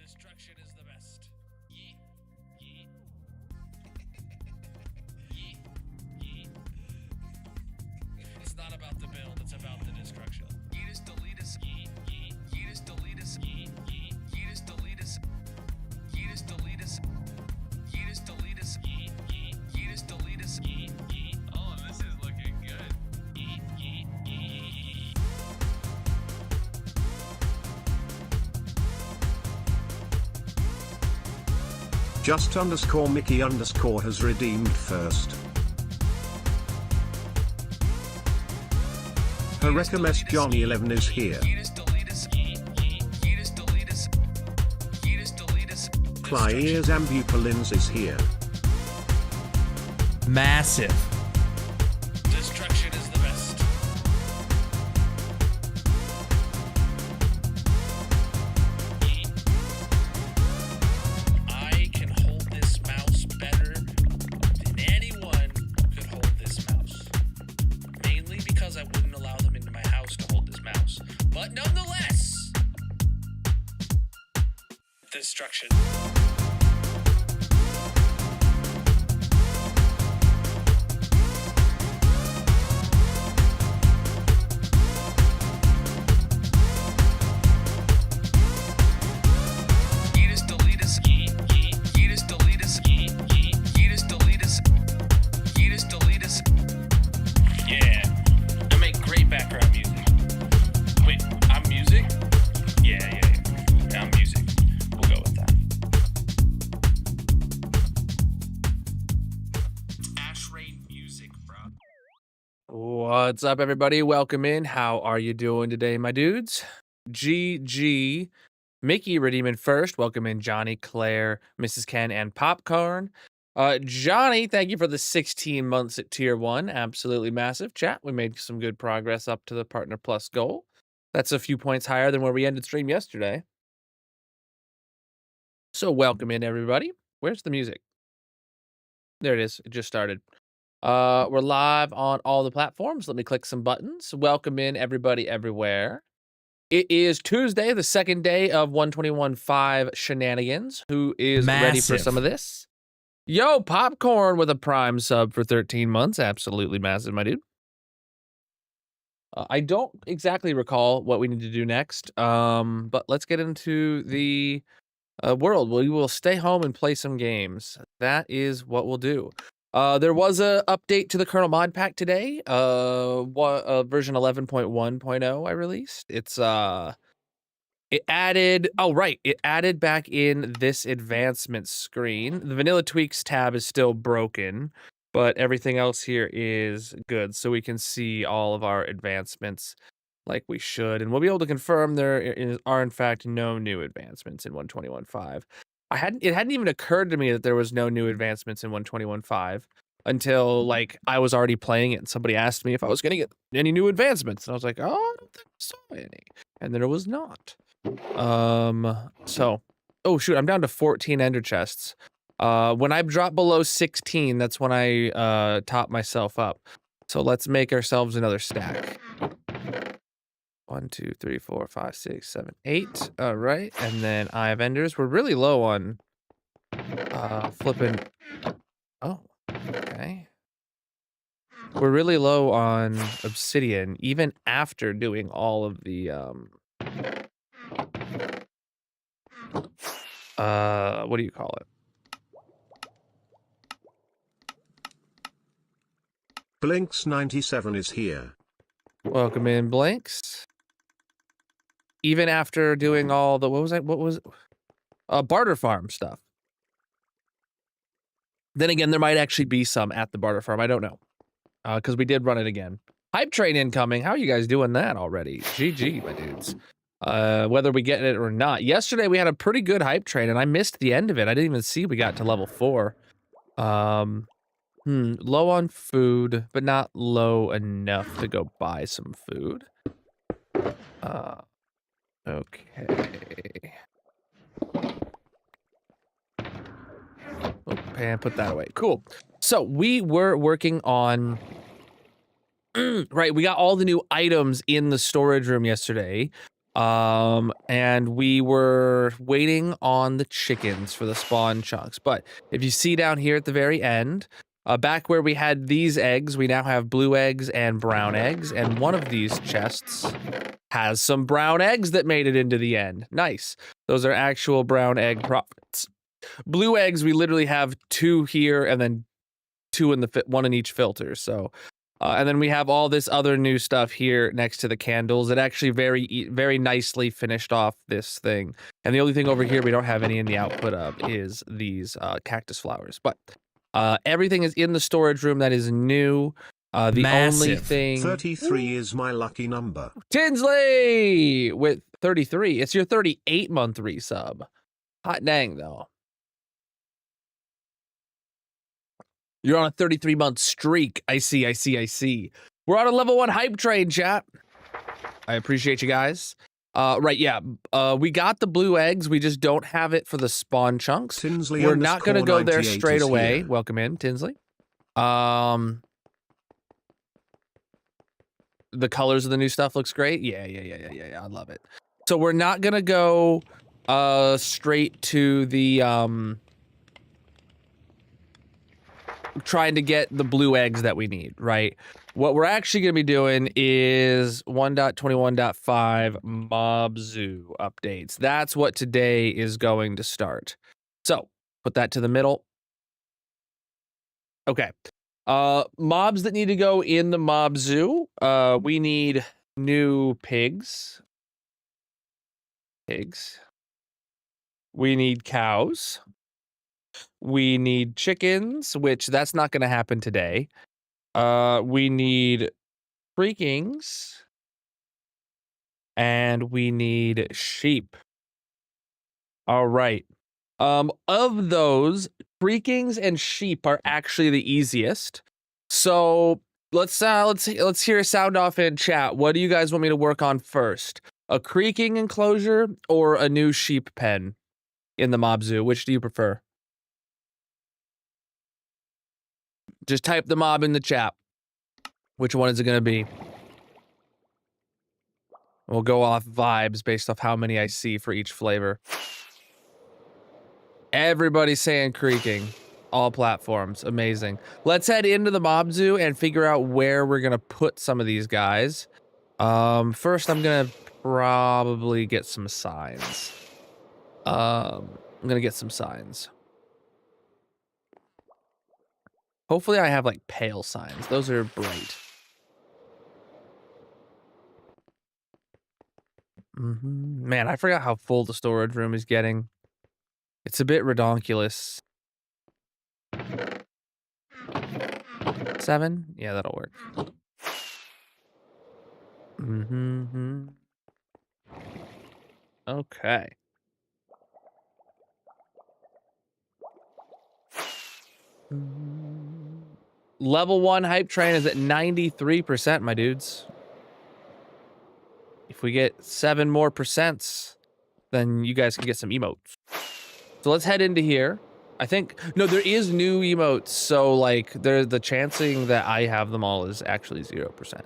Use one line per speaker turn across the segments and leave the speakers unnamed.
Destruction is the best. Yeet. Yeet. Yeet. Yeet. It's not about the build, it's about the destruction. Yeetus deletus. Yeet. Yeet. Yeetus deletus. Yeet. Yeet. Yeetus deletus. Yeetus deletus. Yeetus deletus. Yeet. Yeet. Yeetus deletus. Yeet. Yeet. Oh, this is looking good. Yeet. Yeet. Yeet.
Just_Mickey_ has redeemed first. Herekames Johnny 11 is here. Clyers Ambupalins is here.
Massive.
Destruction is the best. I can hold this mouse better than anyone could hold this mouse. Mainly because I wouldn't allow them into my house to hold this mouse. But nonetheless, destruction. Yeetus deletus. Yeet. Yeet. Yeetus deletus. Yeet. Yeet. Yeetus deletus. Yeetus deletus. Yeah. I make great background music. Wait, I'm music? Yeah. I'm music. We'll go with that. Ash Rain music, bro.
What's up, everybody? Welcome in. How are you doing today, my dudes? GG. Mickey redeeming first. Welcome in Johnny, Claire, Mrs. Ken, and Popcorn. Johnny, thank you for the 16 months at Tier 1. Absolutely massive. Chat, we made some good progress up to the Partner Plus goal. That's a few points higher than where we ended stream yesterday. So welcome in, everybody. Where's the music? There it is. It just started. We're live on all the platforms. Let me click some buttons. Welcome in, everybody, everywhere. It is Tuesday, the second day of 121.5 shenanigans. Who is ready for
Massive.
some of this? Yo, Popcorn with a Prime sub for 13 months. Absolutely massive, my dude. I don't exactly recall what we need to do next, but let's get into the world. We will stay home and play some games. That is what we'll do. There was a update to the Colonel mod pack today. Version 11.1.0 I released. It added back in this advancement screen. The vanilla tweaks tab is still broken, but everything else here is good, so we can see all of our advancements like we should, and we'll be able to confirm there are in fact no new advancements in 121.5. It hadn't even occurred to me that there was no new advancements in 121.5 until like I was already playing it and somebody asked me if I was going to get any new advancements, and I was like, oh, I don't think I saw any, and there was not. So, oh shoot, I'm down to 14 ender chests. When I drop below 16, that's when I top myself up. So let's make ourselves another stack. 1, 2, 3, 4, 5, 6, 7, 8. All right, and then Eye of Enders. We're really low on flipping. Oh, okay. We're really low on obsidian, even after doing all of the what do you call it?
Blinks97 is here.
Welcome in, Blanks. Even after doing all the barter farm stuff. Then again, there might actually be some at the barter farm. I don't know, because we did run it again. Hype train incoming. How are you guys doing that already? GG, my dudes. Whether we get it or not. Yesterday we had a pretty good hype train, and I missed the end of it. I didn't even see we got to level 4. Low on food, but not low enough to go buy some food. Okay. Okay, and put that away. Cool. So we were working on right, we got all the new items in the storage room yesterday. And we were waiting on the chickens for the spawn chunks. But if you see down here at the very end, back where we had these eggs, we now have blue eggs and brown eggs. And one of these chests has some brown eggs that made it into the end. Nice. Those are actual brown egg profits. Blue eggs, we literally have 2 here and then 2 in the one in each filter. So, and then we have all this other new stuff here next to the candles. It actually very nicely finished off this thing. And the only thing over here we don't have any in the output of is these cactus flowers. But everything is in the storage room that is new. The only
Massive.
thing
33 is my lucky number.
Tinsley with 33. It's your 38-month resub. Hot dang though. You're on a 33-month streak. I see. We're on a level 1 hype train, chat. I appreciate you guys. Right, yeah. We got the blue eggs. We just don't have it for the spawn chunks.
Tinsley
We're not going to go there
98
straight
is
away.
here.
Welcome in, Tinsley. The colors of the new stuff looks great. Yeah. I love it. So we're not going to go straight to the trying to get the blue eggs that we need, right? What we're actually going to be doing is 1.21.5 Mob Zoo updates. That's what today is going to start. So put that to the middle. Okay. Mobs that need to go in the Mob Zoo. We need new pigs. We need cows. We need chickens, which that's not going to happen today. We need freakings. And we need sheep. All right. Of those, freakings and sheep are actually the easiest. So let's hear a sound off in chat. What do you guys want me to work on first? A creaking enclosure or a new sheep pen in the Mob Zoo? Which do you prefer? Just type the mob in the chat. Which one is it going to be? We'll go off vibes based off how many I see for each flavor. Everybody's saying creaking. All platforms. Amazing. Let's head into the Mob Zoo and figure out where we're going to put some of these guys. First, I'm going to probably get some signs. I'm going to get some signs. Hopefully I have like pale signs. Those are bright. Man, I forgot how full the storage room is getting. It's a bit redonkulous. 7? Yeah, that'll work. Okay. Level 1 hype train is at 93%, my dudes. If we get 7 more percents, then you guys can get some emotes. So let's head into here. I think, no, there is new emotes. So like the chancing that I have them all is actually 0%.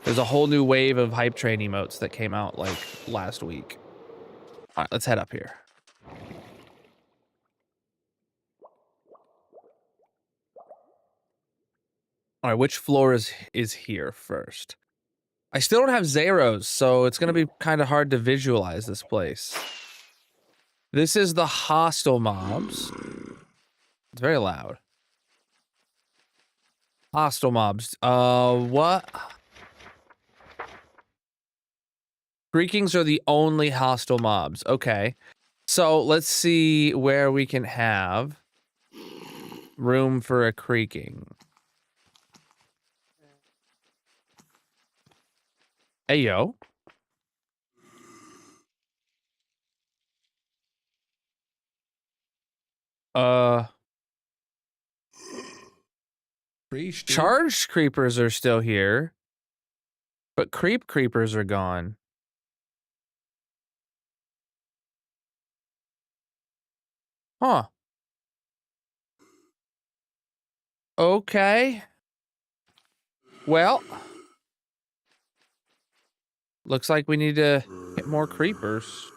There's a whole new wave of hype train emotes that came out like last week. All right, let's head up here. All right, which floor is here first? I still don't have zeros, so it's going to be kind of hard to visualize this place. This is the hostile mobs. It's very loud. Hostile mobs. What? Creakings are the only hostile mobs. Okay. So let's see where we can have room for a creaking. Hey, yo. Charged creepers are still here, but creepers are gone. Huh. Okay. Well, Looks like we need to get more creepers.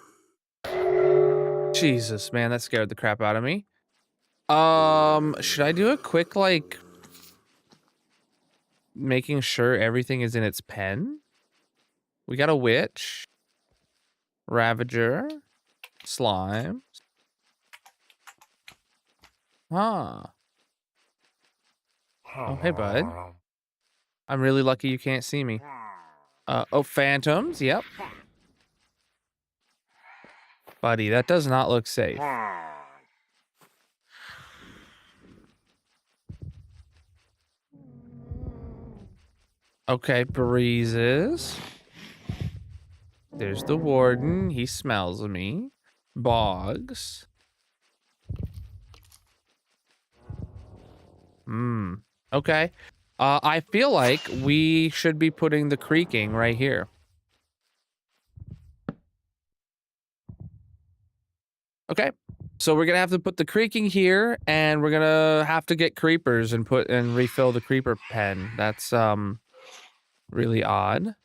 Jesus, man, that scared the crap out of me. Should I do a quick, like, making sure everything is in its pen? We got a witch, ravager, slime. Huh. Oh, hey, bud. I'm really lucky you can't see me. Oh, phantoms. Yep. Buddy, that does not look safe. Okay, breezes. There's the warden. He smells me. Bogs. Okay. I feel like we should be putting the creaking right here. Okay. So we're gonna have to put the creaking here, and we're gonna have to get creepers and refill the creeper pen. That's really odd.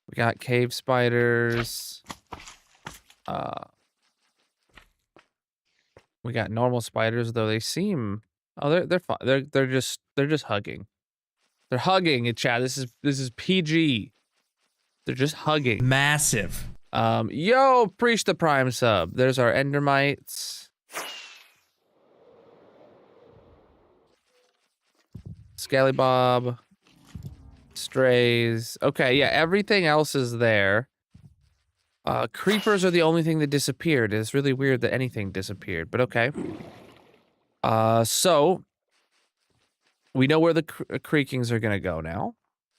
We got cave spiders. We got normal spiders, though they seem they're fine. They're just hugging. They're hugging it, Chad. This is PG. They're just hugging.
Massive.
Yo, preach the prime sub. There's our endermites. Scallybob. Strays. Okay, yeah, everything else is there. Creepers are the only thing that disappeared. It's really weird that anything disappeared, but okay. So we know where the creakings are gonna go now.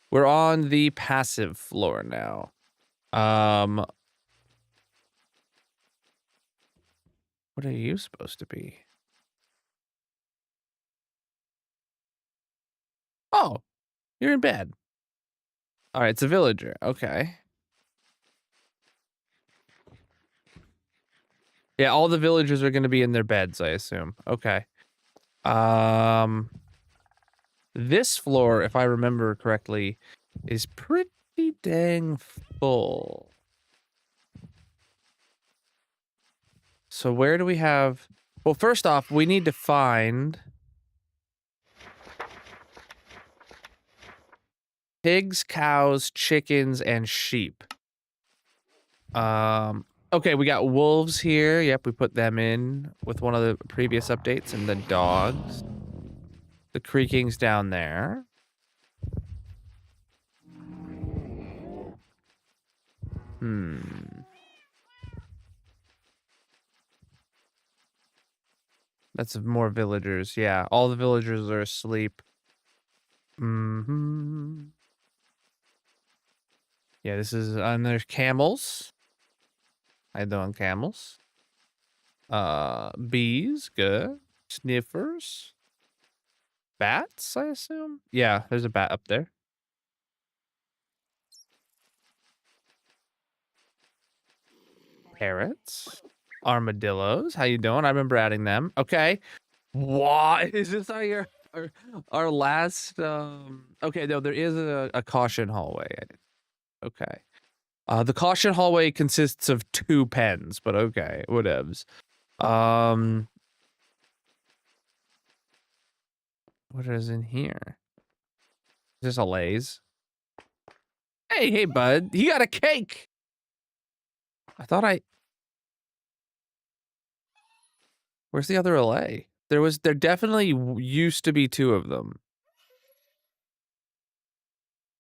We're on the passive floor now. What are you supposed to be? Oh, you're in bed. All right, it's a villager. Okay. Yeah, all the villagers are going to be in their beds, I assume. Okay. This floor, if I remember correctly, is pretty dang full. So where do we have... Well, first off, we need to find... pigs, cows, chickens, and sheep. Okay, we got wolves here. Yep, we put them in with one of the previous updates, and the dogs. The creaking's down there. That's more villagers. Yeah, all the villagers are asleep. Yeah, this is, and there's camels. How you doing, camels? Bees, good. Sniffers. Bats, I assume? Yeah, there's a bat up there. Parrots. Armadillos. How you doing? I remember adding them. Okay. What? Is this our last, okay, no, there is a caution hallway. Okay. The caution hallway consists of 2 pens, but okay, whatevs. What is in here? Is this a Lay's? Hey, bud, you got a cake. I thought where's the other LA? There definitely used to be 2 of them.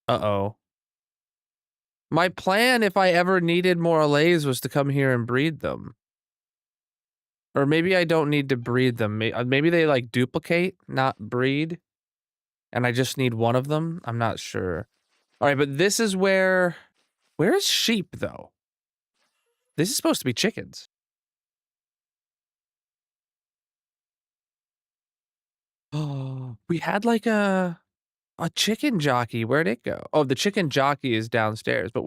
Uh-oh. My plan, if I ever needed more LAs, was to come here and breed them. Or maybe I don't need to breed them. Maybe they, like, duplicate, not breed. And I just need one of them? I'm not sure. All right, but this is where is sheep, though? This is supposed to be chickens. Oh, we had, like, a chicken jockey. Where'd it go? Oh, the chicken jockey is downstairs, but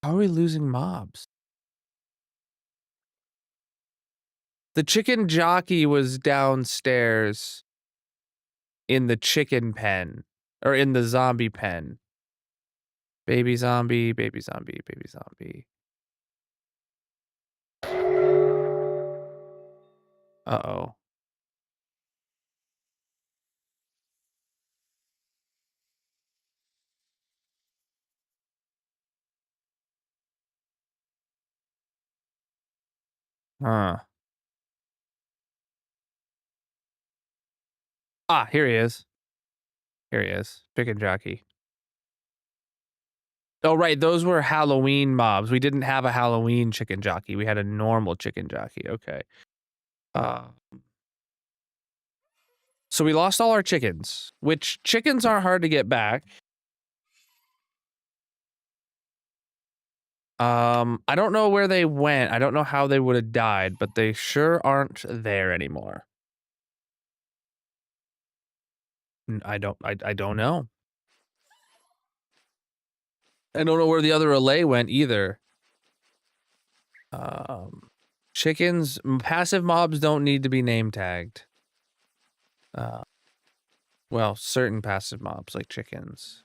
how are we losing mobs? The chicken jockey was downstairs. in the chicken pen or in the zombie pen. Baby zombie, baby zombie, baby zombie. Uh-oh. Huh. Ah, here he is. Here he is. Chicken jockey. Oh, right. Those were Halloween mobs. We didn't have a Halloween chicken jockey. We had a normal chicken jockey. Okay. So we lost all our chickens, which chickens aren't hard to get back. I don't know where they went. I don't know how they would have died, but they sure aren't there anymore. I don't know. I don't know where the other relay went either. Chickens, passive mobs don't need to be name tagged. Well, certain passive mobs like chickens.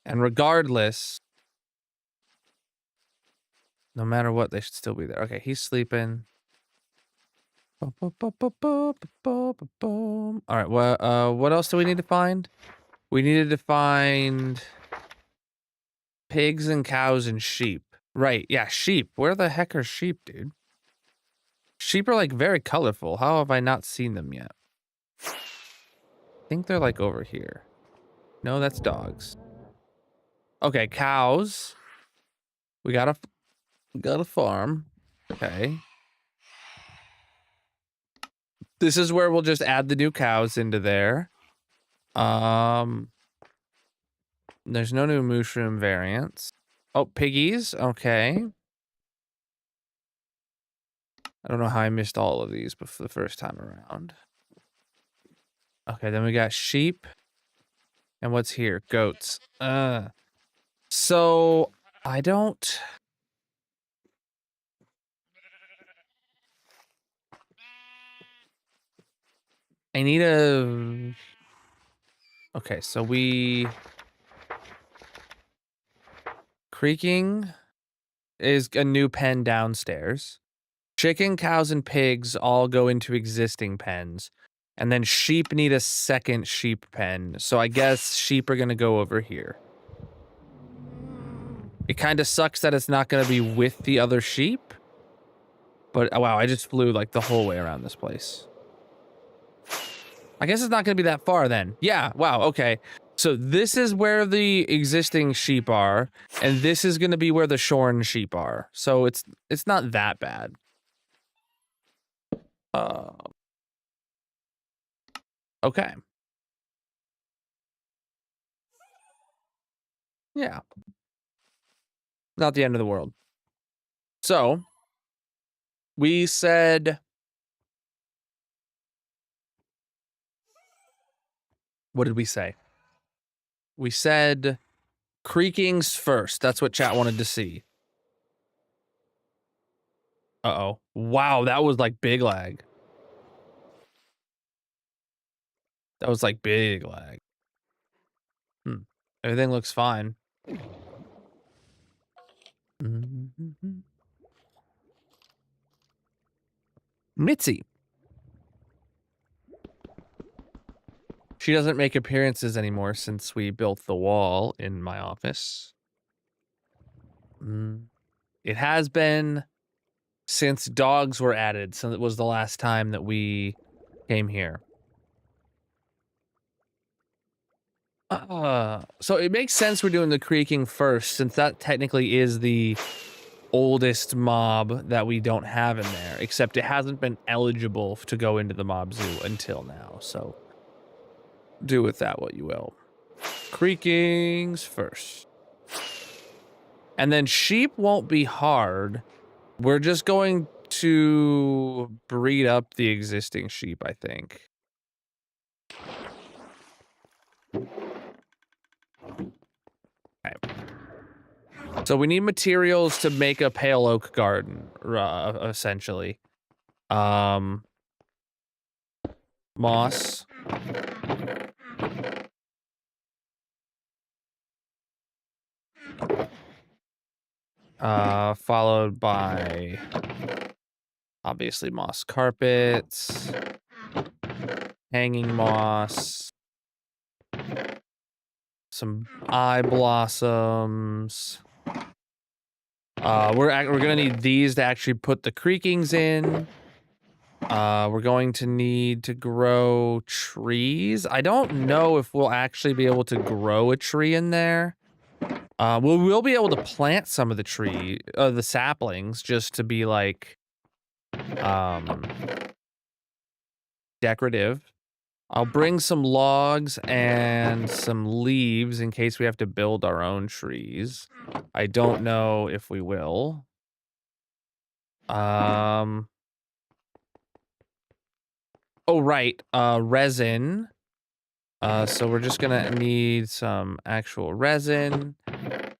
And regardless, no matter what, they should still be there. Okay, he's sleeping. All right, what else do we need to find? We needed to find pigs and cows and sheep. Right, yeah, sheep. Where the heck are sheep, dude? Sheep are like very colorful. How have I not seen them yet? I think they're like over here. No, that's dogs. Okay, cows. We got a farm. Okay. This is where we'll just add the new cows into there. There's no new mushroom variants. Oh, piggies. Okay. I don't know how I missed all of these before the first time around. Okay, then we got sheep. And what's here? Goats. So I don't... I need a... Okay, so we... Creaking is a new pen downstairs. Chicken, cows, and pigs all go into existing pens. And then sheep need a second sheep pen. So I guess sheep are going to go over here. It kind of sucks that it's not going to be with the other sheep. But, oh, wow, I just flew like the whole way around this place. I guess it's not going to be that far then. Yeah, wow, okay. So this is where the existing sheep are. And this is going to be where the shorn sheep are. So it's not that bad. Okay. Yeah. Not the end of the world. So, we said... What did we say? We said creakings first. That's what chat wanted to see. Uh-oh. Wow, that was like big lag. That was like big lag. Everything looks fine. Mitzi. She doesn't make appearances anymore since we built the wall in my office. It has been since dogs were added, since it was the last time that we came here. So it makes sense we're doing the creaking first, since that technically is the oldest mob that we don't have in there, except it hasn't been eligible to go into the mob zoo until now, so do with that what you will. Creakings first. And then sheep won't be hard. We're just going to breed up the existing sheep, I think. Okay. So we need materials to make a pale oak garden, essentially. Moss. Followed by obviously moss carpets, hanging moss, some eye blossoms. We're gonna need these to actually put the creakings in. We're going to need to grow trees. I don't know if we'll actually be able to grow a tree in there. We'll be able to plant some of the saplings just to be like, decorative. I'll bring some logs and some leaves in case we have to build our own trees. I don't know if we will. Oh, right. Resin. So we're just gonna need some actual resin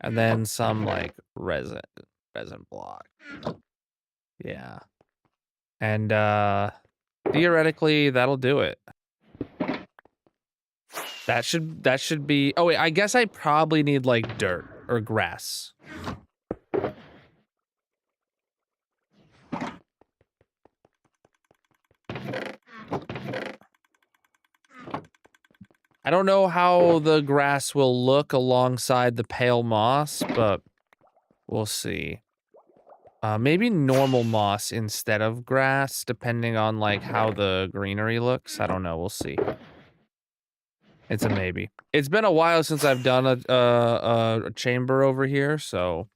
and then some like resin block. Yeah. And theoretically that'll do it. That should be. Oh wait, I guess I probably need like dirt or grass. I don't know how the grass will look alongside the pale moss, but we'll see. Maybe normal moss instead of grass, depending on like how the greenery looks. I don't know. We'll see. It's a maybe. It's been a while since I've done a chamber over here, so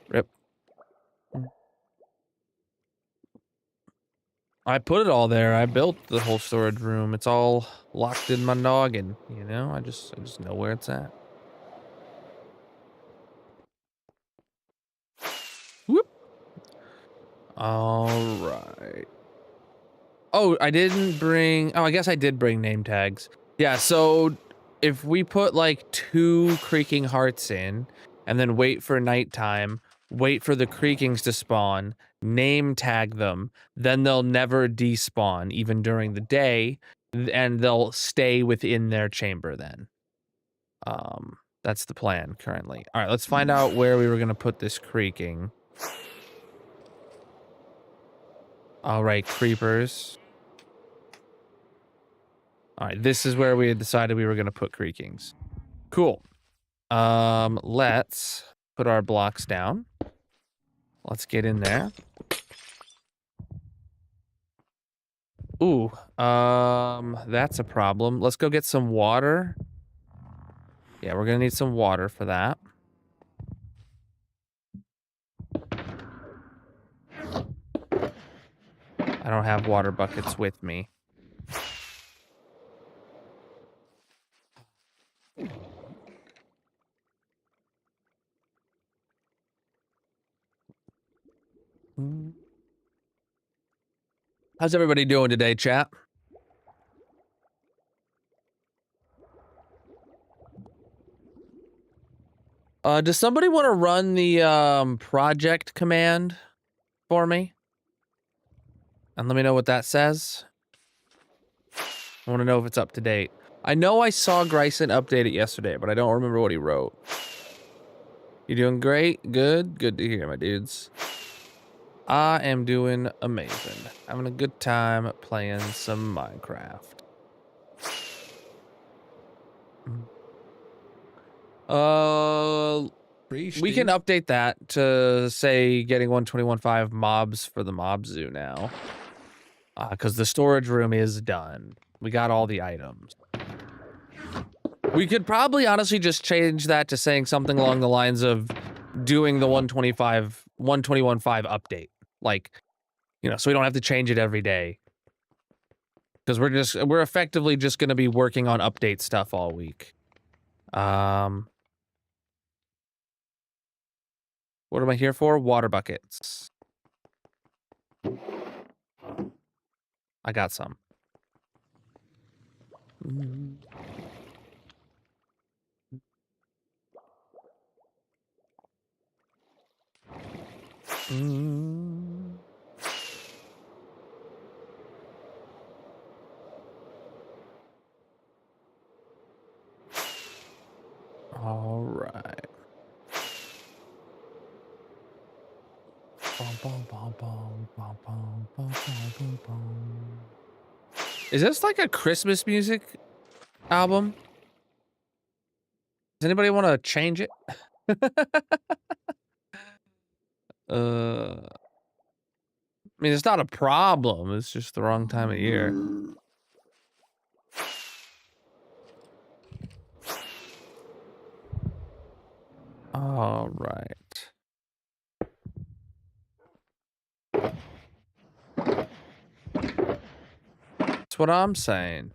rip. I put it all there. I built the whole storage room. It's all locked in my noggin, you know? I just know where it's at. Whoop. All right. Oh, I didn't bring... Oh, I guess I did bring name tags. Yeah, so if we put like 2 creaking hearts in and then wait for nighttime, wait for the creakings to spawn, name tag them, then they'll never despawn even during the day, and they'll stay within their chamber then. That's the plan currently. All right, let's find out where we were going to put this creaking. All right, creepers. All right, this is where we had decided we were going to put creakings. Cool. Let's put our blocks down. Let's get in there. Ooh, that's a problem. Let's go get some water. Yeah, we're gonna need some water for that. I don't have water buckets with me. How's everybody doing today, chat? Does somebody want to run the project command for me? And let me know what that says. I want to know if it's up to date. I know I saw Gryson update it yesterday, but I don't remember what he wrote. You doing great? Good? Good to hear, my dudes. I am doing amazing. Having a good time playing some Minecraft. We can update that to say getting 121.5 mobs for the mob zoo now. Because the storage room is done. We got all the items. We could probably honestly just change that to saying something along the lines of doing the 121.5 update. Like, you know, so we don't have to change it every day. Because we're effectively just going to be working on update stuff all week. What am I here for? Water buckets. I got some. All right. Is this like a Christmas music album? Does anybody want to change it? I mean, it's not a problem. It's just the wrong time of year. All right. That's what I'm saying.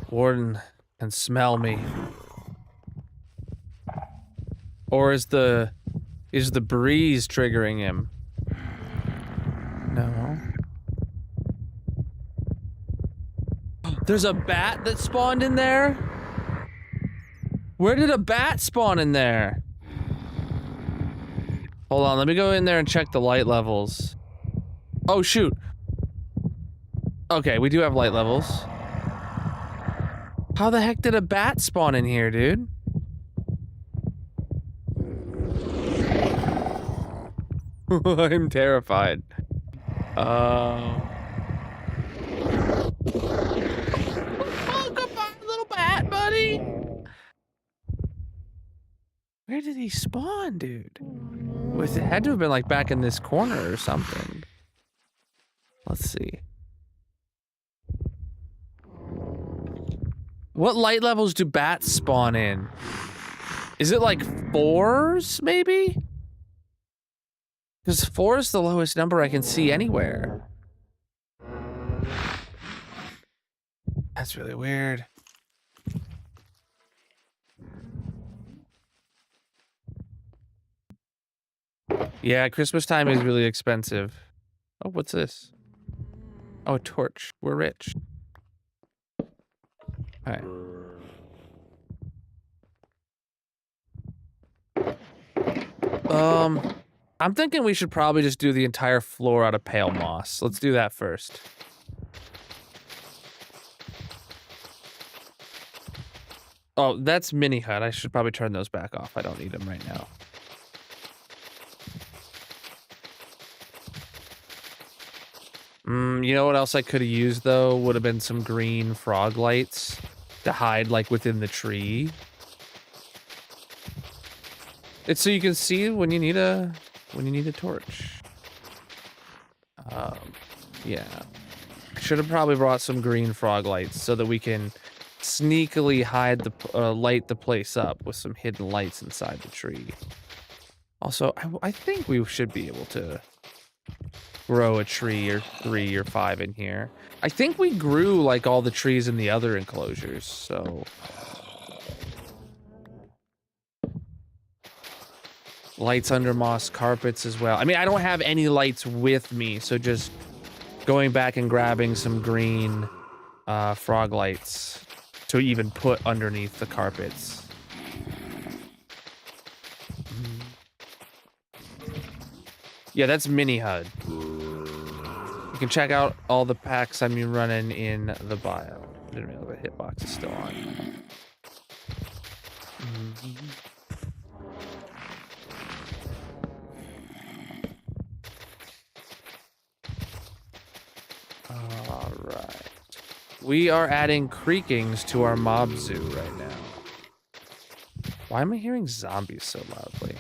Warden can smell me. Or is the breeze triggering him? No. There's a bat that spawned in there? Where did a bat spawn in there? Hold on, let me go in there and check the light levels. Oh, shoot. Okay, we do have light levels. How the heck did a bat spawn in here, dude? I'm terrified. Oh, goodbye, little bat, buddy. Where did he spawn, dude? It had to have been like back in this corner or something. Let's see. What light levels do bats spawn in? Is it like 4s, maybe? Because 4 is the lowest number I can see anywhere. That's really weird. Yeah, Christmas time is really expensive. Oh, what's this? Oh, a torch. We're rich. Alright. I'm thinking we should probably just do the entire floor out of pale moss. Let's do that first. Oh, that's mini hut. I should probably turn those back off. I don't need them right now. You know what else I could have used, though? Would have been some green frog lights to hide, like, within the tree. It's so you can see when you need a torch. Yeah. Should have probably brought some green frog lights so that we can sneakily hide the light the place up with some hidden lights inside the tree. Also, I think we should be able to grow a tree or 3 or 5 in here. I think we grew like all the trees in the other enclosures, so lights under moss, carpets as well. I mean, I don't have any lights with me, so just going back and grabbing some green frog lights to even put underneath the carpets. Yeah, that's mini HUD. You can check out all the packs I'm running in the bio. I didn't realize the hitbox is still on. All right. We are adding creakings to our mob zoo right now. Why am I hearing zombies so loudly?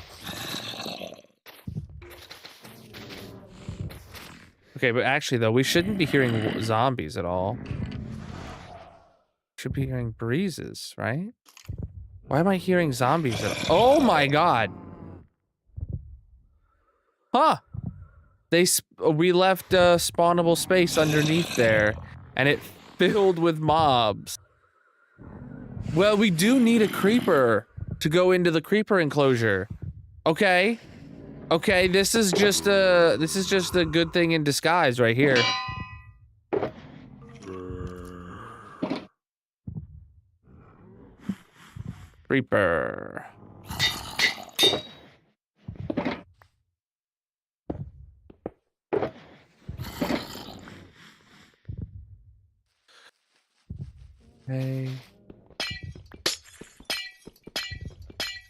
Okay, but actually, though, we shouldn't be hearing zombies at all. Should be hearing breezes, right? Why am I hearing zombies at all? Oh my god! Huh! We left spawnable space underneath there, and it filled with mobs. Well, we do need a creeper to go into the creeper enclosure. Okay. Okay, this is just a good thing in disguise right here. Creeper. Okay.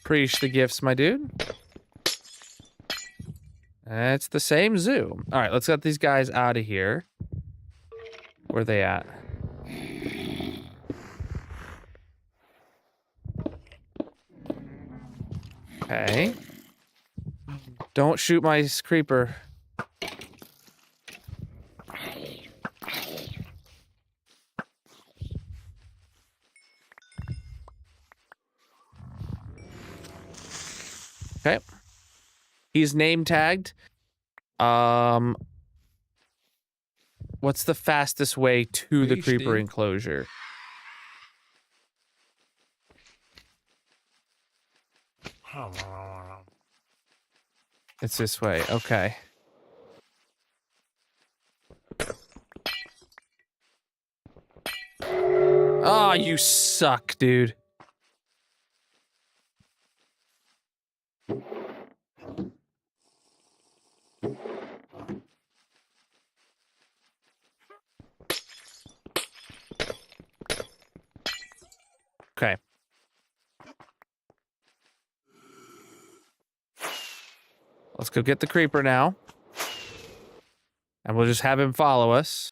Appreciate the gifts, my dude. It's the same zoo. All right, let's get these guys out of here. Where are they at? Okay. Don't shoot my creeper. Okay. He's name tagged. What's the fastest way to the creeper enclosure? It's this way. Okay. Oh, you suck, dude. Okay. Let's go get the creeper now. And we'll just have him follow us.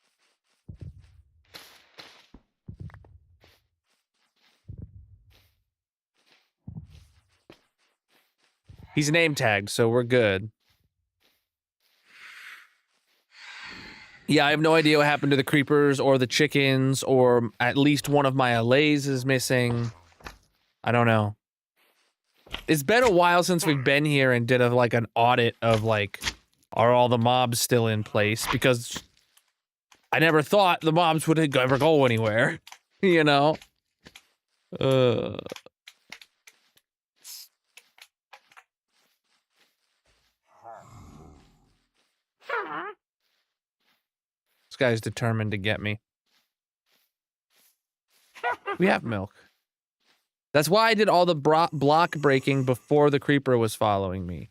He's name tagged, so we're good. Yeah, I have no idea what happened to the creepers or the chickens, or at least one of my allays is missing. I don't know. It's been a while since we've been here and did like an audit of like, are all the mobs still in place? Because I never thought the mobs would ever go anywhere, you know? This guy's determined to get me. We have milk. That's why I did all the block breaking before the creeper was following me.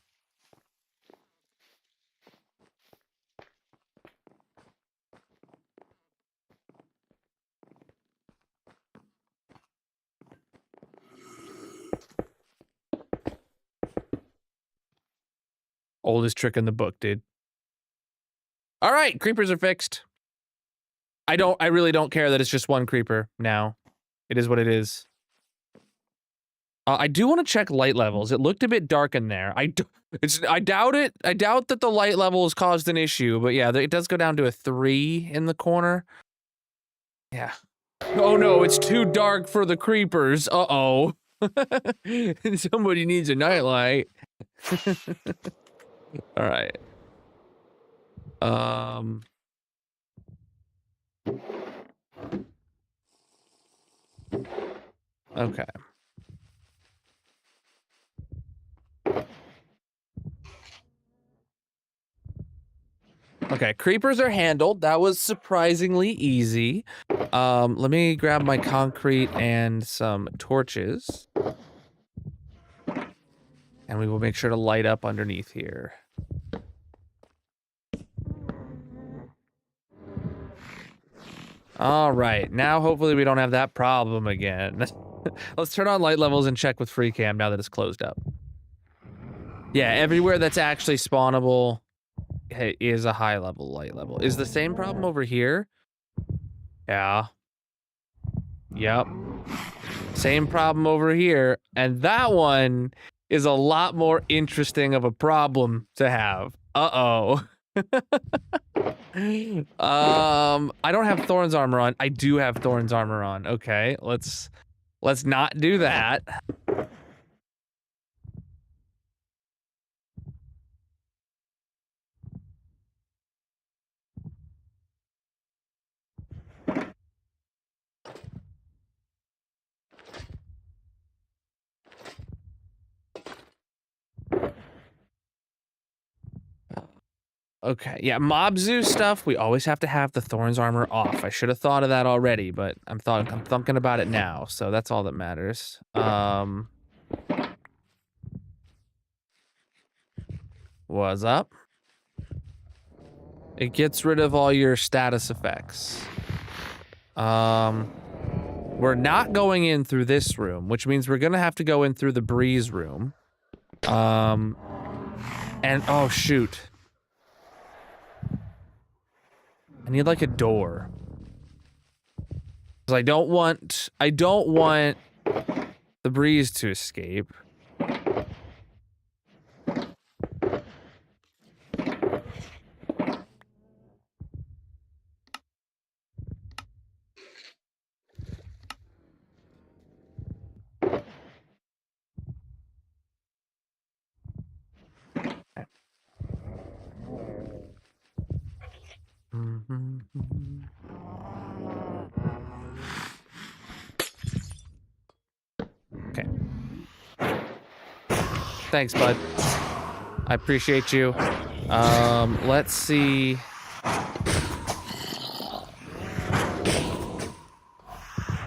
Oldest trick in the book, dude. All right, creepers are fixed. I really don't care that it's just one creeper now. It is what it is. I do want to check light levels. It looked a bit dark in there. I doubt it. I doubt that the light levels caused an issue, but yeah, it does go down to a 3 in the corner. Yeah. Oh no, it's too dark for the creepers. Uh-oh. Somebody needs a nightlight. All right. Okay. Okay, creepers are handled. That was surprisingly easy. Let me grab my concrete and some torches. And we will make sure to light up underneath here. All right, now hopefully we don't have that problem again. Let's turn on light levels and check with free cam now that it's closed up. Yeah, everywhere that's actually spawnable is a high level light level. Is the same problem over here? Yeah. Yep. Same problem over here. And that one is a lot more interesting of a problem to have. Uh-oh. I don't have Thorn's armor on. I do have Thorn's armor on. Okay, let's not do that. Okay, yeah, Mob Zoo stuff, we always have to have the Thorn's armor off. I should have thought of that already, but I'm thinking about it now, so that's all that matters. What's up? It gets rid of all your status effects. We're not going in through this room, which means we're gonna have to go in through the breeze room. And oh shoot. I need like a door. Cause I don't want the breeze to escape. Okay. Thanks, bud. I appreciate you. Let's see. I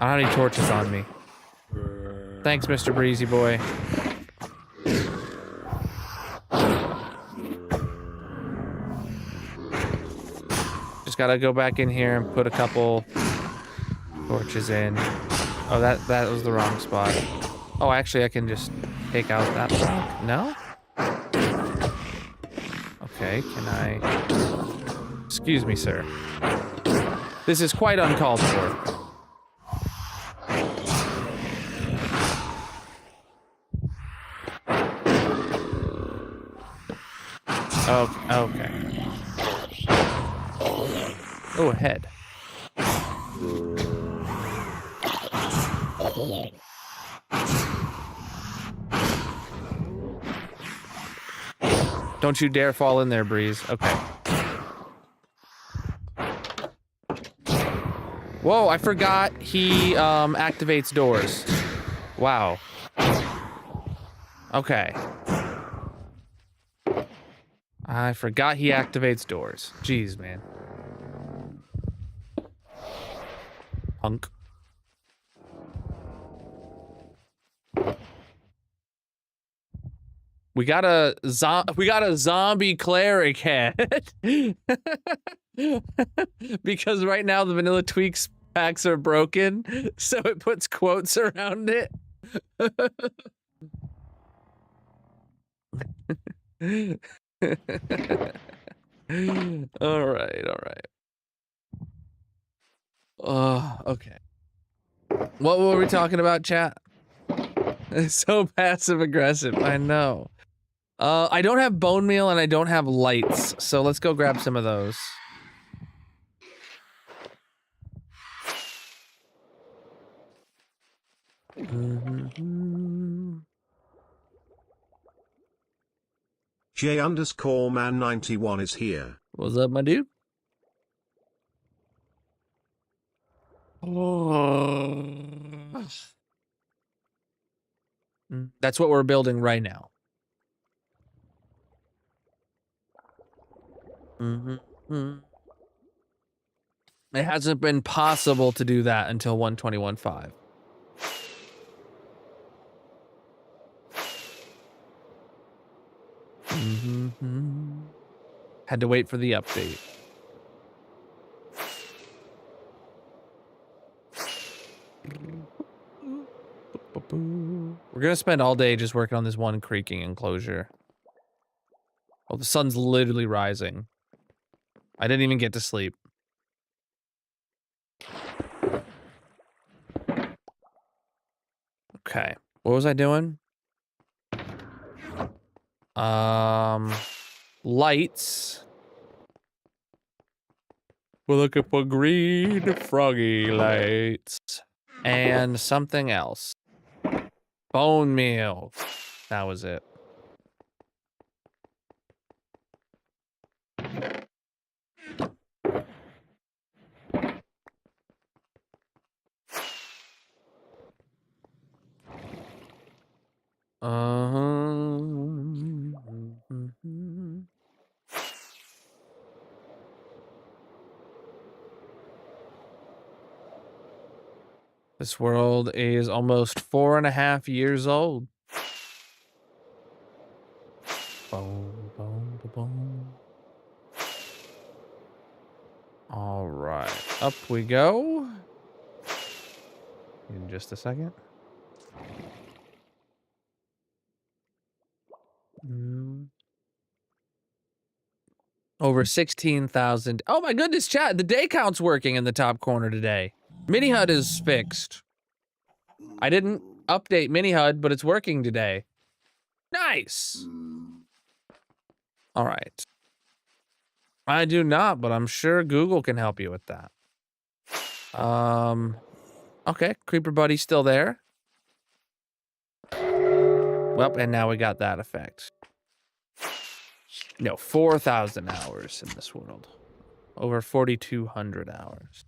don't have any torches on me. Thanks, Mr. Breezy Boy. Just gotta go back in here and put a couple torches in. Oh, that was the wrong spot. Oh, actually, I can just take out that block. No? Okay, can I... Excuse me, sir. This is quite uncalled for. Oh, okay. Oh, a head. Don't you dare fall in there, Breeze. Okay. Whoa, I forgot he activates doors. Wow. Okay. I forgot he activates doors. Jeez, man. Punk. We got a zombie cleric head. Because right now the vanilla tweaks packs are broken, so it puts quotes around it. All right. Okay. What were we talking about, chat? It's so passive aggressive. I know. I don't have bone meal and I don't have lights, so let's go grab some of those.
J_man91 is here.
What's up, my dude? That's what we're building right now. It hasn't been possible to do that until 121.5. Had to wait for the update. We're gonna spend all day just working on this one creaking enclosure. Oh, the sun's literally rising. I didn't even get to sleep. Okay, what was I doing? Lights. We're looking for green froggy lights. And something else. Bone meal. That was it. This world is almost 4.5 years old. Boom, boom, boom. All right, up we go. in just a second. Over 16,000. Oh my goodness, chat. The day count's working in the top corner today. Mini HUD is fixed. I didn't update Mini HUD, but it's working today. Nice. All right. I do not, but I'm sure Google can help you with that. Okay, Creeper Buddy's still there. Well, and now we got that effect. No, 4,000 hours in this world. Over 4,200 hours.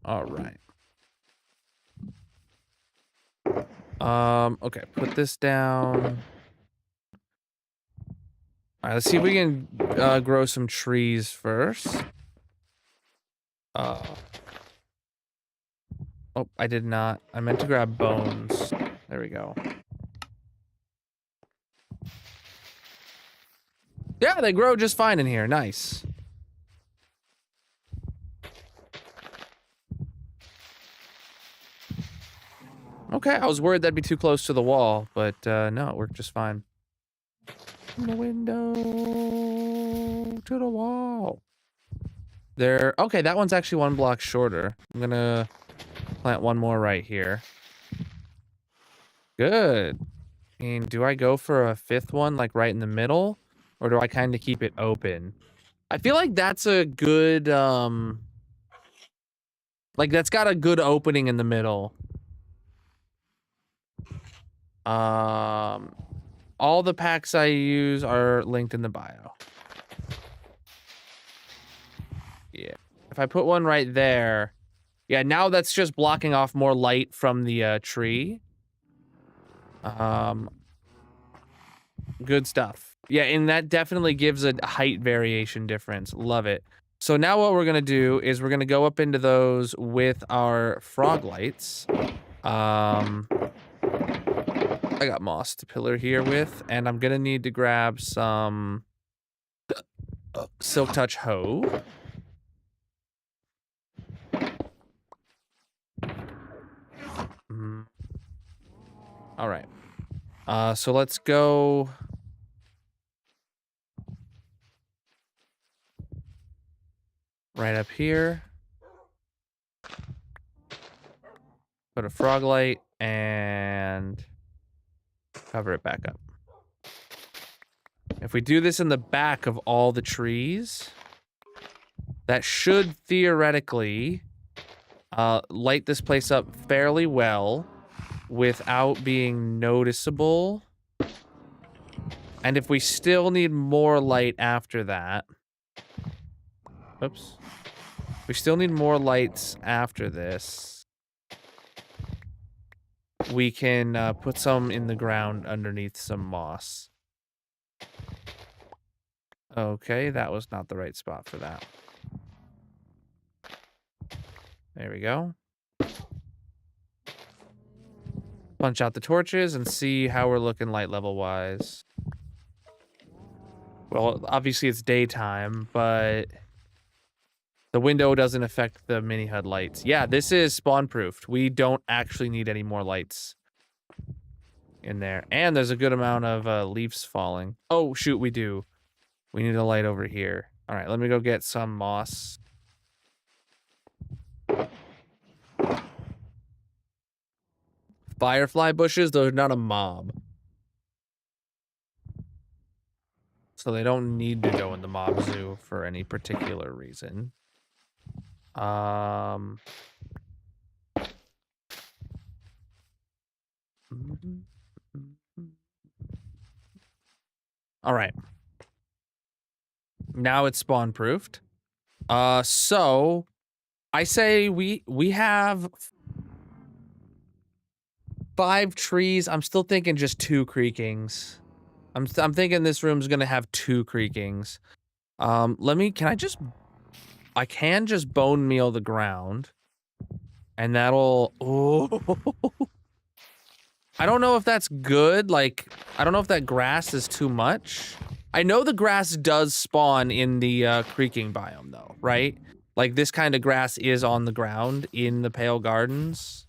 All right. Okay, put this down. All right, let's see if we can grow some trees first. Oh, I did not. I meant to grab bones. There we go. Yeah, they grow just fine in here. Nice. Okay, I was worried that'd be too close to the wall, but no, it worked just fine. From the window to the wall. There. Okay, that one's actually 1 block shorter. I'm gonna plant one more right here. Good. And do I go for a 5th one, like right in the middle? Or do I kind of keep it open? I feel like that's a good, like that's got a good opening in the middle. All the packs I use are linked in the bio. Yeah. If I put one right there, yeah, now that's just blocking off more light from the tree. Good stuff. Yeah, and that definitely gives a height variation difference. Love it. So now what we're gonna do is we're gonna go up into those with our frog lights. I got moss to pillar here with, and I'm gonna need to grab some silk touch hoe. All right. So let's go. Right up here. Put a frog light and cover it back up. If we do this in the back of all the trees, that should theoretically light this place up fairly well without being noticeable. And if we still need more light after that, oops, we still need more lights after this, we can put some in the ground underneath some moss. Okay, that was not the right spot for that. There we go. Punch out the torches and see how we're looking light level wise. Well, obviously it's daytime, but the window doesn't affect the mini HUD lights. Yeah, this is spawn proofed. We don't actually need any more lights in there. And there's a good amount of leaves falling. Oh, shoot, we do. We need a light over here. All right, let me go get some moss. Firefly bushes, they're not a mob. So they don't need to go in the mob zoo for any particular reason. All right. Now it's spawn proofed. So I say we have 5 trees. I'm still thinking just 2 creakings. I'm thinking this room's gonna have 2 creakings. I can just bone meal the ground. And that'll, I don't know if that's good. Like, I don't know if that grass is too much. I know the grass does spawn in the creaking biome though, right? Like, this kind of grass is on the ground in the Pale Gardens.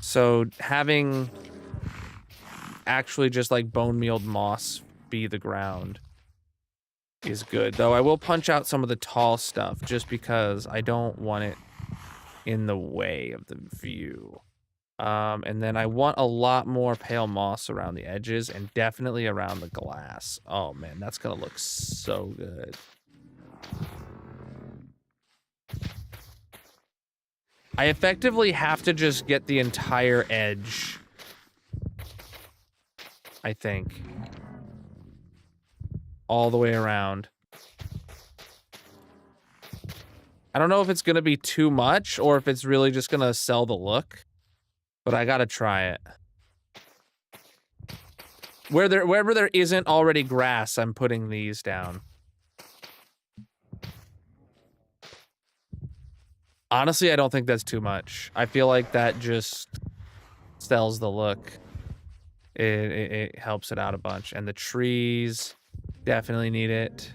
So having actually just like bone mealed moss be the ground is good. Though I will punch out some of the tall stuff just because I don't want it in the way of the view. And then I want a lot more pale moss around the edges and definitely around the glass. Oh man, that's gonna look so good. I effectively have to just get the entire edge, I think. All the way around. I don't know if it's gonna be too much or if it's really just gonna sell the look, but I gotta try it. Wherever there isn't already grass, I'm putting these down. Honestly, I don't think that's too much. I feel like that just sells the look. It helps it out a bunch. And the trees definitely need it.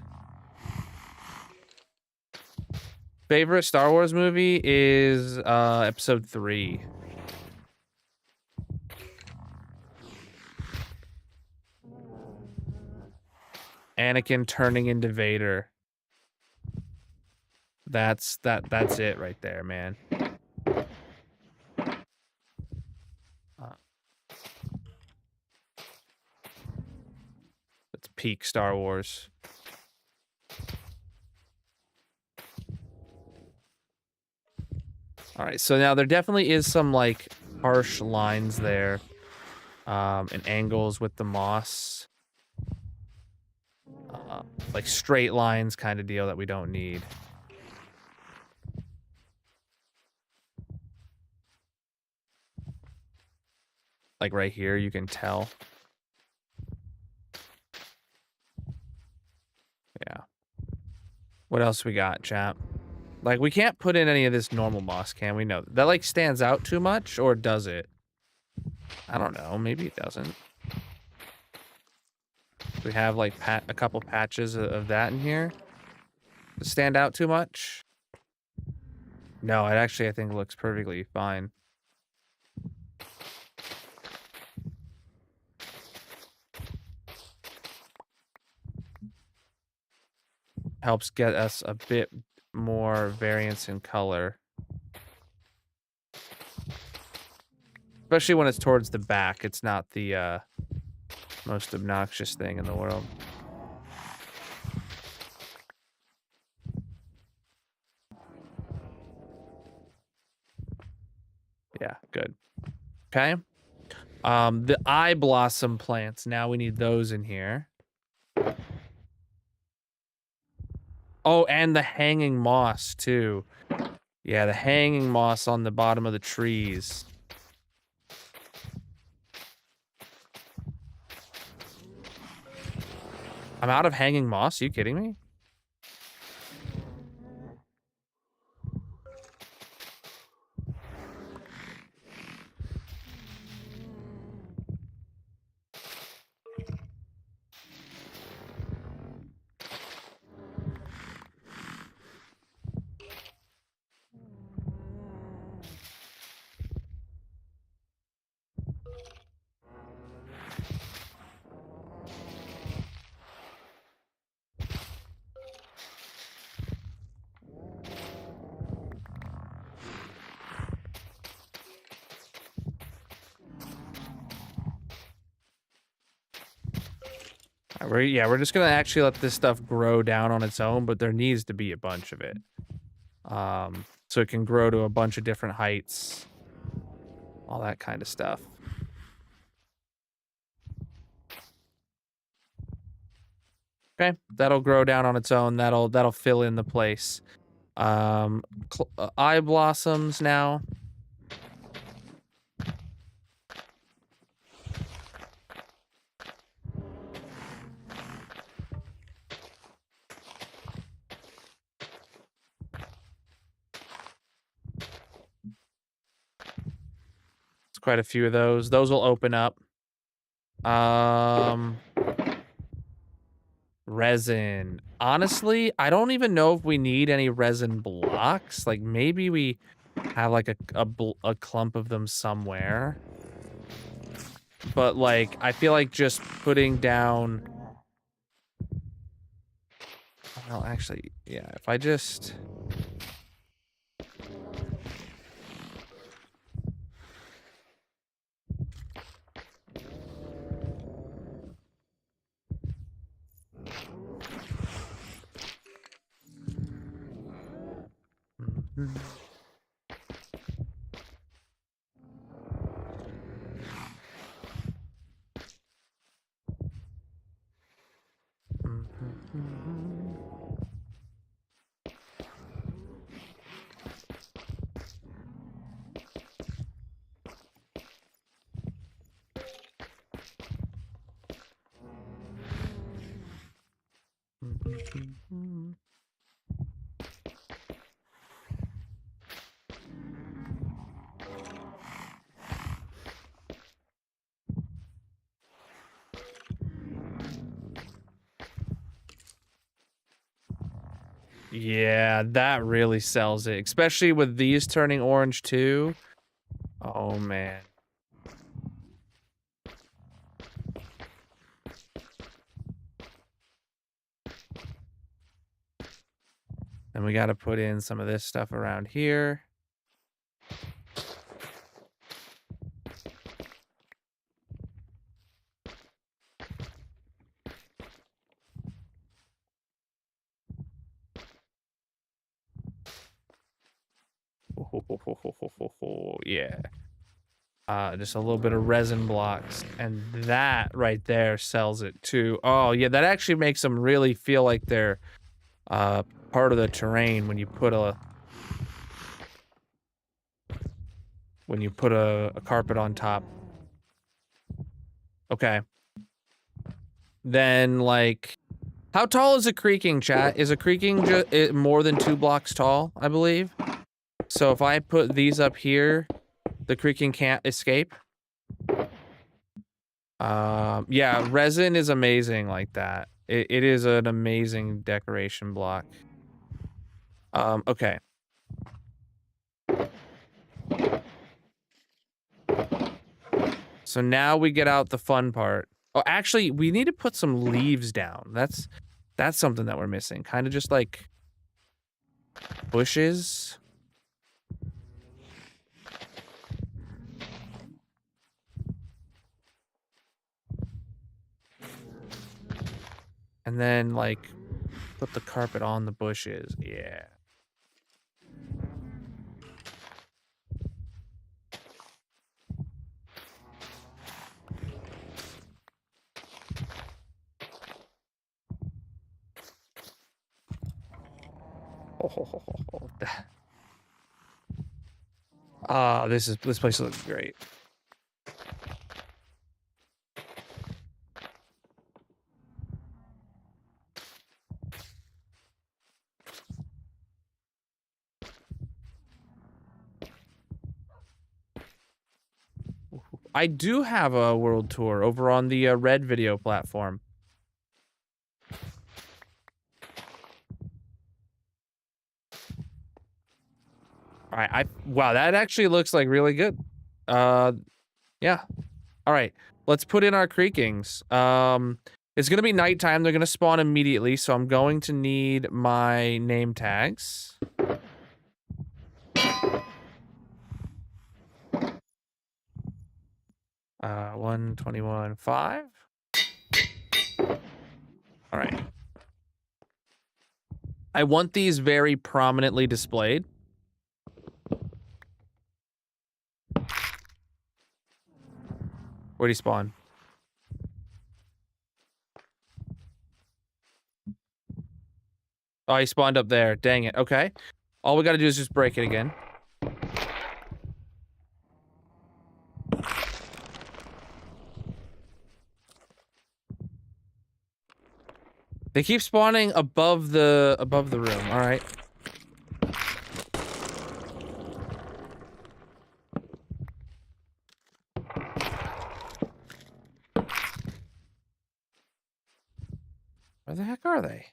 Favorite Star Wars movie is episode 3. Anakin turning into Vader. That's it right there, man. It's peak Star Wars. All right, so now there definitely is some like harsh lines there, and angles with the moss, like straight lines kind of deal that we don't need. Like right here, you can tell. Yeah. What else we got, chap? Like, we can't put in any of this normal moss, can we? No. That, like, stands out too much, or does it? I don't know. Maybe it doesn't. We have, like, a couple patches of that in here. Does it stand out too much? No, it actually, I think, looks perfectly fine. Helps get us a bit more variance in color. Especially when it's towards the back. It's not the most obnoxious thing in the world. Yeah, good. Okay. The eye blossom plants. Now we need those in here. Oh, and the hanging moss, too. Yeah, the hanging moss on the bottom of the trees. I'm out of hanging moss? Are you kidding me? We're just gonna actually let this stuff grow down on its own, but there needs to be a bunch of it. So it can grow to a bunch of different heights. All that kind of stuff. Okay, that'll grow down on its own. That'll fill in the place. Eye blossoms now. It's quite a few of those. Those will open up. Resin. Honestly, I don't even know if we need any resin blocks. Like maybe we have like a clump of them somewhere. But like, I feel like just putting down. Well, actually, yeah, if I just. Mhm. Yeah, that really sells it, especially with these turning orange too. Oh man. And we got to put in some of this stuff around here. Yeah. Just a little bit of resin blocks, and that right there sells it too. Oh yeah, that actually makes them really feel like they're part of the terrain when you put a carpet on top. Okay. Then like, how tall is a creaking, chat? Is a creaking more than 2 blocks tall, I believe? So if I put these up here, the creaking can't escape. Yeah, resin is amazing like that. It is an amazing decoration block. Okay. So now we get out the fun part. Oh, actually, we need to put some leaves down. That's something that we're missing. Kind of just like bushes. And then like put the carpet on the bushes. Yeah. This place looks great. I do have a world tour over on the Red Video platform. All right, wow, that actually looks like really good. Yeah. All right, let's put in our creakings. It's gonna be nighttime. They're gonna spawn immediately, so I'm going to need my name tags. 121.5. All right. I want these very prominently displayed. Where'd he spawn? Oh, he spawned up there. Dang it. Okay. All we gotta do is just break it again. They keep spawning above the room. All right. Where Where the heck are they?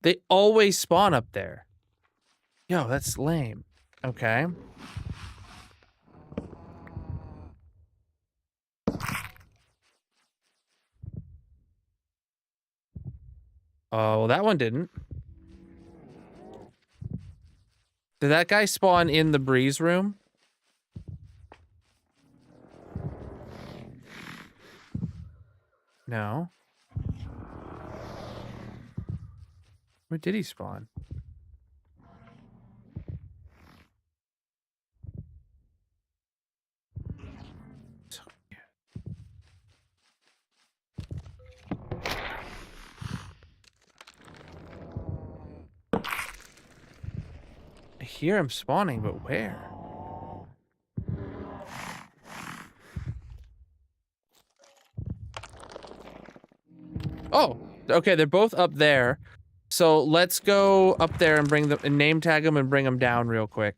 They always spawn up there. Yo, that's lame. Okay. Oh, well, that one didn't. Did that guy spawn in the breeze room? No. Where did he spawn? So I hear him spawning, but where? Oh, okay, they're both up there. So let's go up there and bring them and name tag them and bring them down real quick.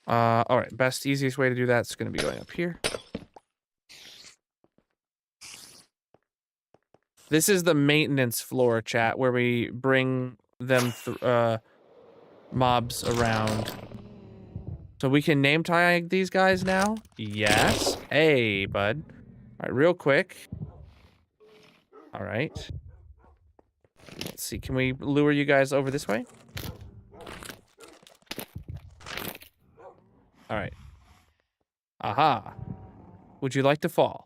All right, best, easiest way to do that is going to be going up here. This is the maintenance floor, chat, where we bring them mobs around. So we can name tag these guys now? Yes. Hey, bud. All right, real quick. All right. Let's see, can we lure you guys over this way? All right. Aha. Would you like to fall?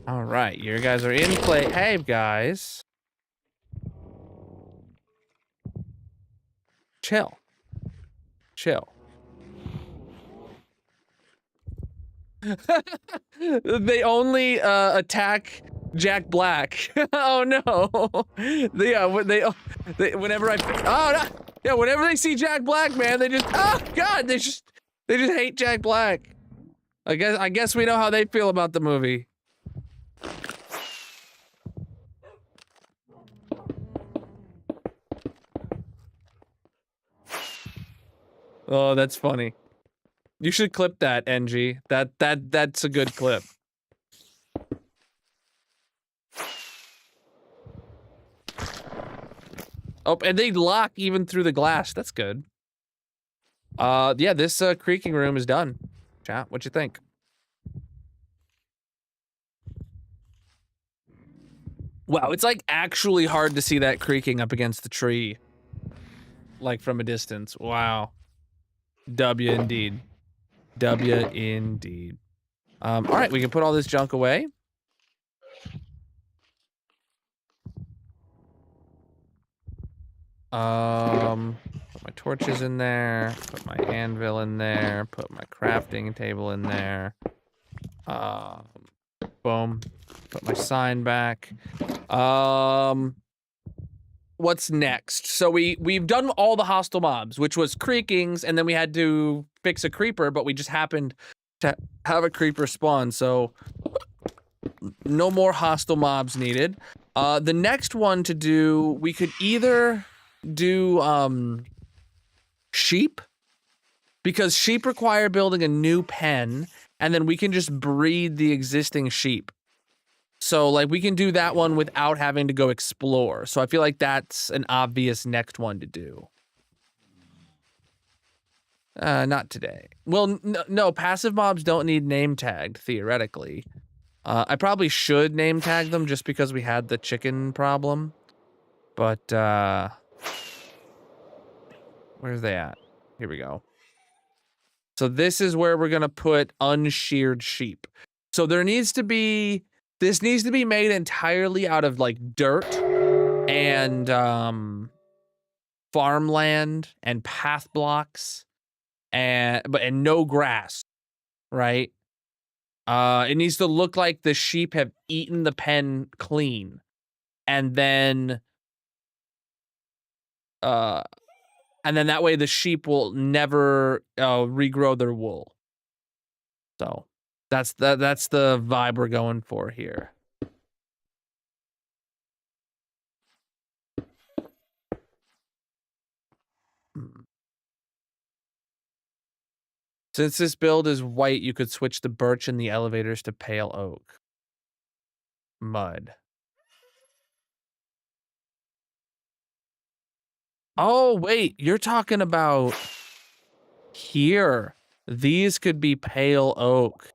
All right, you guys are in play. Hey, guys. Chill. Chill. They only attack Jack Black. Oh no. Yeah, whenever whenever they see Jack Black, man, they just they just hate Jack Black. I guess we know how they feel about the movie. Oh, that's funny. You should clip that, NG. That's a good clip. Oh, and they lock even through the glass. That's good. Yeah, this creaking room is done. Chat, what you think? Wow, it's like actually hard to see that creaking up against the tree. Like from a distance. Wow. W indeed. W indeed. All right, we can put all this junk away. Put my torches in there, put my anvil in there, put my crafting table in there. Boom. Put my sign back. What's next? So we've done all the hostile mobs, which was creakings, and then we had to fix a creeper, but we just happened to have a creeper spawn, so no more hostile mobs needed. The next one to do, we could either do sheep, because sheep require building a new pen, and then we can just breed the existing sheep. So, like, we can do that one without having to go explore. So I feel like that's an obvious next one to do. Not today. Well, no, passive mobs don't need name tagged, theoretically. I probably should name tag them just because we had the chicken problem. But, where's they at? Here we go. So this is where we're going to put unsheared sheep. So there needs to be... This needs to be made entirely out of, like, dirt and farmland and path blocks and no grass, right? It needs to look like the sheep have eaten the pen clean, and then And then that way the sheep will never regrow their wool. So that's the vibe we're going for here. Since this build is white, you could switch the birch in the elevators to pale oak. Mud. Oh, wait, you're talking about here. These could be pale oak.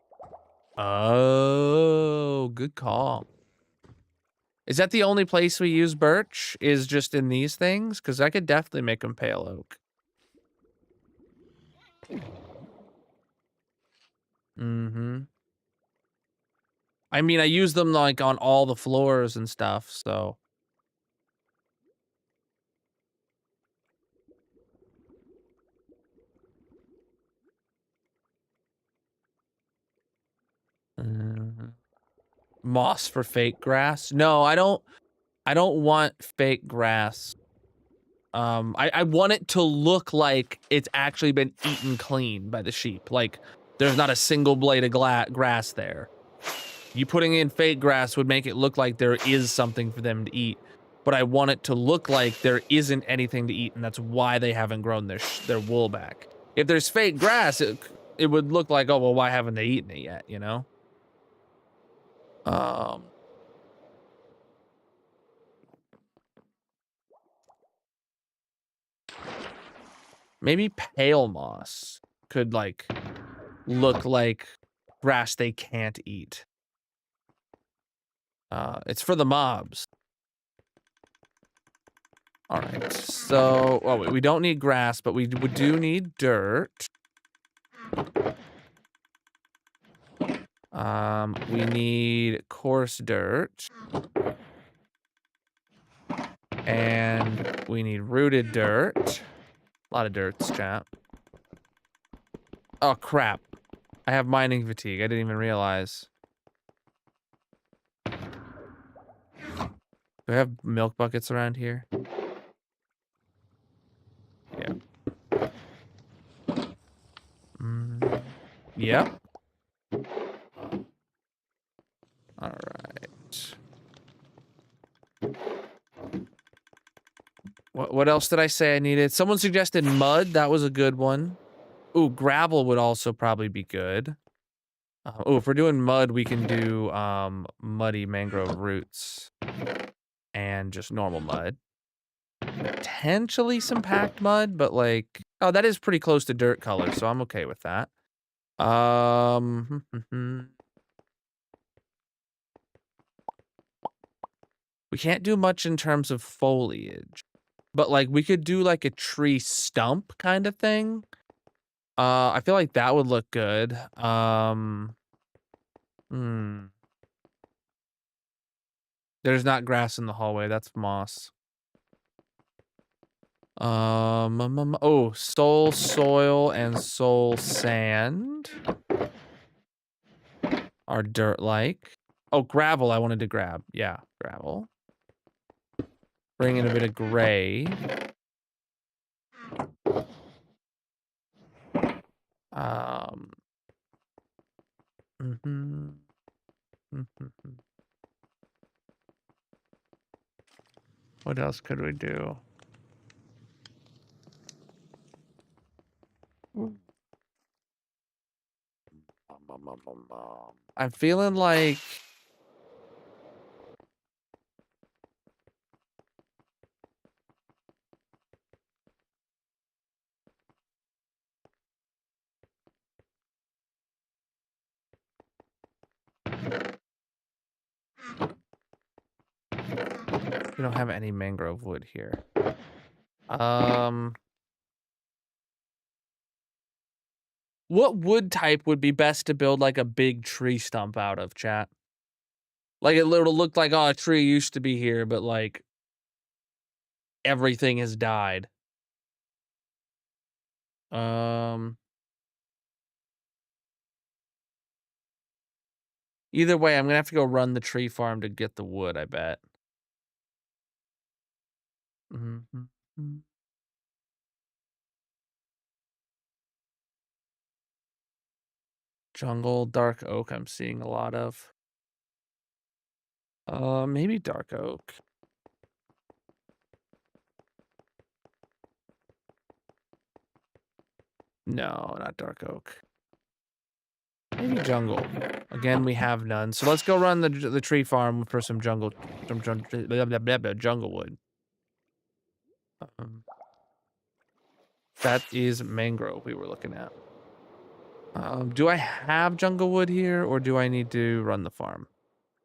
Oh, good call. Is that the only place we use birch? Is just in these things? Because I could definitely make them pale oak. Mm-hmm. I mean, I use them like on all the floors and stuff, so. Moss for fake grass? No, I don't want fake grass. I want it to look like it's actually been eaten clean by the sheep. Like, there's not a single blade of grass there. You putting in fake grass would make it look like there is something for them to eat. But I want it to look like there isn't anything to eat, and that's why they haven't grown their wool back. If there's fake grass, it would look like, oh, well, why haven't they eaten it yet, you know? Maybe pale moss could, like, look like grass they can't eat. It's for the mobs. All right, so, oh, wait, we don't need grass, but we do need dirt. We need coarse dirt. And we need rooted dirt. A lot of dirts, chat. Oh, crap. I have mining fatigue. I didn't even realize. Do I have milk buckets around here? Yeah. Yep. All right. What else did I say I needed? Someone suggested mud. That was a good one. Ooh, gravel would also probably be good. Oh, if we're doing mud, we can do muddy mangrove roots and just normal mud. Potentially some packed mud, but like, oh, that is pretty close to dirt color, so I'm okay with that. We can't do much in terms of foliage, but like we could do like a tree stump kind of thing. I feel like that would look good. There's not grass in the hallway. That's moss. Oh, soul soil and soul sand are dirt-like. Oh, gravel I wanted to grab. Yeah, gravel. Bring in a bit of gray. What else could we do? I'm feeling like we don't have any mangrove wood here. What wood type would be best to build like a big tree stump out of, chat? Like it'll look like, oh, a tree used to be here, but like everything has died. Either way, I'm gonna have to go run the tree farm to get the wood, I bet. Jungle, dark oak I'm seeing a lot of. Maybe dark oak. No, not dark oak. Maybe jungle. Again, we have none. So let's go run the tree farm for some jungle wood. That is mangrove we were looking at. Do I have jungle wood here, or do I need to run the farm?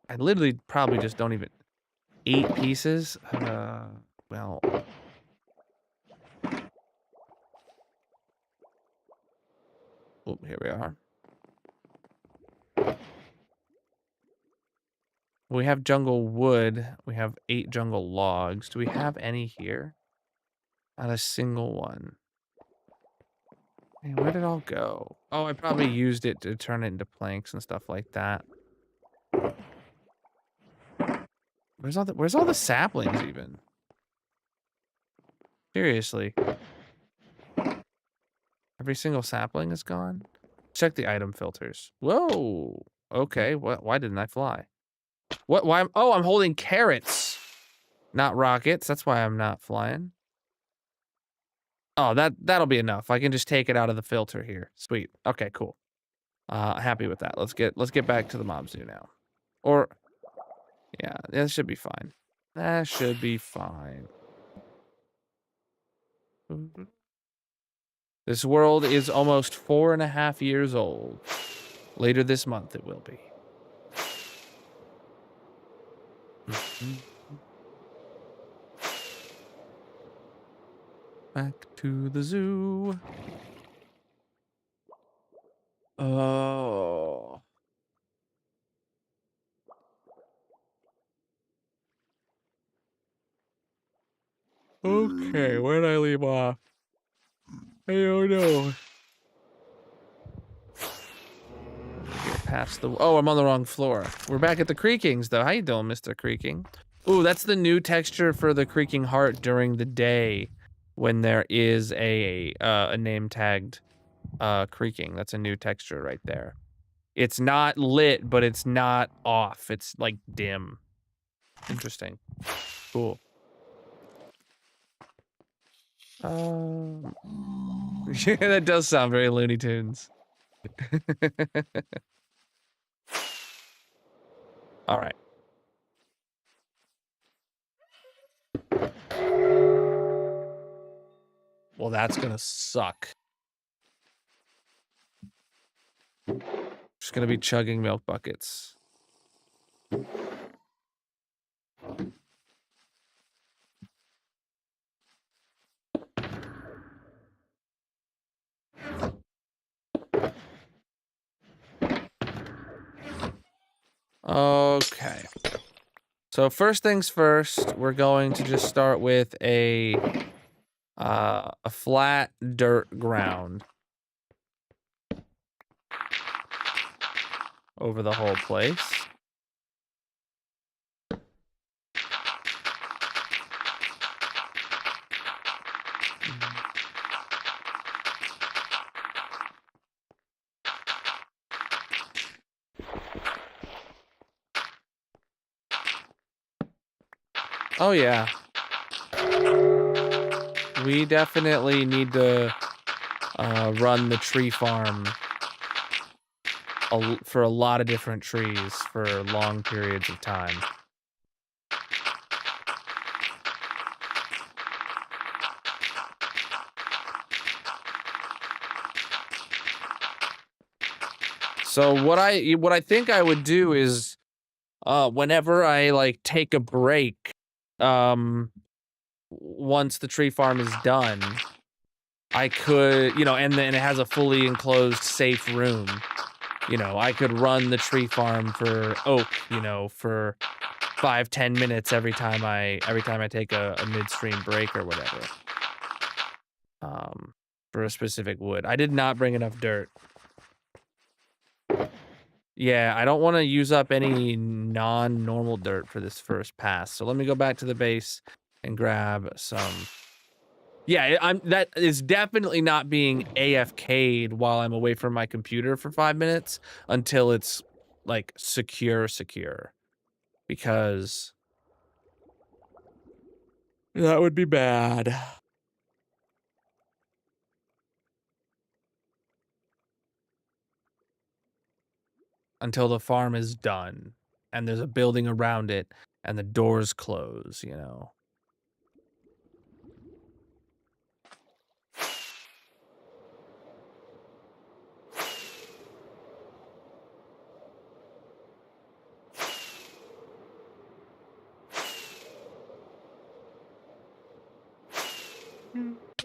I literally probably just don't even... 8 pieces? Well... Oh, here we are. We have jungle wood. We have 8 jungle logs. Do we have any here? Not a single one. Hey, where did it all go? Oh, I probably used it to turn it into planks and stuff like that. Where's all the saplings even? Seriously. Every single sapling is gone? Check the item filters. Whoa. Okay, why didn't I fly? Why I'm holding carrots, not rockets. That's why I'm not flying. Oh, that'll be enough. I can just take it out of the filter here. Sweet. Okay, cool. Happy with that. Let's get back to the mob zoo now. Or yeah, that should be fine. That should be fine. This world is almost 4.5 years old. Later this month it will be. Back to the zoo. Oh. Okay, where did I leave off? I don't know. Get past the... Oh, I'm on the wrong floor. We're back at the Creakings, though. How you doing, Mr. Creaking? Ooh, that's the new texture for the Creaking Heart during the day when there is a name-tagged creaking. That's a new texture right there. It's not lit, but it's not off. It's, like, dim. Interesting. Cool. Yeah, that does sound very Looney Tunes. All right. Well, that's gonna suck. Just gonna be chugging milk buckets. Okay. So first things first, we're going to just start with a flat dirt ground over the whole place. Oh yeah. We definitely need to run the tree farm for a lot of different trees for long periods of time. So what I think I would do is whenever I like take a break once the tree farm is done, I could, you know, and then it has a fully enclosed safe room. You know, I could run the tree farm for oak, you know, for 5-10 minutes every time I take a midstream break or whatever. For a specific wood. I did not bring enough dirt. Yeah, I don't want to use up any non-normal dirt for this first pass. So let me go back to the base and grab some. Yeah, that is definitely not being AFK'd while I'm away from my computer for 5 minutes until it's like secure, because that would be bad. Until the farm is done and there's a building around it and the doors close, you know.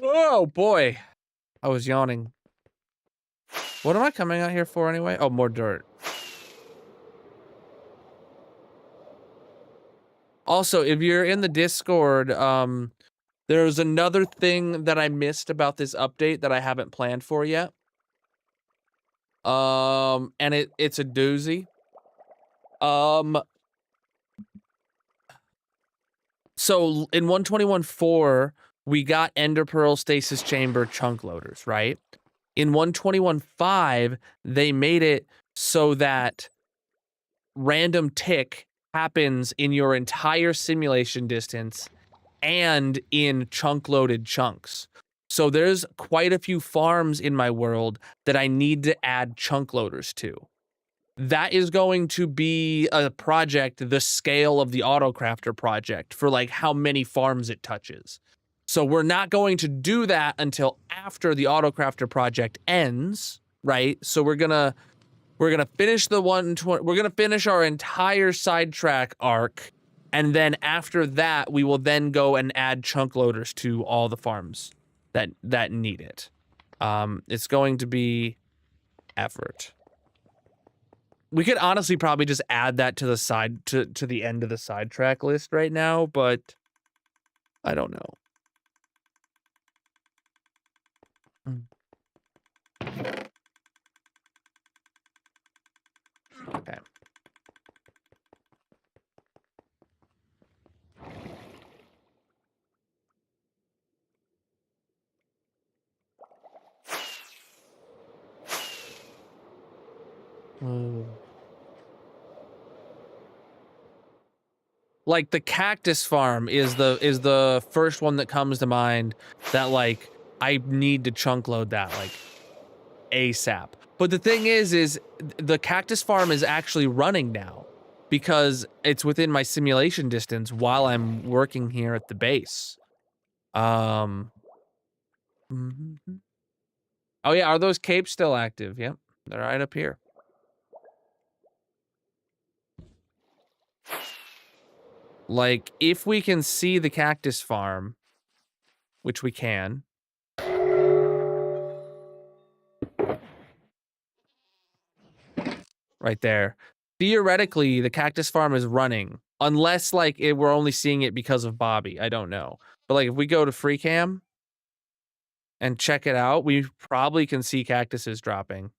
Oh boy, I was yawning. What am I coming out here for anyway? Oh, more dirt. Also, if you're in the Discord, there's another thing that I missed about this update that I haven't planned for yet. And it's a doozy. So in 121.4, we got Ender Pearl Stasis Chamber chunk loaders, right? In 121.5, they made it so that random tick happens in your entire simulation distance and in chunk loaded chunks. So there's quite a few farms in my world that I need to add chunk loaders to. That is going to be a project the scale of the Autocrafter project for like how many farms it touches. So we're not going to do that until after the Autocrafter project ends, right? So we're gonna finish the 120. We're gonna finish our entire Sidetrack arc, and then after that, we will then go and add chunk loaders to all the farms that need it. It's going to be effort. We could honestly probably just add that to the side to the end of the Sidetrack list right now, but I don't know. Okay. Like the cactus farm is the first one that comes to mind that like I need to chunk load that like ASAP. But the thing is the cactus farm is actually running now because it's within my simulation distance while I'm working here at the base. Oh yeah, are those capes still active? Yep, they're right up here. Like, if we can see the cactus farm, which we can. Right there. Theoretically, the cactus farm is running. Unless, like, we're only seeing it because of Bobby. I don't know. But, like, if we go to free cam and check it out, we probably can see cactuses dropping.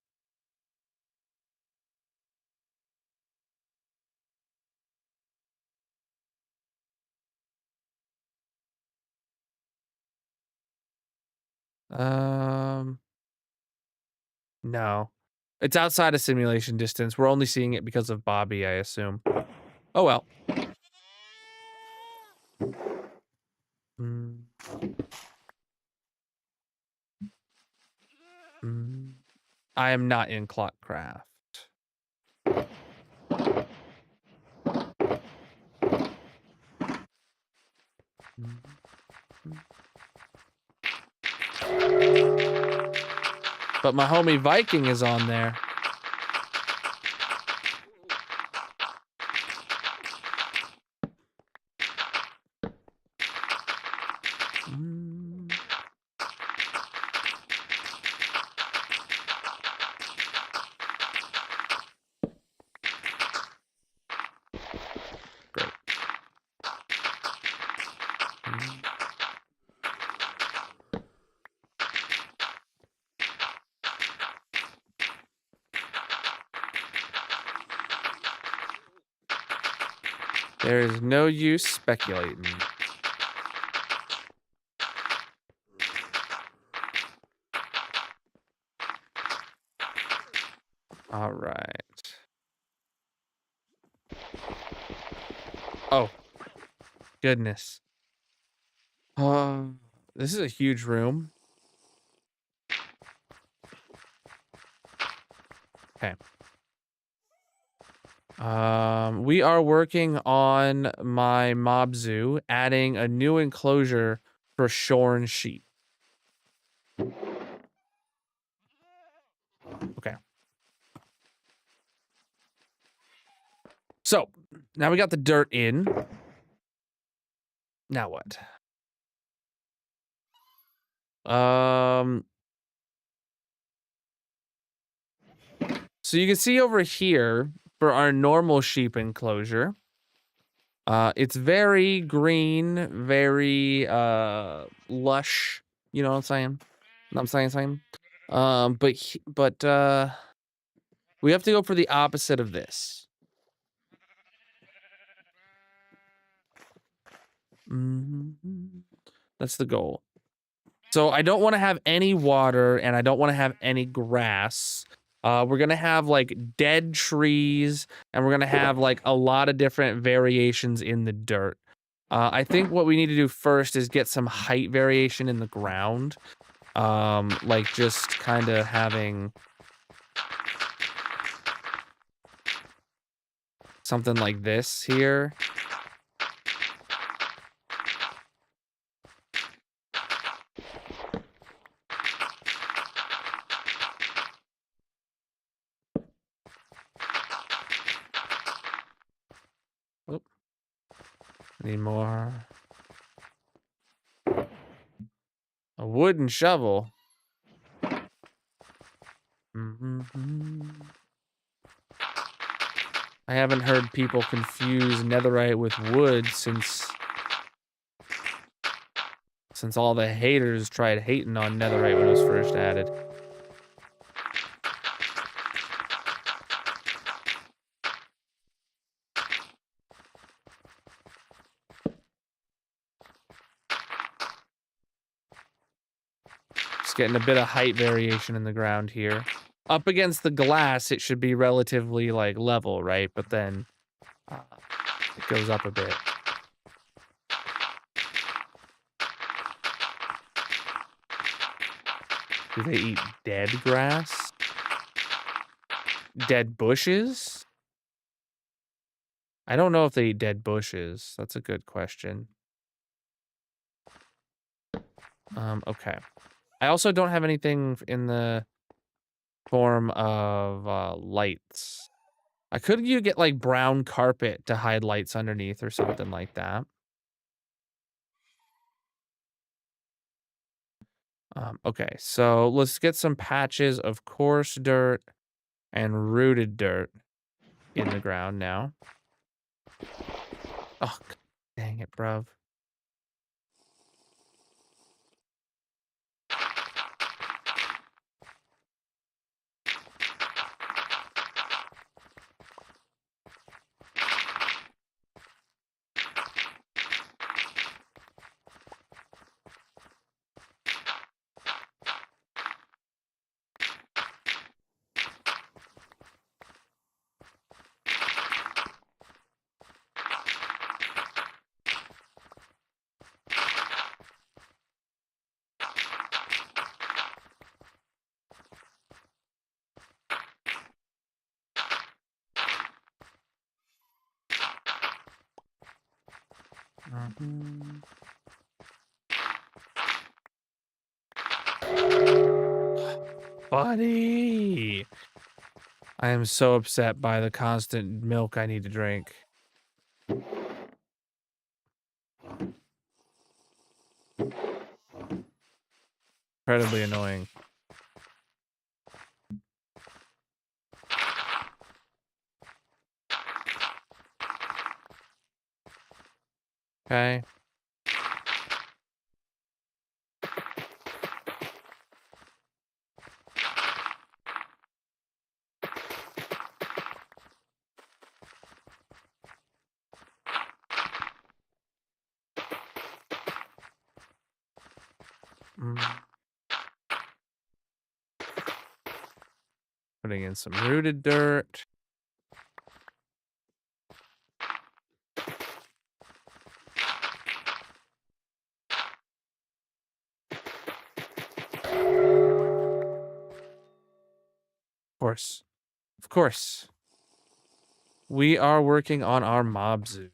No. It's outside of simulation distance. We're only seeing it because of Bobby, I assume. Oh, well. I am not in Clockcraft. But my homie Viking is on there. Great. There is no use speculating. right. Oh, goodness. This is a huge room. Okay. We are working on my mob zoo, adding a new enclosure for shorn sheep. Okay. So, now we got the dirt in. Now what? So you can see over here for our normal sheep enclosure, it's very green, very lush. You know what I'm saying? I'm saying. But we have to go for the opposite of this. That's the goal. So I don't want to have any water and I don't want to have any grass. We're going to have like dead trees and we're going to have like a lot of different variations in the dirt. I think what we need to do first is get some height variation in the ground. Like just kind of having something like this here. Oop. Need more. A wooden shovel. I haven't heard people confuse netherite with wood since all the haters tried hating on netherite when it was first added. Just getting a bit of height variation in the ground here. Up against the glass, it should be relatively like level, right? But then it goes up a bit. Do they eat dead grass? Dead bushes? I don't know if they eat dead bushes. That's a good question. Okay. I also don't have anything in the form of lights. I could you get like brown carpet to hide lights underneath or something like that. Okay, so let's get some patches of coarse dirt and rooted dirt in the ground now. Oh, dang it, bruv. Buddy! I am so upset by the constant milk I need to drink. Incredibly annoying. Okay. Putting in some rooted dirt. Of course. Of course. We are working on our mob zoo.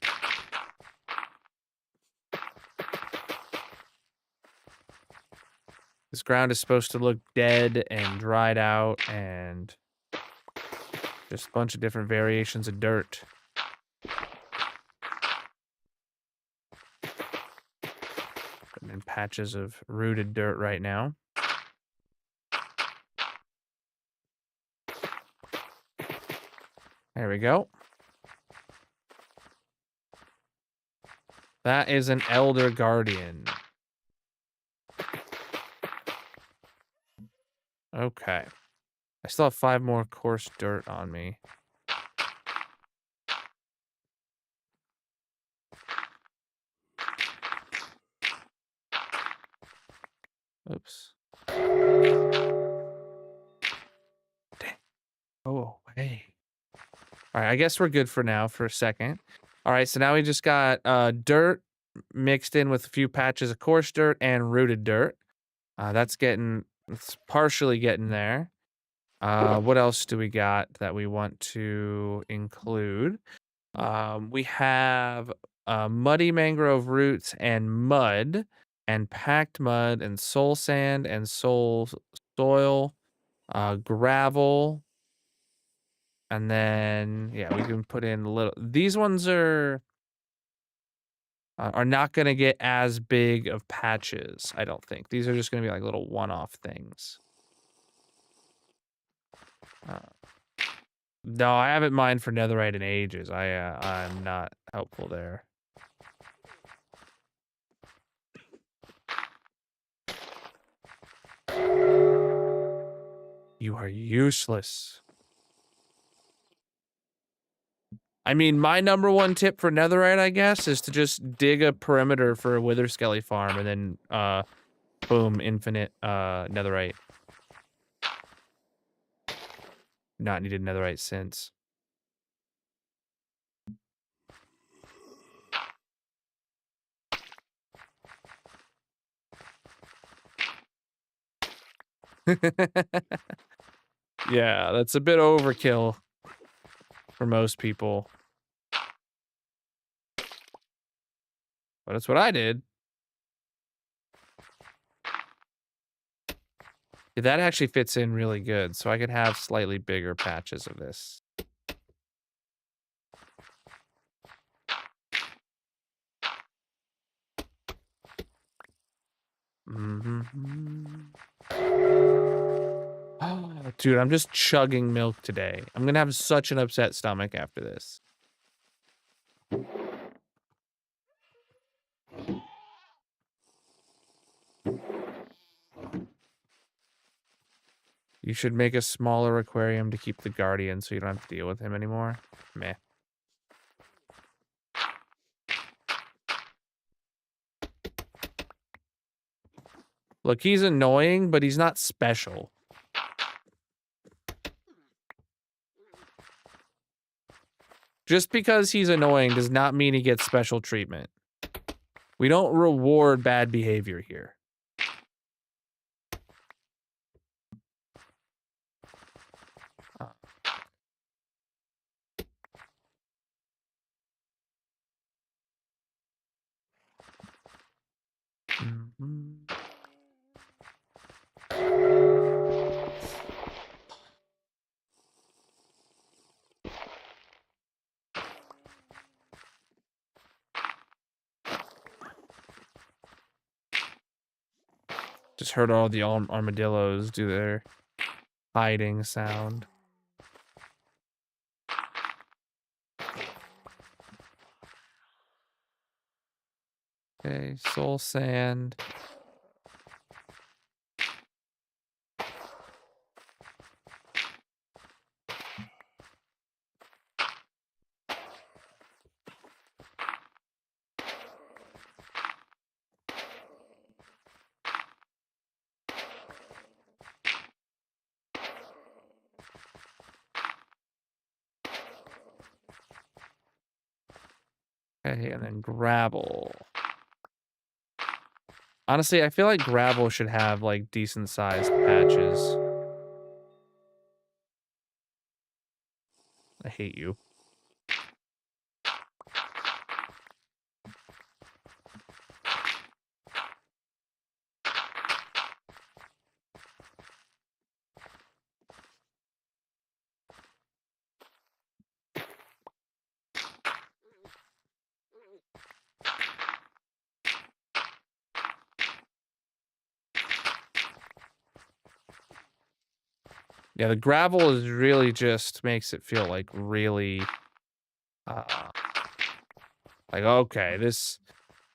This ground is supposed to look dead and dried out and just a bunch of different variations of dirt. Putting in patches of rooted dirt right now. There we go. That is an Elder Guardian. Okay. I still have 5 more coarse dirt on me. Oops. Dang. Oh, hey. All right, I guess we're good for now for a second. All right, so now we just got dirt mixed in with a few patches of coarse dirt and rooted dirt. It's partially getting there. What else do we got that we want to include? We have muddy mangrove roots and mud and packed mud and soul sand and soil, gravel. And then, yeah, we can put in a little. These ones are not going to get as big of patches, I don't think. These are just going to be like little one-off things. No, I haven't mined for netherite in ages. I'm not helpful there. You are useless. I mean, my number one tip for netherite, I guess, is to just dig a perimeter for a wither skelly farm and then, boom, infinite, netherite. Not needed netherite since. Yeah, that's a bit overkill for most people. But that's what I did. Yeah, that actually fits in really good, so I could have slightly bigger patches of this. Dude, I'm just chugging milk today. I'm gonna have such an upset stomach after this. You should make a smaller aquarium to keep the guardian so you don't have to deal with him anymore. Meh. Look, he's annoying, but he's not special. Just because he's annoying does not mean he gets special treatment. We don't reward bad behavior here. Just heard all the armadillos do their hiding sound. Okay, soul sand. Okay, and then gravel. Honestly, I feel like gravel should have like decent sized patches. I hate you. Yeah, the gravel is really just makes it feel like really like okay, this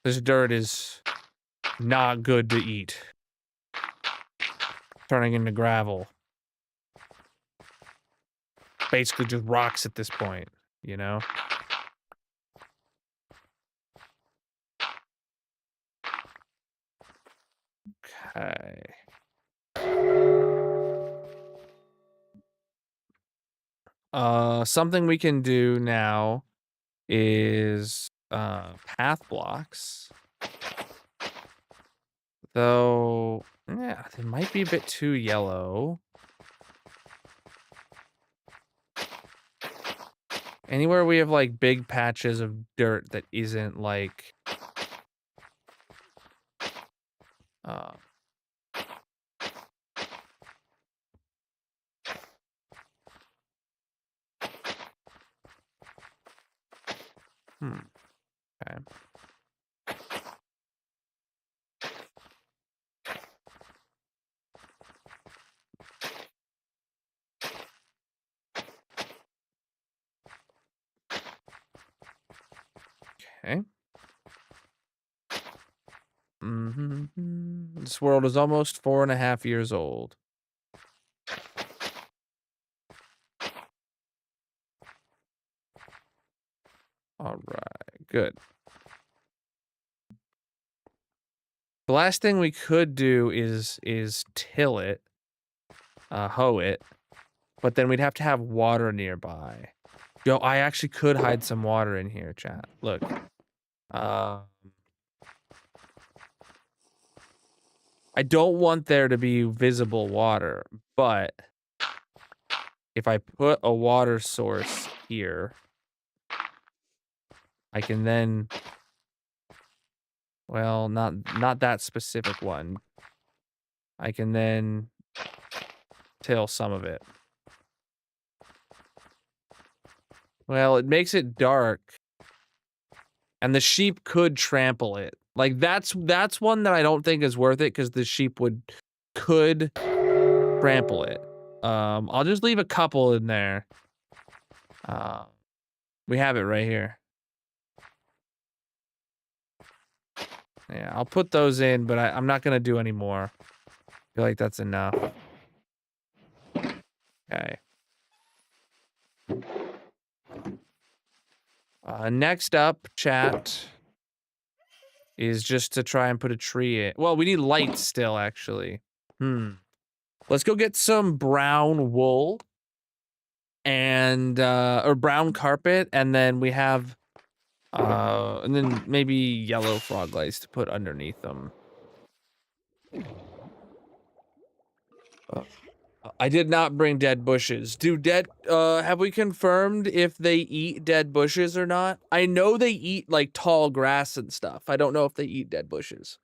dirt is not good to eat. Turning into gravel. Basically just rocks at this point, you know? Okay. Something we can do now is path blocks. Though, yeah, they might be a bit too yellow. Anywhere we have like big patches of dirt that isn't like uh okay. Okay. This world is almost 4.5 years old. All right, good. The last thing we could do is till it, hoe it, but then we'd have to have water nearby. Yo, I actually could hide some water in here, chat. Look. I don't want there to be visible water, but if I put a water source here, I can then, well, not that specific one. I can then till some of it. Well, it makes it dark, and the sheep could trample it. Like that's one that I don't think is worth it because the sheep could trample it. I'll just leave a couple in there. We have it right here. Yeah, I'll put those in, but I'm not gonna do any more. I feel like that's enough. Okay. Next up, chat, is just to try and put a tree in. Well, we need lights still, actually. Let's go get some brown wool and or brown carpet, and then we have and then maybe yellow frog lights to put underneath them. I did not bring dead bushes. Have we confirmed if they eat dead bushes or not? I know they eat like tall grass and stuff. I don't know if they eat dead bushes.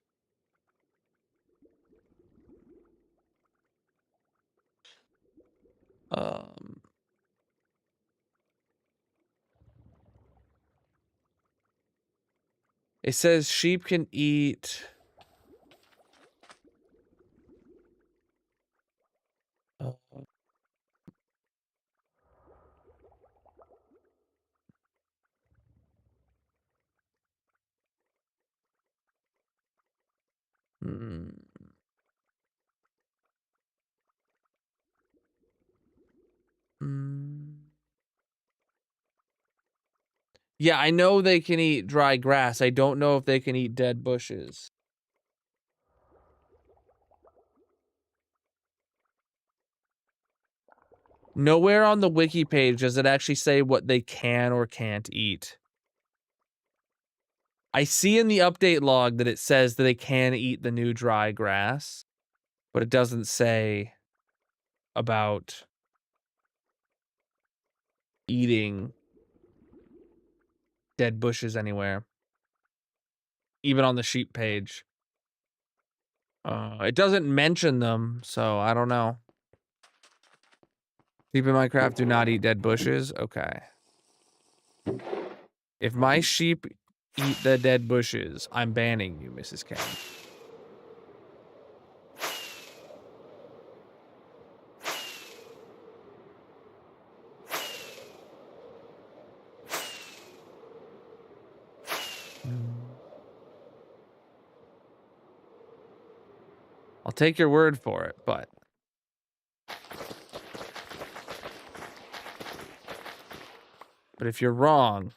It says sheep can eat. Yeah, I know they can eat dry grass. I don't know if they can eat dead bushes. Nowhere on the wiki page does it actually say what they can or can't eat. I see in the update log that it says that they can eat the new dry grass, but it doesn't say about eating dead bushes anywhere. Even on the sheep page. It doesn't mention them, so I don't know. Sheep in Minecraft do not eat dead bushes? Okay. If my sheep eat the dead bushes, I'm banning you, Mrs. K. I'll take your word for it, but... But if you're wrong...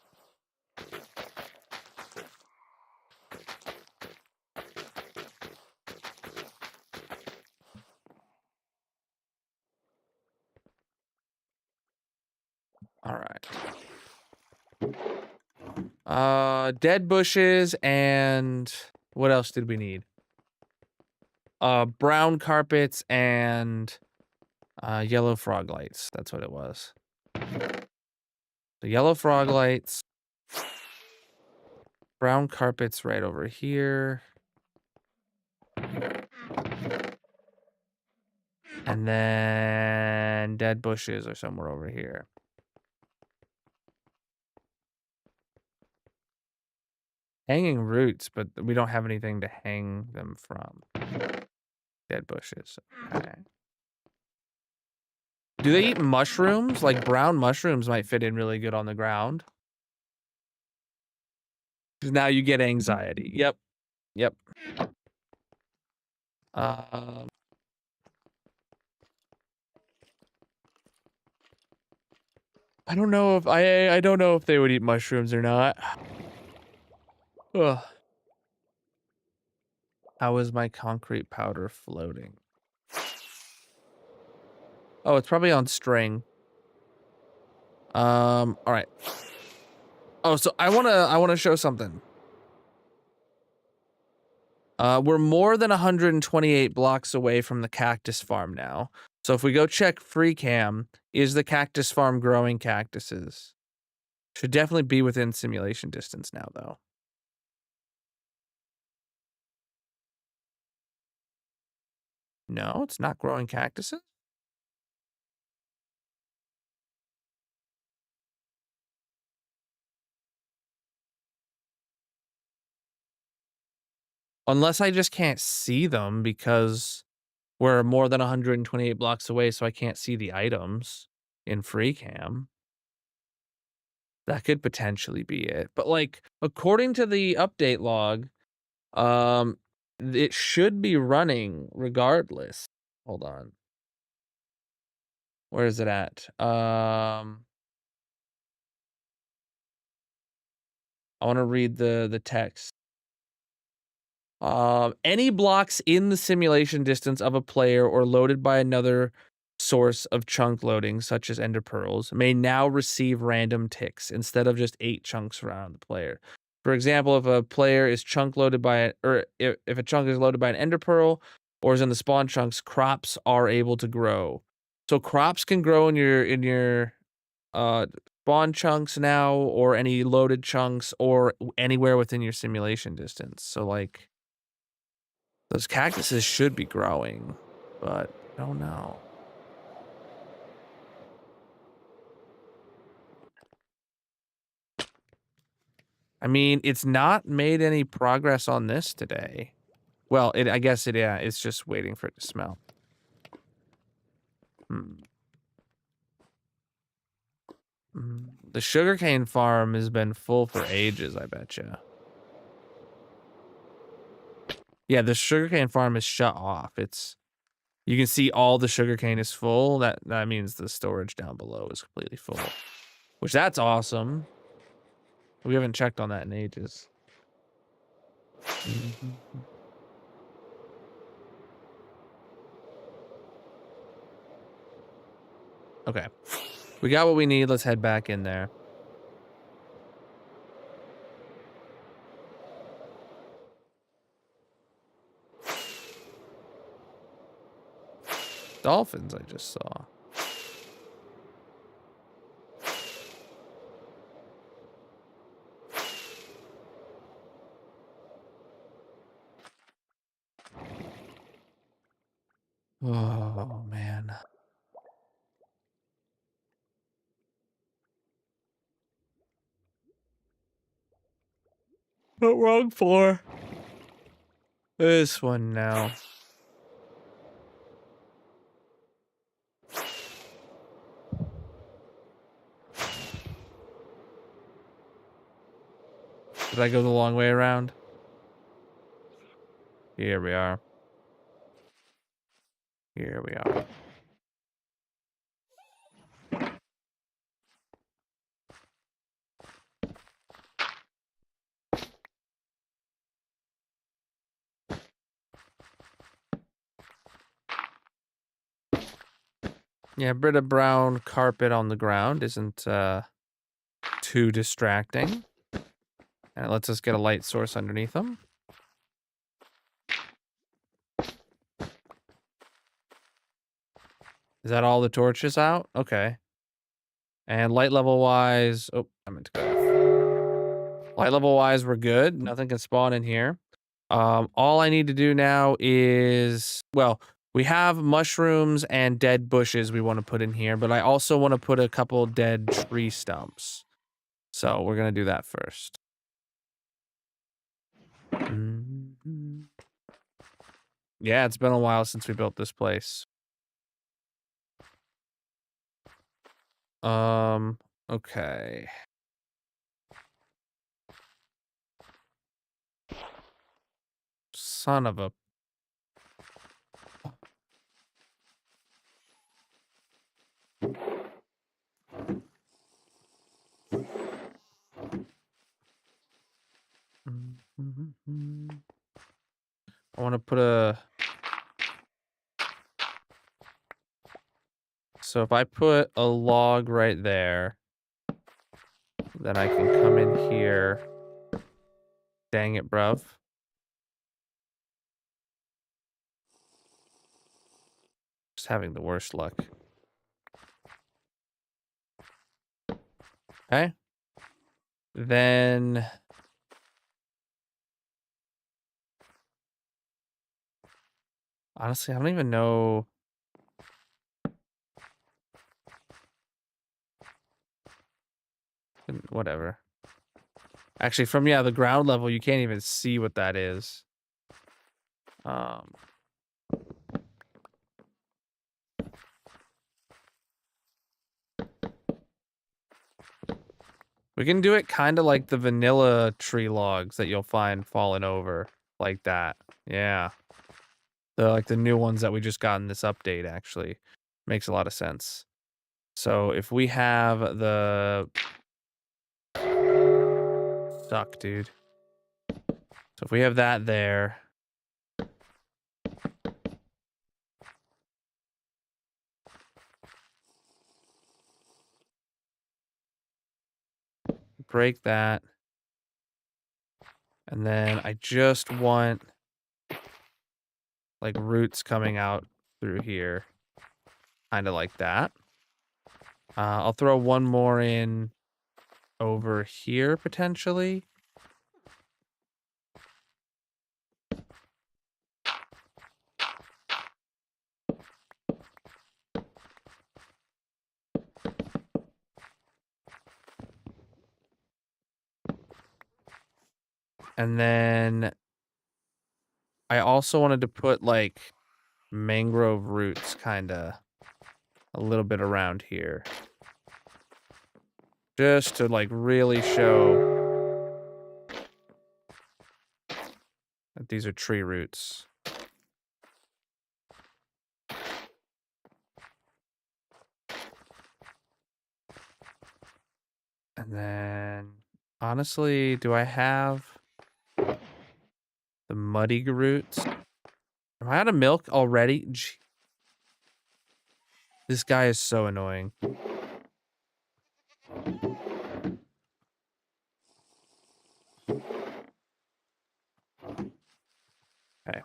Alright. Dead bushes and... What else did we need? Brown carpets and... yellow frog lights. That's what it was. The yellow frog lights. Brown carpets right over here. And then dead bushes are somewhere over here. Hanging roots, but we don't have anything to hang them from. Dead bushes. Okay. Do they eat mushrooms? Like brown mushrooms might fit in really good on the ground. 'Cause now you get anxiety. Yep. Yep. I don't know if I don't know if they would eat mushrooms or not. Ugh. How is my concrete powder floating? Oh, it's probably on string. All right. Oh, so I wanna show something. We're more than 128 blocks away from the cactus farm now. So if we go check free cam, is the cactus farm growing cactuses? Should definitely be within simulation distance now, though. No, it's not growing cactuses. Unless I just can't see them because we're more than 128 blocks away, so I can't see the items in free cam. That could potentially be it. But like, according to the update log, it should be running regardless. Hold on. Where is it at? I want to read the text. Any blocks in the simulation distance of a player or loaded by another source of chunk loading, such as ender pearls, may now receive random ticks instead of just 8 chunks around the player. For example, if a player is chunk loaded by, or if a chunk is loaded by an ender pearl or is in the spawn chunks, crops are able to grow. So crops can grow in your spawn chunks now, or any loaded chunks, or anywhere within your simulation distance. So like, those cactuses should be growing, but I don't know. I mean, it's not made any progress on this today. Well, I guess yeah, it's just waiting for it to smell. The sugarcane farm has been full for ages, I betcha. Yeah, the sugarcane farm is shut off. You can see all the sugarcane is full. That means the storage down below is completely full. Which that's awesome. We haven't checked on that in ages. Okay. We got what we need. Let's head back in there. dolphins I just saw. Oh, man. What wrong for? This one now. Did I go the long way around? Here we are. Here we are. Yeah, Brita brown carpet on the ground isn't too distracting. And it lets us get a light source underneath them. Is that all the torches out? Okay. And light level wise, oh, I meant to go. Light level wise, we're good. Nothing can spawn in here. All I need to do now is, well, we have mushrooms and dead bushes we want to put in here, but I also want to put a couple dead tree stumps. So we're going to do that first. Yeah, it's been a while since we built this place. Okay. Son of a... I want to put a... So if I put a log right there, then I can come in here. Dang it, bruv. Just having the worst luck. Okay. Then... Honestly, I don't even know... Whatever. Actually, from, yeah, the ground level, you can't even see what that is. We can do it kind of like the vanilla tree logs that you'll find falling over. Like that. Yeah. Like the new ones that we just got in this update, actually. Makes a lot of sense. So if we have the... Suck, dude. So if we have that there... Break that. And then I just want... like roots coming out through here. Kind of like that. I'll throw one more in over here, potentially. And then I also wanted to put like mangrove roots kind of a little bit around here. Just to like really show that these are tree roots. And then honestly, do I have the muddy roots? Am I out of milk already? Gee. This guy is so annoying. Okay.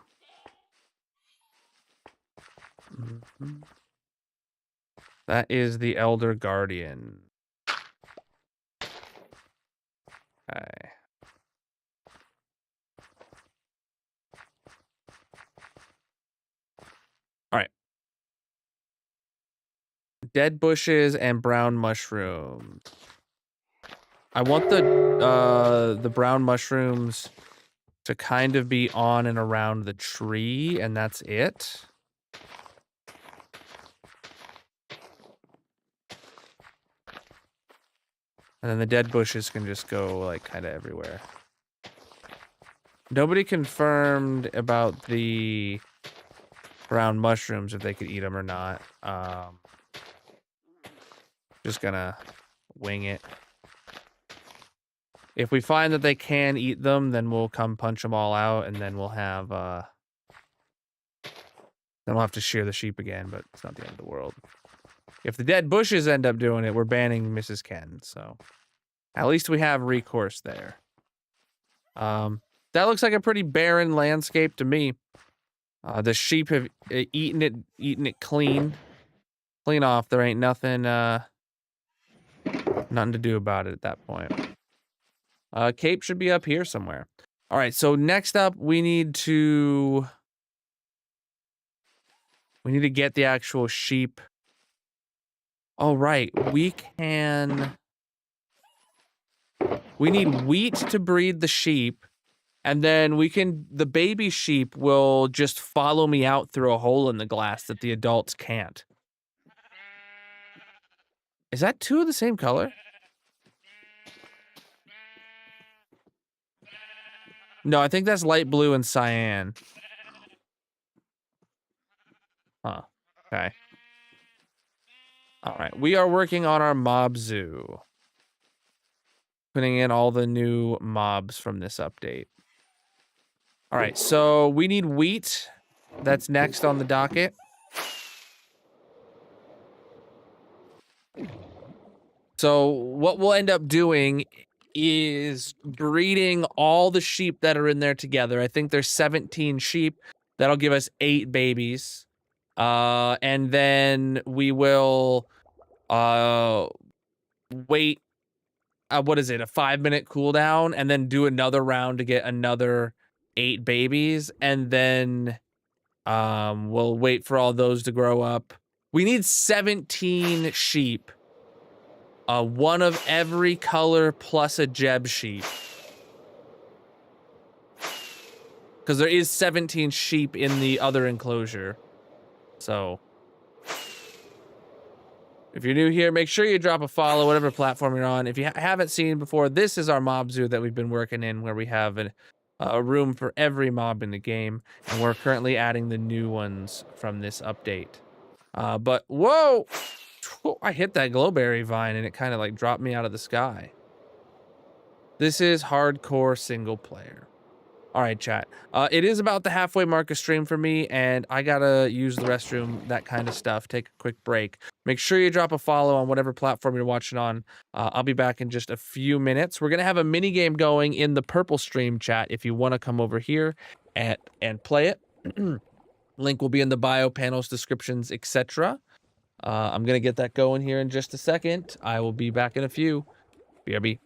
That is the Elder Guardian. Okay. All right. Dead bushes and brown mushrooms. I want the brown mushrooms to kind of be on and around the tree, and that's it. And then the dead bushes can just go like kind of everywhere. Nobody confirmed about the brown mushrooms, if they could eat them or not. Just gonna wing it. If we find that they can eat them, then we'll come punch them all out, and then we'll have then we'll have to shear the sheep again, but it's not the end of the world. If the dead bushes end up doing it, we're banning Mrs. Ken, so at least we have recourse there. That looks like a pretty barren landscape to me. The sheep have eaten it clean off. There ain't nothing to do about it at that point. Cape should be up here somewhere. All right, so next up we need to get the actual sheep. Oh, right. We need wheat to breed the sheep, and then the baby sheep will just follow me out through a hole in the glass that the adults can't. Is that two of the same color? No, I think that's light blue and cyan. Huh. Okay. All right. We are working on our mob zoo. Putting in all the new mobs from this update. All right. So we need wheat. That's next on the docket. So what we'll end up doing is breeding all the sheep that are in there together. I think there's 17 sheep. That'll give us 8 babies. And then we will wait, what is it, a 5-minute cooldown, and then do another round to get another 8 babies, and then we'll wait for all those to grow up. We need 17 sheep. One of every color plus a Jeb sheep. Because there is 17 sheep in the other enclosure. So if you're new here, make sure you drop a follow, whatever platform you're on. If you haven't seen before, this is our mob zoo that we've been working in, where we have a room for every mob in the game, and we're currently adding the new ones from this update. But whoa, I hit that glowberry vine and it kind of like dropped me out of the sky. This is hardcore single player. All right, chat. It is about the halfway mark of stream for me, and I gotta use the restroom, that kind of stuff. Take a quick break. Make sure you drop a follow on whatever platform you're watching on. I'll be back in just a few minutes. We're gonna have a mini game going in the purple stream chat if you want to come over here and play it. Link will be in the bio, panels, descriptions, etc. I'm gonna get that going here in just a second. I will be back in a few. BRB.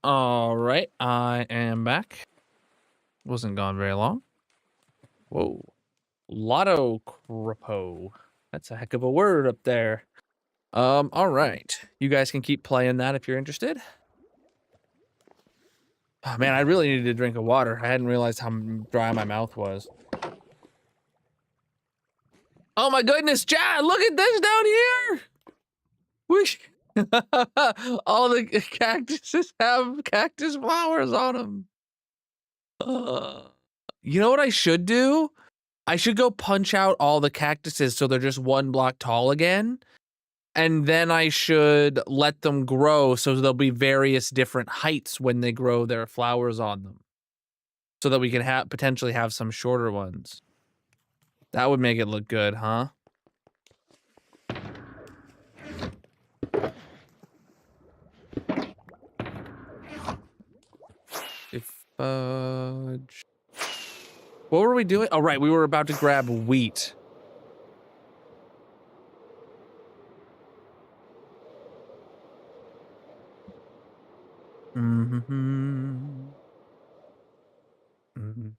All right, I am back. Wasn't gone very long. Whoa. Lotto Crapo. That's a heck of a word up there. All right. You guys can keep playing that if you're interested. Oh man, I really needed a drink of water. I hadn't realized how dry my mouth was. Oh my goodness, Chad, look at this down here! All the cactuses have cactus flowers on them. You know what I should do? I should go punch out all the cactuses so they're just 1 block tall again. And then I should let them grow so there'll be various different heights when they grow their flowers on them. So that we can potentially have some shorter ones. That would make it look good, huh? Fudge. What were we doing? Oh, right, we were about to grab wheat. Mm-hmm. Mm-hmm.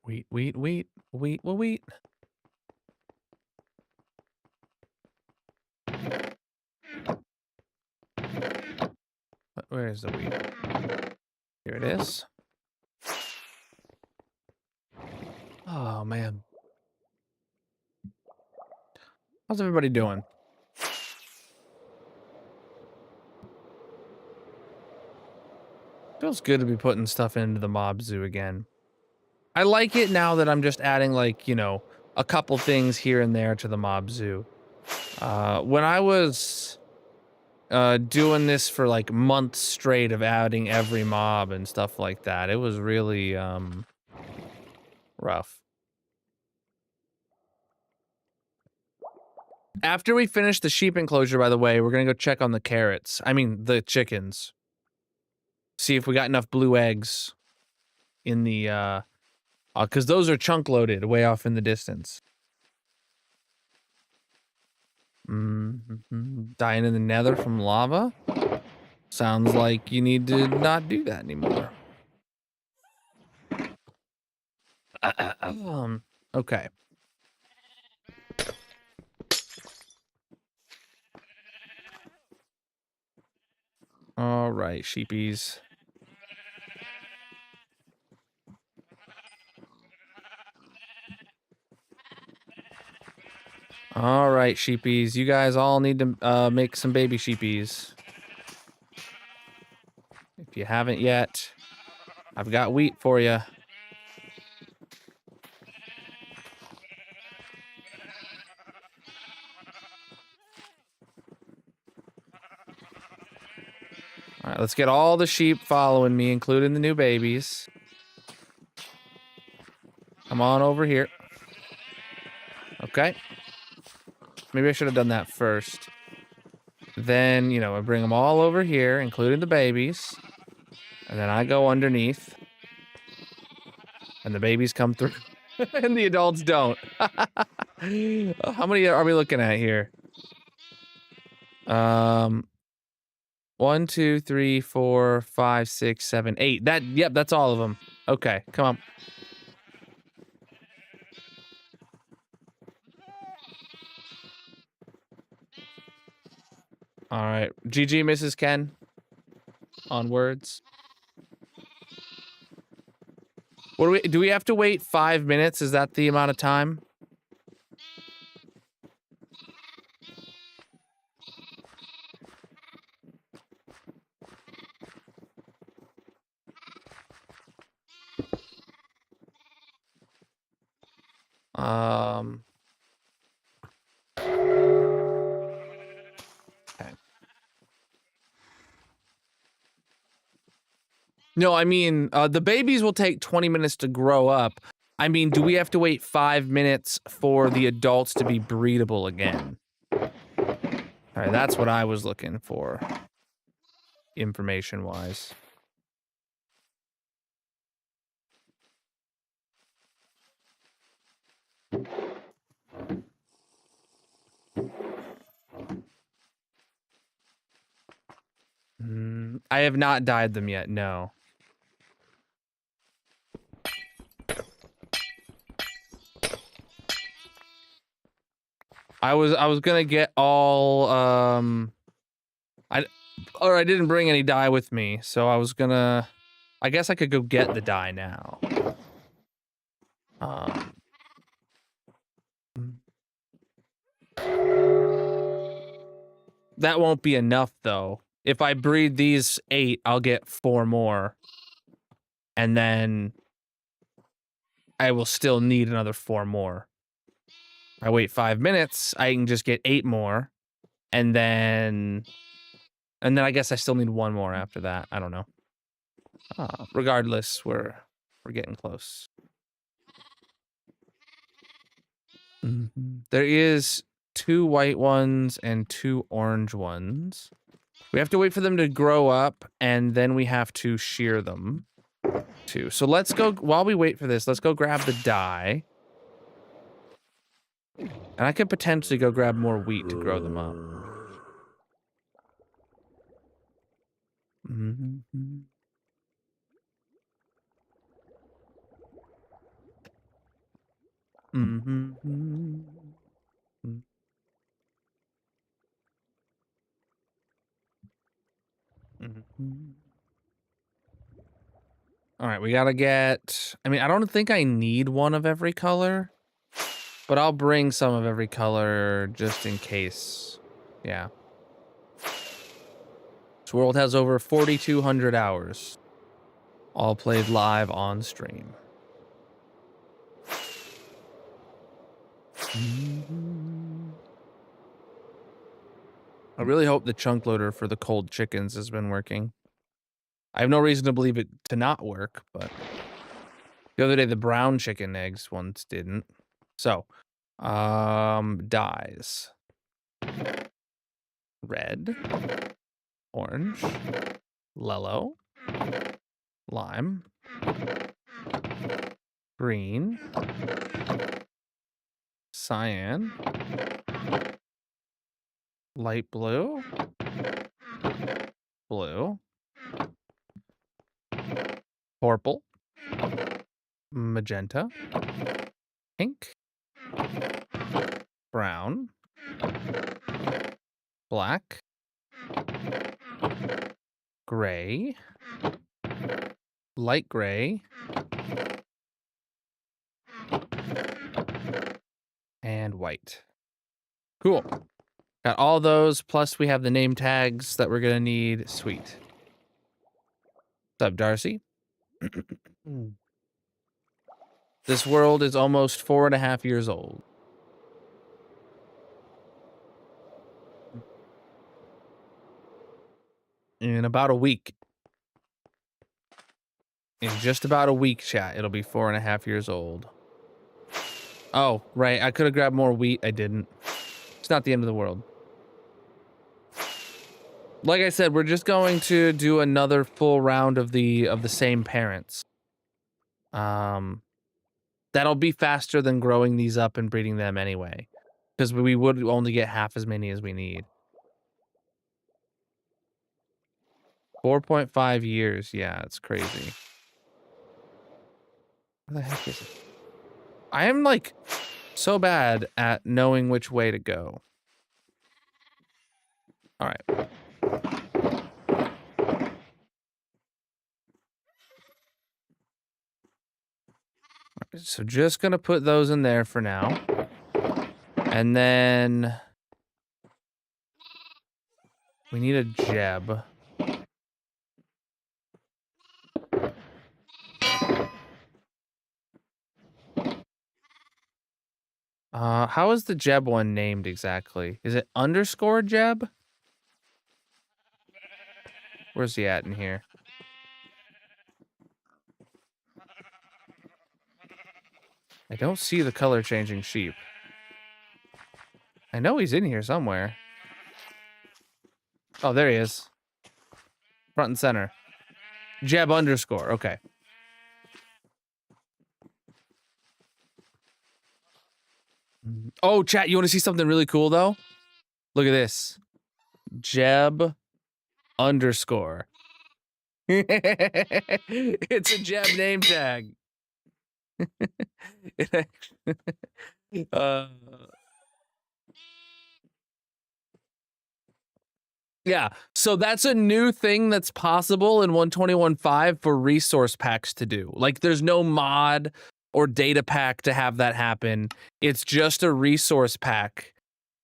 Wheat. Where is the wheat? Here it is. Oh, man. How's everybody doing? Feels good to be putting stuff into the mob zoo again. I like it now that I'm just adding, like, you know, a couple things here and there to the mob zoo. When I was doing this for like months straight of adding every mob and stuff like that, it was really rough. After we finish the sheep enclosure, by the way, we're gonna go check on the carrots. I mean, the chickens. See if we got enough blue eggs in the, because those are chunk loaded way off in the distance. Dying in the nether from lava? Sounds like you need to not do that anymore. Okay. All right, sheepies. All right, sheepies. You guys all need to make some baby sheepies. If you haven't yet, I've got wheat for you. All right, let's get all the sheep following me, including the new babies. Come on over here. Okay. Maybe I should have done that first. Then, you know, I bring them all over here, including the babies. And then I go underneath. And the babies come through. And the adults don't. How many are we looking at here? 1, 2, 3, 4, 5, 6, 7, 8. Yep, that's all of them. Okay, come on. All right, GG, Mrs. Ken. On words. What do we have to wait 5 minutes? Is that the amount of time? Okay. No, I mean, the babies will take 20 minutes to grow up. I mean, do we have to wait 5 minutes for the adults to be breedable again? All right, that's what I was looking for, information-wise. I have not dyed them yet, no. I was gonna get all I didn't bring any dye with me, so I was gonna, I guess I could go get the dye now. That won't be enough though. If I breed these 8, I'll get 4 more. And then I will still need another 4 more. If I wait 5 minutes, I can just get 8 more. And then I guess I still need 1 more after that. I don't know. Regardless, we're getting close. There is 2 white ones and 2 orange ones. We have to wait for them to grow up, and then we have to shear them too. So let's go, while we wait for this, let's go grab the dye. And I could potentially go grab more wheat to grow them up. All right, we gotta get, I mean, I don't think I need 1 of every color, but I'll bring some of every color just in case. Yeah. This world has over 4,200 hours, all played live on stream. I really hope the chunk loader for the cold chickens has been working. I have no reason to believe it to not work, but the other day the brown chicken eggs ones didn't. So, dyes. Red, orange, yellow, lime, green, cyan, light blue, blue, purple, magenta, pink, brown, black, gray, light gray, and white. Cool. Got all those, plus we have the name tags that we're gonna need. Sweet. What's up, Darcy? This world is almost 4.5 years old. In about a week. In just about a week, chat, it'll be 4.5 years old. Oh, right. I could have grabbed more wheat. I didn't. It's not the end of the world. Like I said, we're just going to do another full round of the same parents. That'll be faster than growing these up and breeding them anyway, because we would only get half as many as we need. 4.5 years. Yeah, it's crazy. Where the heck is it? I am like so bad at knowing which way to go. All right. So just gonna put those in there for now. And then we need a Jeb. How is the Jeb one named exactly? Is it underscore Jeb? Where's he at in here? I don't see the color changing sheep. I know he's in here somewhere. Oh, there he is. Front and center. Jeb underscore. Okay. Oh, chat, you want to see something really cool, though? Look at this. Jeb underscore. It's a Jeb name tag. uh, yeah, so that's a new thing that's possible in 121.5 for resource packs to do. Like, there's no mod or data pack to have that happen. It's just a resource pack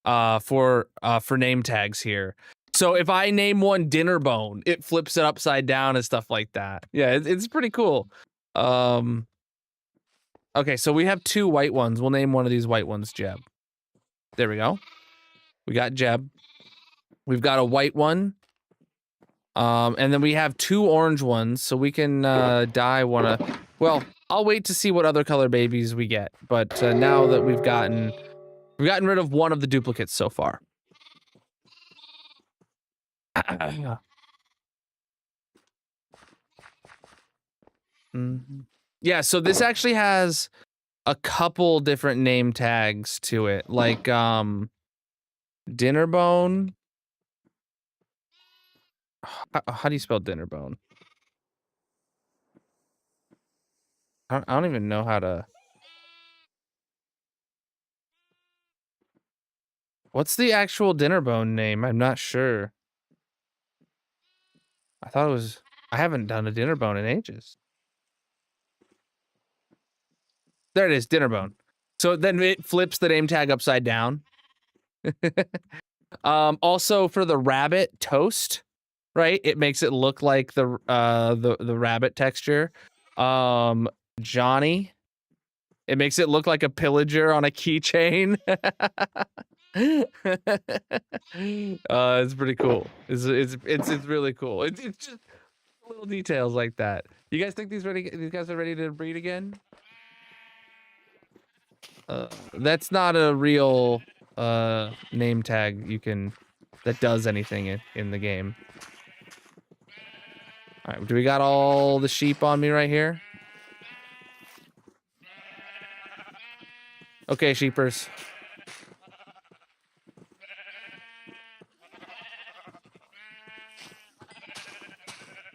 for name tags here. So if I name one Dinner Bone, it flips it upside down and stuff like that. Yeah, it's pretty cool. Okay, so we have 2 white ones. We'll name one of these white ones Jeb. There we go. We got Jeb. We've got a white one. And then we have 2 orange ones, so we can dye one of... Well, I'll wait to see what other color babies we get. But now that we've gotten rid of one of the duplicates so far. Yeah, so this actually has a couple different name tags to it, like Dinner Bone. How do you spell Dinner Bone? I don't even know how to... What's the actual Dinner Bone name? I'm not sure. I thought it was... I haven't done a Dinner Bone in ages. There it is, Dinner Bone. So then it flips the name tag upside down. Also for the rabbit toast, right? It makes it look like the rabbit texture. Johnny. It makes it look like a pillager on a keychain. It's pretty cool. It's really cool. It's just little details like that. You guys think these guys are ready to breed again? That's not a real name tag that does anything in the game. All right, do we got all the sheep on me right here? Okay, sheepers.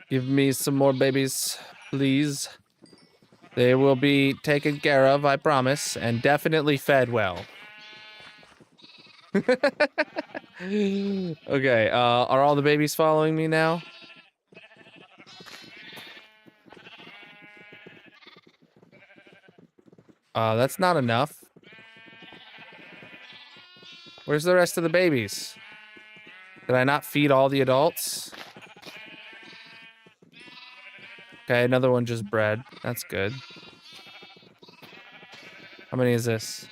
Give me some more babies, please. They will be taken care of, I promise, and definitely fed well. Okay, are all the babies following me now? That's not enough. Where's the rest of the babies? Did I not feed all the adults? Okay, another one just bred. That's good. How many is this?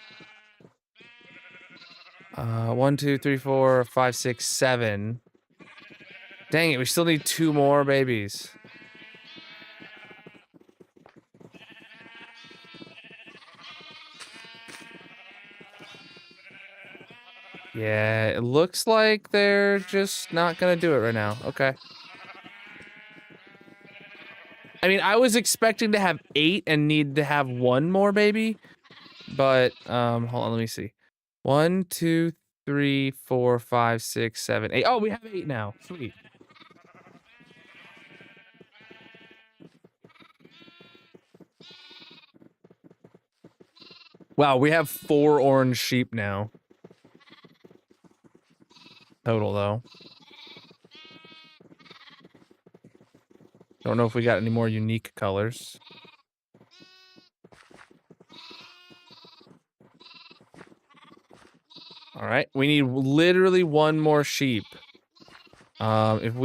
1, 2, 3, 4, 5, 6, 7. Dang it, we still need 2 more babies. Yeah, it looks like they're just not gonna do it right now. Okay. I mean, I was expecting to have 8 and need to have 1 more baby, but hold on, let me see. 1, 2, 3, 4, 5, 6, 7, 8. Oh, we have 8 now. Sweet. Wow, we have 4 orange sheep now. Total, though. Don't know if we got any more unique colors. All right, we need literally 1 more sheep. If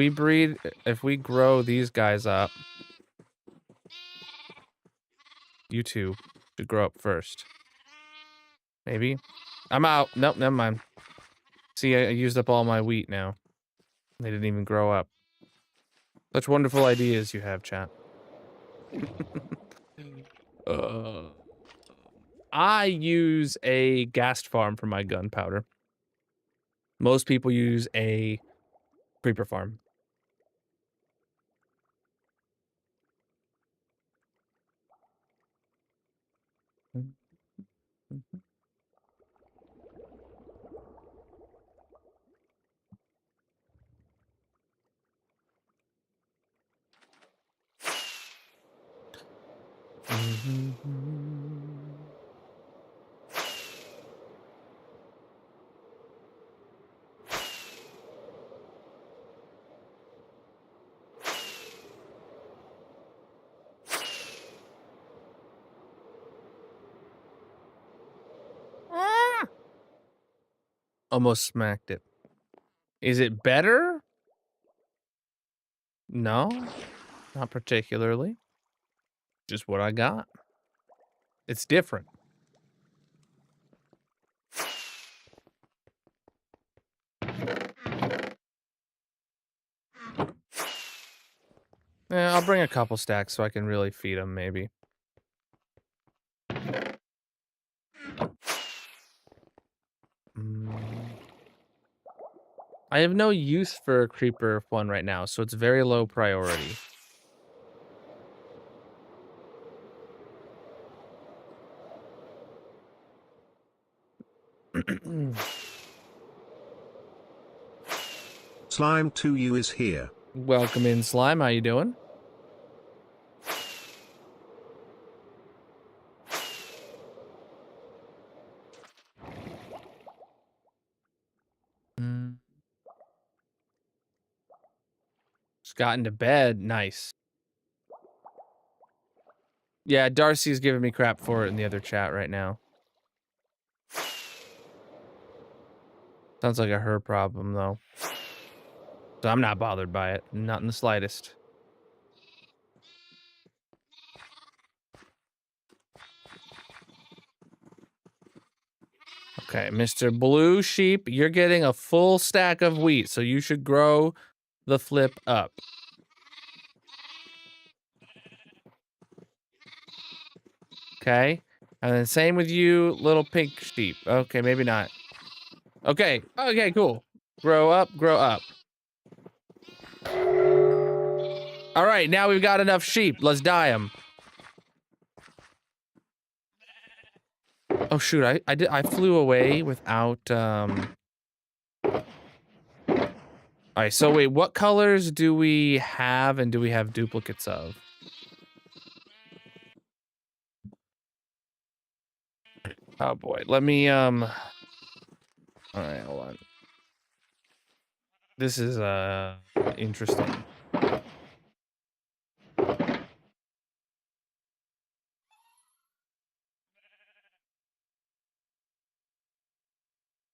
we grow these guys up, you 2 should grow up first. Maybe. I'm out. Nope, never mind. See, I used up all my wheat now. They didn't even grow up. Such wonderful ideas you have, chat. I use a ghast farm for my gunpowder. Most people use a creeper farm. Almost smacked it. Is it better? No, not particularly. Just what I got. It's different. Yeah, I'll bring a couple stacks so I can really feed them, maybe. I have no use for a creeper one right now, so it's very low priority.
Slime 2U is here.
Welcome in, Slime. How you doing? Just got into bed. Nice. Yeah, Darcy's giving me crap for it in the other chat right now. Sounds like a her problem, though. So I'm not bothered by it. Not in the slightest. Okay, Mr. Blue Sheep, you're getting a full stack of wheat, so you should grow the flip up. Okay, and then same with you, little pink sheep. Okay, maybe not. Okay, okay, cool. Grow up, grow up. All right, now we've got enough sheep. Let's dye them. Oh shoot, I flew away without All right, so wait, what colors do we have and do we have duplicates of? Oh boy, let me all right, hold on. This is interesting.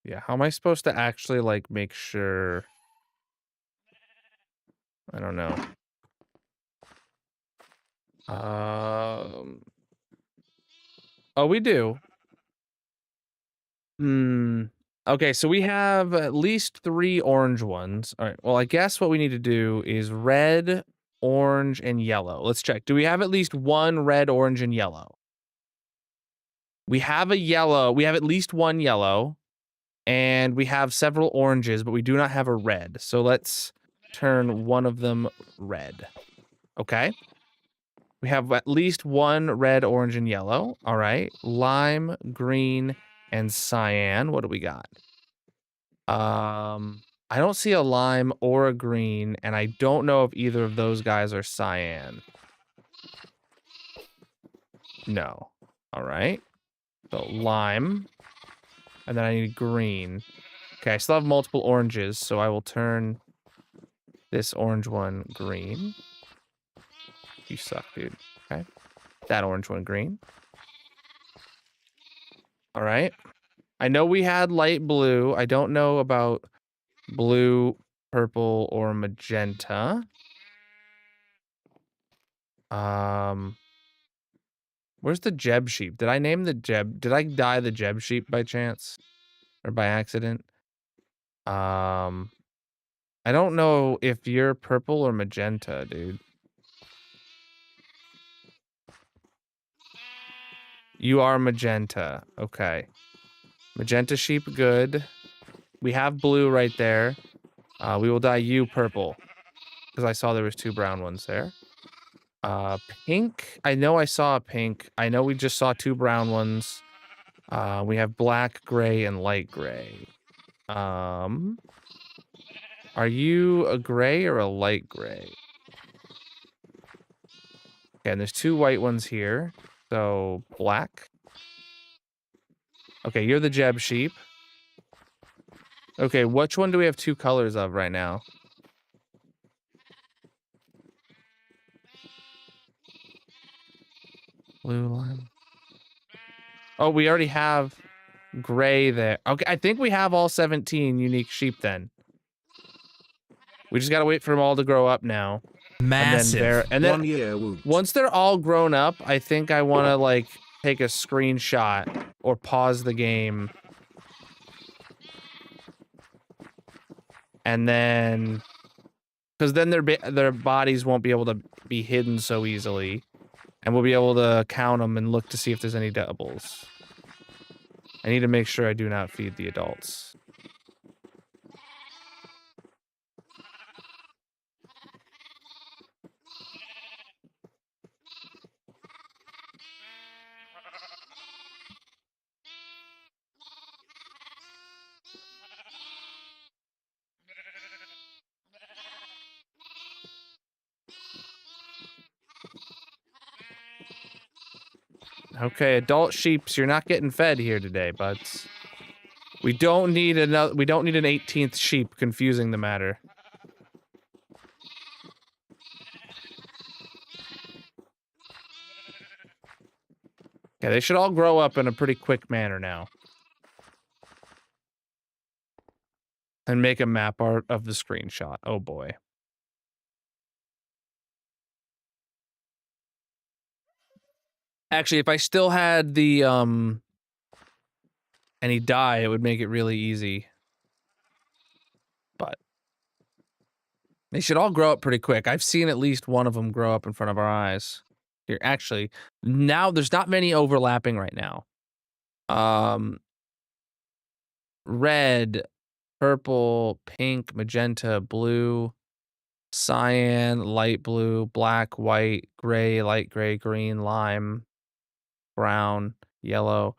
Yeah, how am I supposed to actually like make sure? I don't know. Oh, we do. Okay, so we have at least 3 orange ones. All right. Well, I guess what we need to do is red, orange, and yellow. Let's check. Do we have at least 1 red, orange, and yellow? We have a yellow. We have at least 1 yellow. And we have several oranges, but we do not have a red. So let's turn one of them red. Okay. We have at least 1 red, orange, and yellow. All right. Lime, green, and cyan. What do we got? I don't see a lime or a green, and I don't know if either of those guys are cyan. No. All right. So lime. And then I need green. Okay, I still have multiple oranges, so I will turn this orange one green. You suck, dude. Okay. That orange one green. All right. I know we had light blue. I don't know about blue, purple, or magenta. Where's the Jeb sheep? Did I name the Jeb? Did I dye the Jeb sheep by chance? Or by accident? I don't know if you're purple or magenta, dude. You are magenta. Okay. Magenta sheep, good. We have blue right there. We will dye you purple. Because I saw there was 2 brown ones there. Pink. I know I saw a pink. I know we just saw 2 brown ones. We have black, gray, and light gray. Are you a gray or a light gray? Okay, and there's 2 white ones here. So black. Okay, you're the Jeb sheep. Okay, which one do we have 2 colors of right now? Blue line. Oh, we already have gray there. Okay, I think we have all 17 unique sheep then. We just gotta wait for them all to grow up now.
Massive.
And then
1 year woot.
once they're all grown up, I think I want to like take a screenshot or pause the game. And then, because then their bodies won't be able to be hidden so easily. And we'll be able to count them and look to see if there's any doubles. I need to make sure I do not feed the adults. Okay, adult sheeps, you're not getting fed here today, buds. We don't need another. We don't need an 18th sheep confusing the matter. Okay, they should all grow up in a pretty quick manner now. And make a map art of the screenshot. Oh boy. Actually, if I still had the any dye, it would make it really easy. But they should all grow up pretty quick. I've seen at least one of them grow up in front of our eyes. Here, actually, now there's not many overlapping right now. Red, purple, pink, magenta, blue, cyan, light blue, black, white, gray, light gray, green, lime, brown, yellow.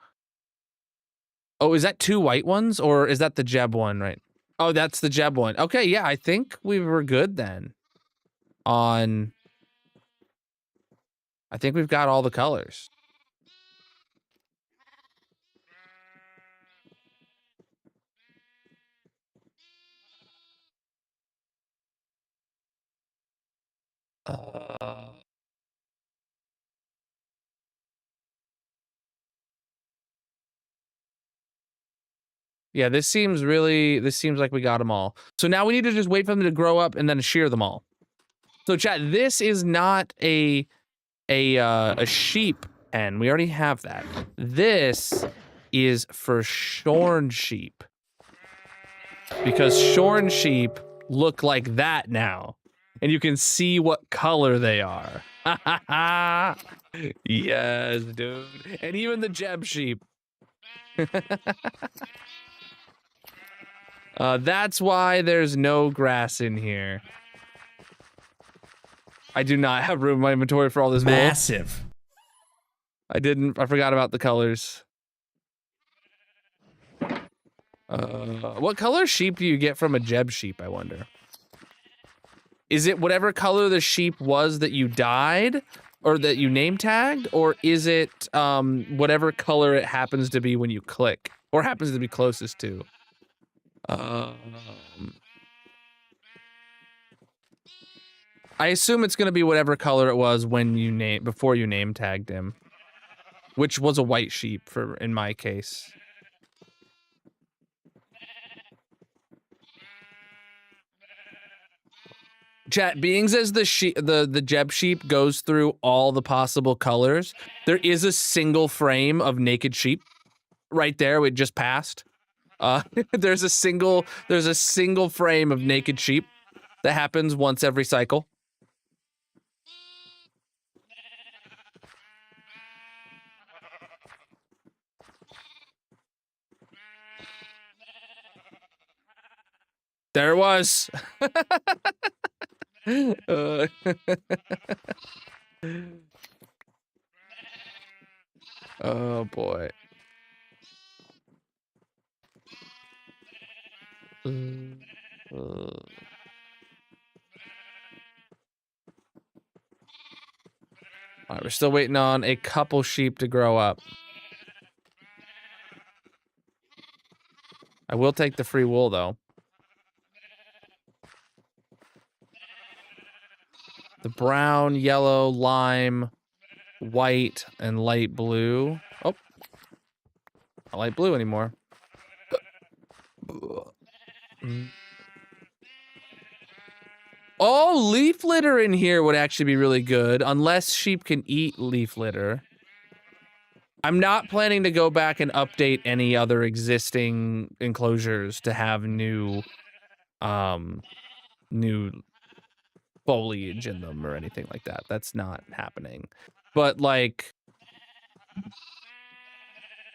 Oh, is that 2 white ones or is that the Jeb one, right? Oh, that's the Jeb one. Okay, yeah, I think we were good then. I think we've got all the colors. Yeah, this seems like we got them all. So now we need to just wait for them to grow up and then shear them all. So chat, this is not a sheep pen. We already have that. This is for shorn sheep. Because shorn sheep look like that now. And you can see what color they are. Yes, dude. And even the Jeb sheep. That's why there's no grass in here. I do not have room in my inventory for all this wool.
Massive.
I forgot about the colors. What color sheep do you get from a Jeb sheep, I wonder? Is it whatever color the sheep was that you died? Or that you name tagged? Or is it whatever color it happens to be when you click? Or happens to be closest to? I assume it's gonna be whatever color it was when you before you name tagged him. Which was a white sheep in my case. Chat, being as the Jeb sheep goes through all the possible colors, there is a single frame of naked sheep right there. It just passed. There's a single frame of naked sheep that happens once every cycle. There it was. Oh boy. All right, we're still waiting on a couple sheep to grow up. I will take the free wool, though. The brown, yellow, lime, white, and light blue. Oh, not light blue anymore. Oh, leaf litter in here would actually be really good, unless sheep can eat leaf litter. I'm not planning to go back and update any other existing enclosures to have new foliage in them or anything like that. That's not happening. But like,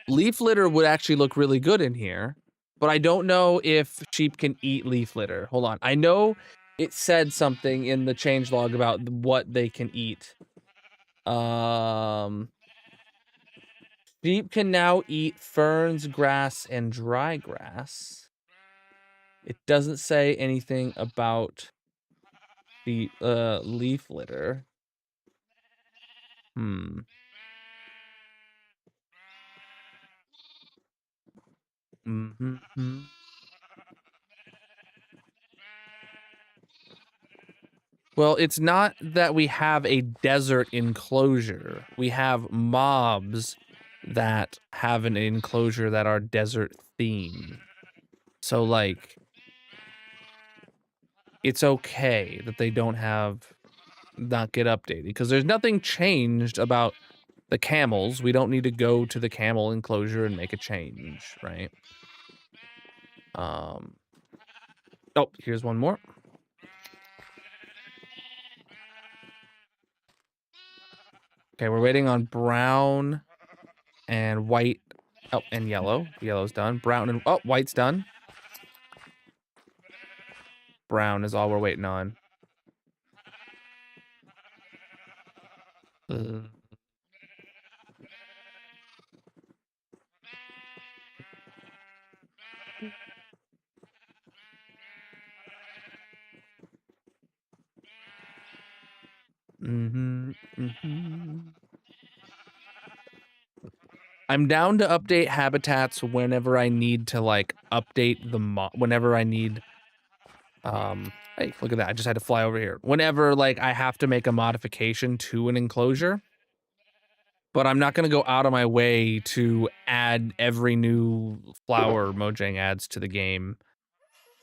leaf litter would actually look really good in here, but I don't know if sheep can eat leaf litter. Hold on. I know it said something in the changelog about what they can eat. Sheep can now eat ferns, grass, and dry grass. It doesn't say anything about the leaf litter. Well, it's not that we have a desert enclosure. We have mobs that have an enclosure that are desert themed. So, like, it's okay that they don't not get updated because there's nothing changed about the camels. We don't need to go to the camel enclosure and make a change, right? Oh, here's one more. Okay, we're waiting on brown and white. Oh, and yellow. Yellow's done. Brown and white's done. Brown is all we're waiting on. I'm down to update habitats whenever I need to, like, update the whenever I need, hey, look at that. I just had to fly over here. Whenever, like, I have to make a modification to an enclosure. But I'm not going to go out of my way to add every new flower Mojang adds to the game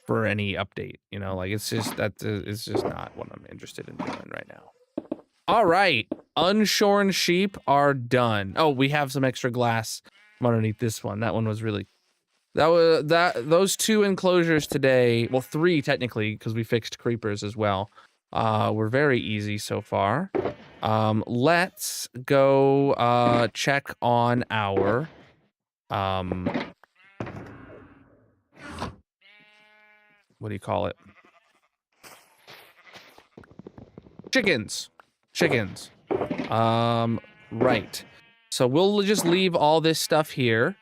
for any update. You know, like, it's just not what I'm interested in doing right now. All right, unshorn sheep are done. Oh, we have some extra glass underneath this one. That one was really, those two enclosures today, well, 3 technically, because we fixed creepers as well, were very easy so far. Let's go check on our what do you call it? Chickens. Right. So we'll just leave all this stuff here.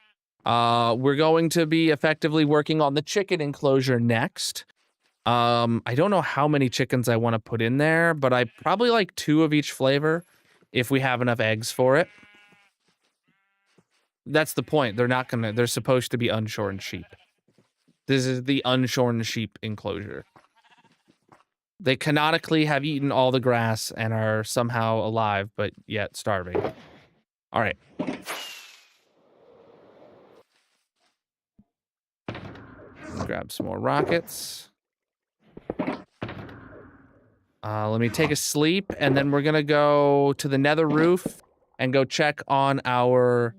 We're going to be effectively working on the chicken enclosure next. I don't know how many chickens I want to put in there, but I probably like 2 of each flavor if we have enough eggs for it. That's the point. They're supposed to be unshorn sheep. This is the unshorn sheep enclosure. They canonically have eaten all the grass and are somehow alive, but yet starving. All right. Grab some more rockets. Let me take a sleep, and then we're gonna go to the nether roof and go check on our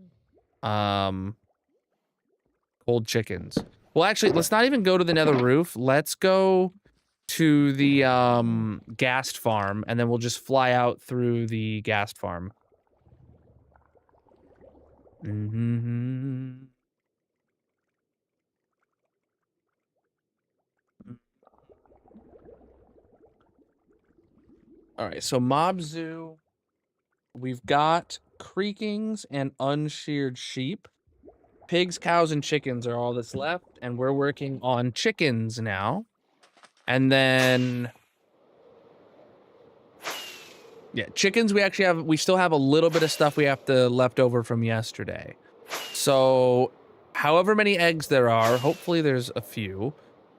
cold chickens. Well, actually, let's not even go to the nether roof. Let's go to the ghast farm, and then we'll just fly out through the ghast farm. All right, so Mob Zoo, we've got creakings and unsheared sheep. Pigs, cows, and chickens are all that's left, and we're working on chickens now. And then Yeah, chickens, we still have a little bit of stuff we have to left over from yesterday. So however many eggs there are, hopefully there's a few.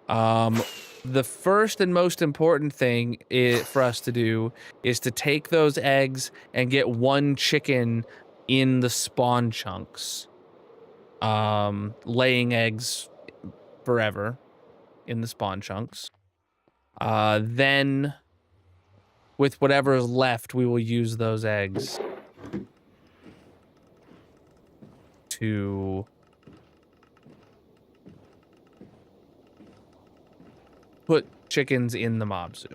The first and most important thing for us to do is to take those eggs and get one chicken in the spawn chunks. Laying eggs forever in the spawn chunks. Then with whatever is left, we will use those eggs to put chickens in the mob zoo.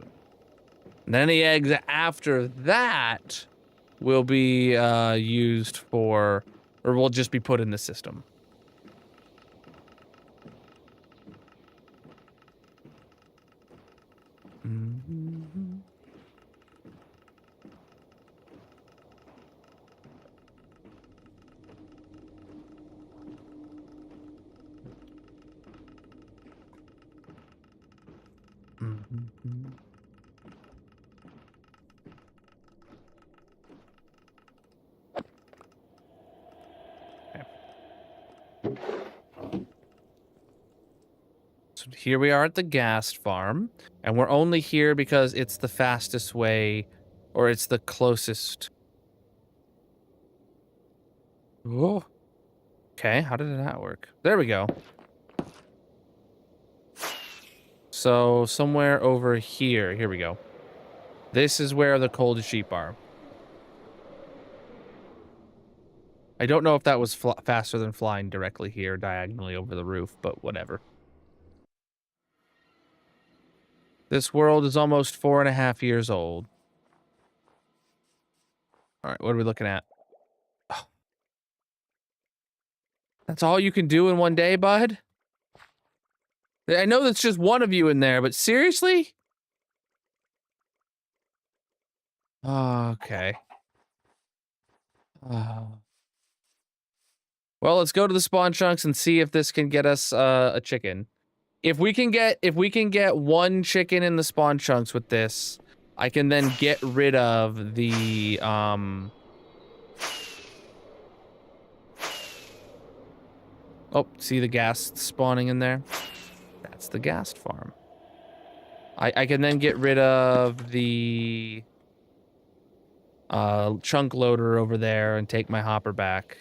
And then the eggs after that will be used for, or will just be put in the system. Mm-hmm. Mm-hmm. So here we are at the gas farm, and we're only here because it's the fastest way, or it's the closest. Oh. Okay, how did that work? There we go. So somewhere over here we go. This is where the cold sheep are. I don't know if that was faster than flying directly here diagonally over the roof, but whatever. This world is almost 4.5 years old. All right, what are we looking at? Oh. That's all you can do in one day, bud? I know that's just one of you in there, but seriously? Okay. Well, let's go to the spawn chunks and see if this can get us a chicken. If we can get one chicken in the spawn chunks with this, I can then get rid of the Oh, see the gas spawning in there? That's the gas farm. I can then get rid of the chunk loader over there and take my hopper back.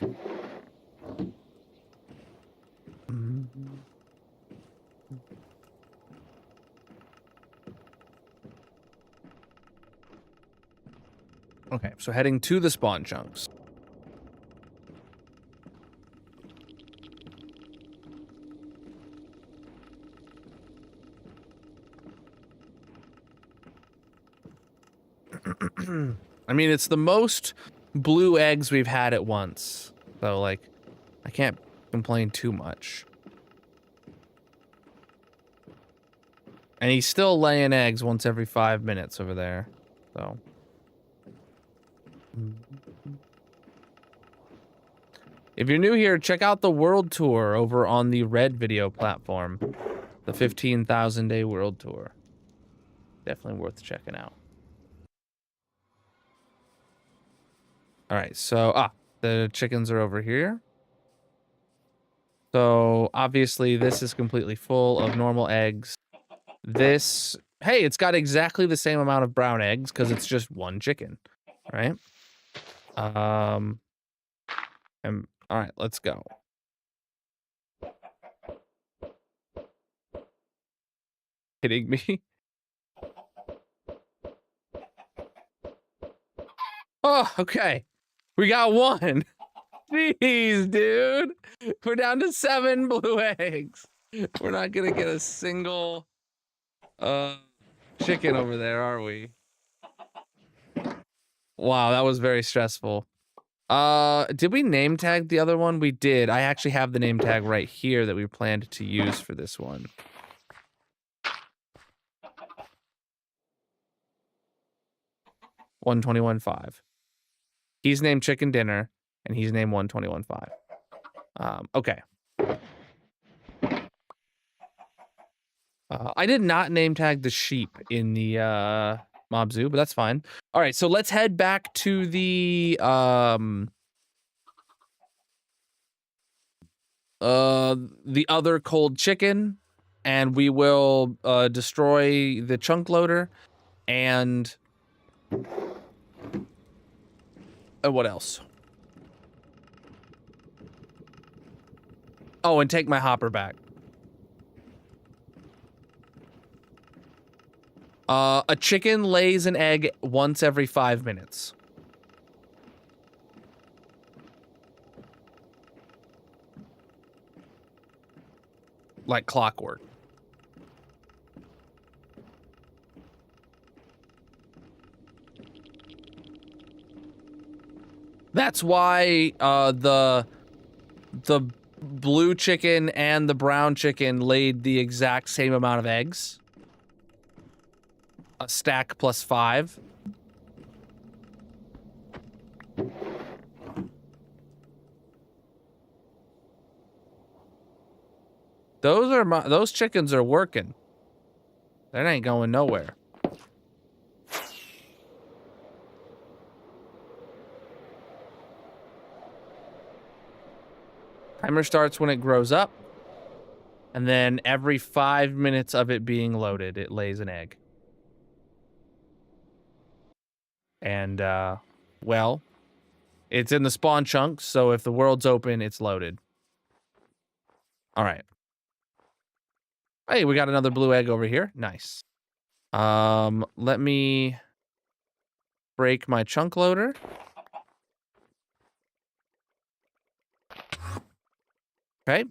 Okay, so heading to the spawn chunks. I mean, it's the most blue eggs we've had at once. So, like, I can't complain too much. And he's still laying eggs once every 5 minutes over there. So. If you're new here, check out the world tour over on the Red Video platform. The 15,000 day world tour. Definitely worth checking out. All right, so, the chickens are over here. So, obviously, this is completely full of normal eggs. This, hey, it's got exactly the same amount of brown eggs because it's just one chicken, right? All right, let's go. Kidding me? Oh, okay. We got one. Jeez, dude. We're down to 7 blue eggs. We're not gonna get a single chicken over there, are we? Wow, that was very stressful. Did we name tag the other one? We did. I actually have the name tag right here that we planned to use for this one. $121.5. He's named Chicken Dinner, and he's named $121.5. Okay. I did not name tag the sheep in the mob zoo, but that's fine. All right, so let's head back to the other cold chicken, and we will destroy the chunk loader and what else? Oh, and take my hopper back. A chicken lays an egg once every 5 minutes. Like clockwork. That's why the blue chicken and the brown chicken laid the exact same amount of eggs. A stack plus 5. Those chickens are working. That ain't going nowhere. Timer starts when it grows up, and then every 5 minutes of it being loaded, it lays an egg. And, well, it's in the spawn chunk, so if the world's open, it's loaded. All right. Hey, we got another blue egg over here. Nice. Let me break my chunk loader. Okay.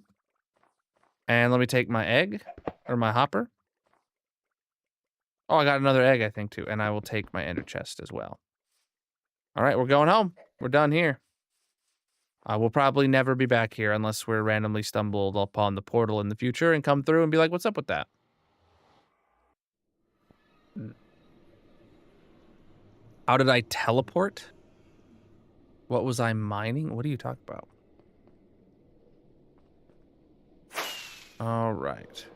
And let me take my egg, or my hopper. Oh, I got another egg, I think, too. And I will take my ender chest as well. All right, we're going home. We're done here. We'll probably never be back here unless we're randomly stumbled upon the portal in the future and come through and be like, what's up with that? How did I teleport? What was I mining? What are you talking about? All right.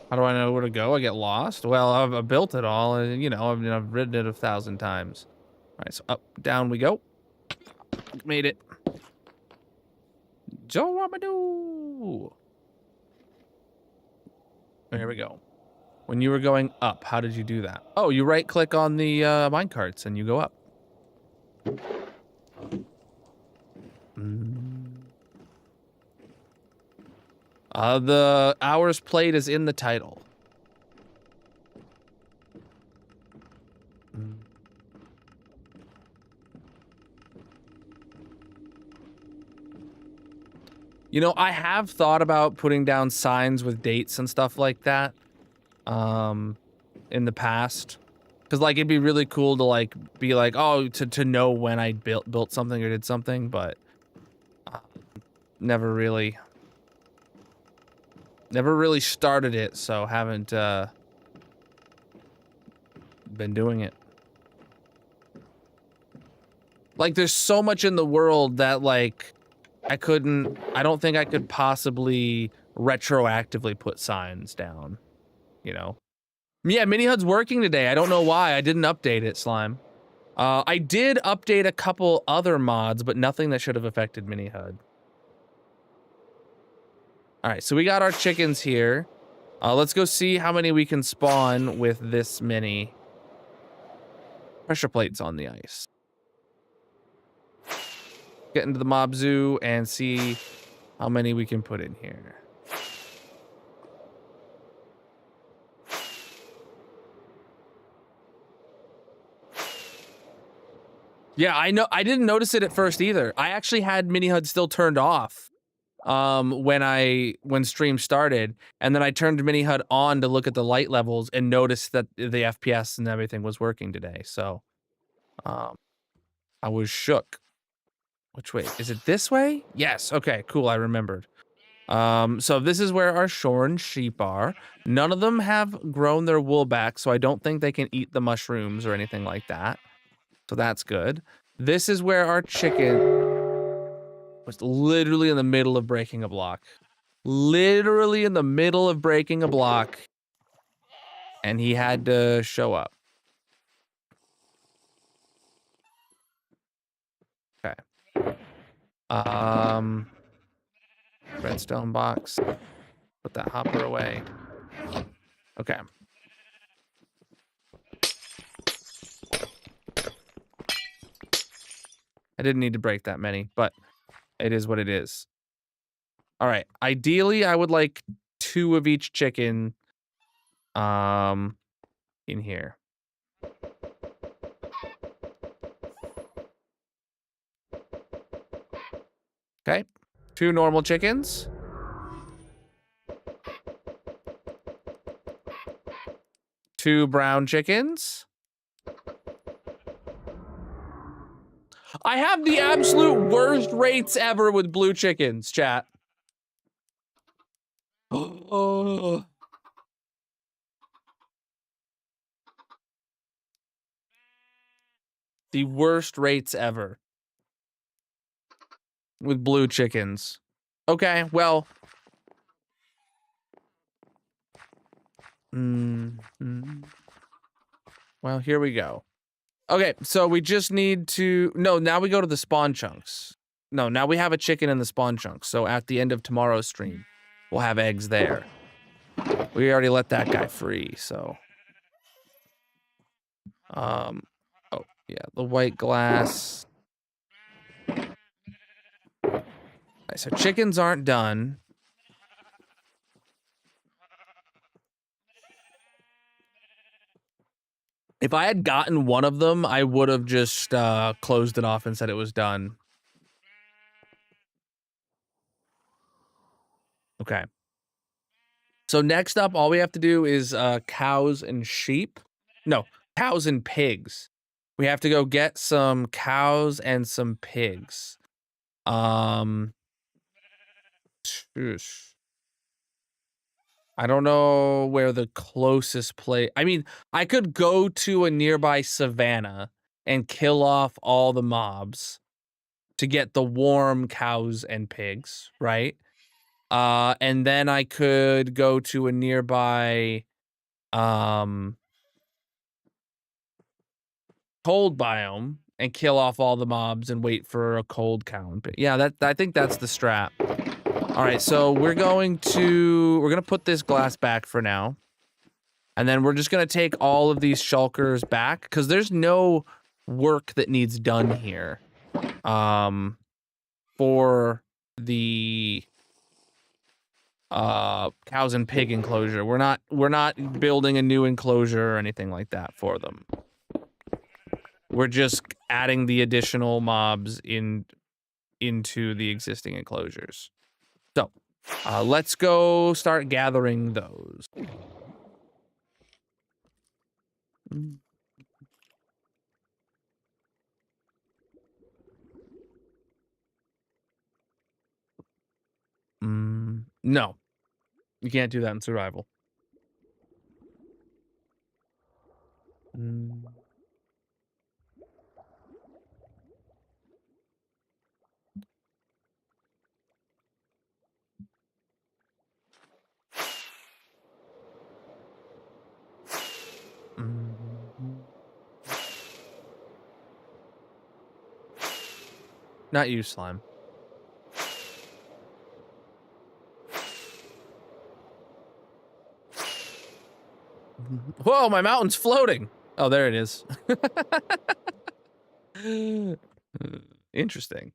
How do I know where to go? I get lost? Well, I've built it all, and you know, I've ridden it 1,000 times. All right, so up, down we go. Made it. Joe. There we go. When you were going up, how did you do that? Oh, you right-click on the minecarts and you go up. The hours played is in the title. You know, I have thought about putting down signs with dates and stuff like that in the past. Because, like, it'd be really cool to, like, be like, oh, to know when I built something or did something, but never really started it, so haven't been doing it. Like, there's so much in the world that, like, I don't think I could possibly retroactively put signs down, you know? Yeah, Mini HUD's working today. I don't know why. I didn't update it, Slime. I did update a couple other mods, but nothing that should have affected Mini HUD. All right, so we got our chickens here. Let's go see how many we can spawn with this many pressure plates on the ice. Get into the mob zoo and see how many we can put in here. Yeah, I know. I didn't notice it at first either. I actually had Mini HUD still turned off when stream started, and then I turned Mini HUD on to look at the light levels and noticed that the FPS and everything was working today. So I was shook. Which way? Is it this way? Yes. Okay, cool. I remembered. So this is where our shorn sheep are. None of them have grown their wool back, so I don't think they can eat the mushrooms or anything like that. So that's good. This is where our chicken was literally in the middle of breaking a block. Literally in the middle of breaking a block. and he had to show up. Okay. Redstone box. Put that hopper away. Okay. I didn't need to break that many, but it is what it is. All right. Ideally, I would like 2 of each chicken in here. Okay. 2 normal chickens. Two brown chickens. I have the absolute worst rates ever with blue chickens, chat. Oh. The worst rates ever with blue chickens. Okay, well. Well, here we go. Okay, so we just need to... No, now we go to the spawn chunks. No, now we have a chicken in the spawn chunks. So at the end of tomorrow's stream, we'll have eggs there. We already let that guy free, so... Oh, yeah, the white glass. Right, so chickens aren't done. If I had gotten one of them, I would have just closed it off and said it was done. Okay. So next up, all we have to do is cows and sheep. No, cows and pigs. We have to go get some cows and some pigs. Shush. I don't know where the closest place... I mean, I could go to a nearby savannah and kill off all the mobs to get the warm cows and pigs, right? And then I could go to a nearby cold biome and kill off all the mobs and wait for a cold cow and pig. Yeah, I think that's the strat. All right, so we're gonna put this glass back for now. And then we're just gonna take all of these shulkers back because there's no work that needs done here. For the cows and pig enclosure. We're not building a new enclosure or anything like that for them. We're just adding the additional mobs into the existing enclosures. So, let's go start gathering those. No. You can't do that in survival. Not you, slime. Whoa, my mountain's floating. Oh, there it is. Interesting.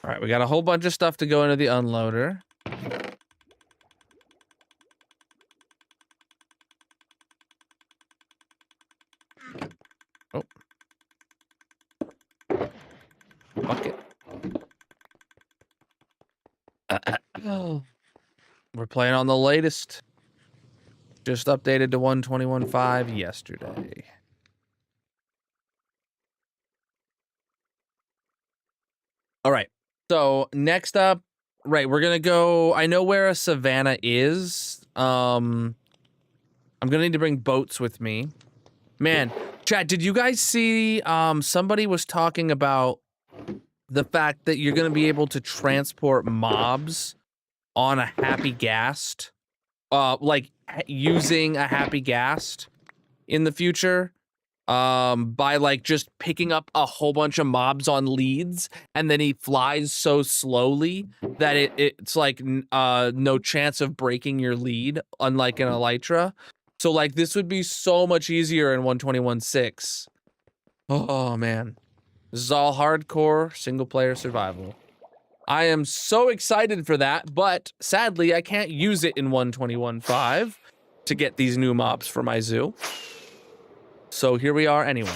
All right, we got a whole bunch of stuff to go into the unloader. Oh. Bucket. We're playing on the latest. Just updated to 121.5 yesterday. All right. So next up, right, we're gonna go. I know where a savannah is. I'm gonna need to bring boats with me. Man, chat, did you guys see? Somebody was talking about the fact that you're going to be able to transport mobs on a happy ghast, like using a happy ghast in the future, by like just picking up a whole bunch of mobs on leads, and then he flies so slowly that it's like no chance of breaking your lead, unlike an elytra. So like this would be so much easier in 121.6. Oh man, this is all hardcore single player survival. I am so excited for that, but sadly I can't use it in 121.5 to get these new mobs for my zoo. So here we are anyway.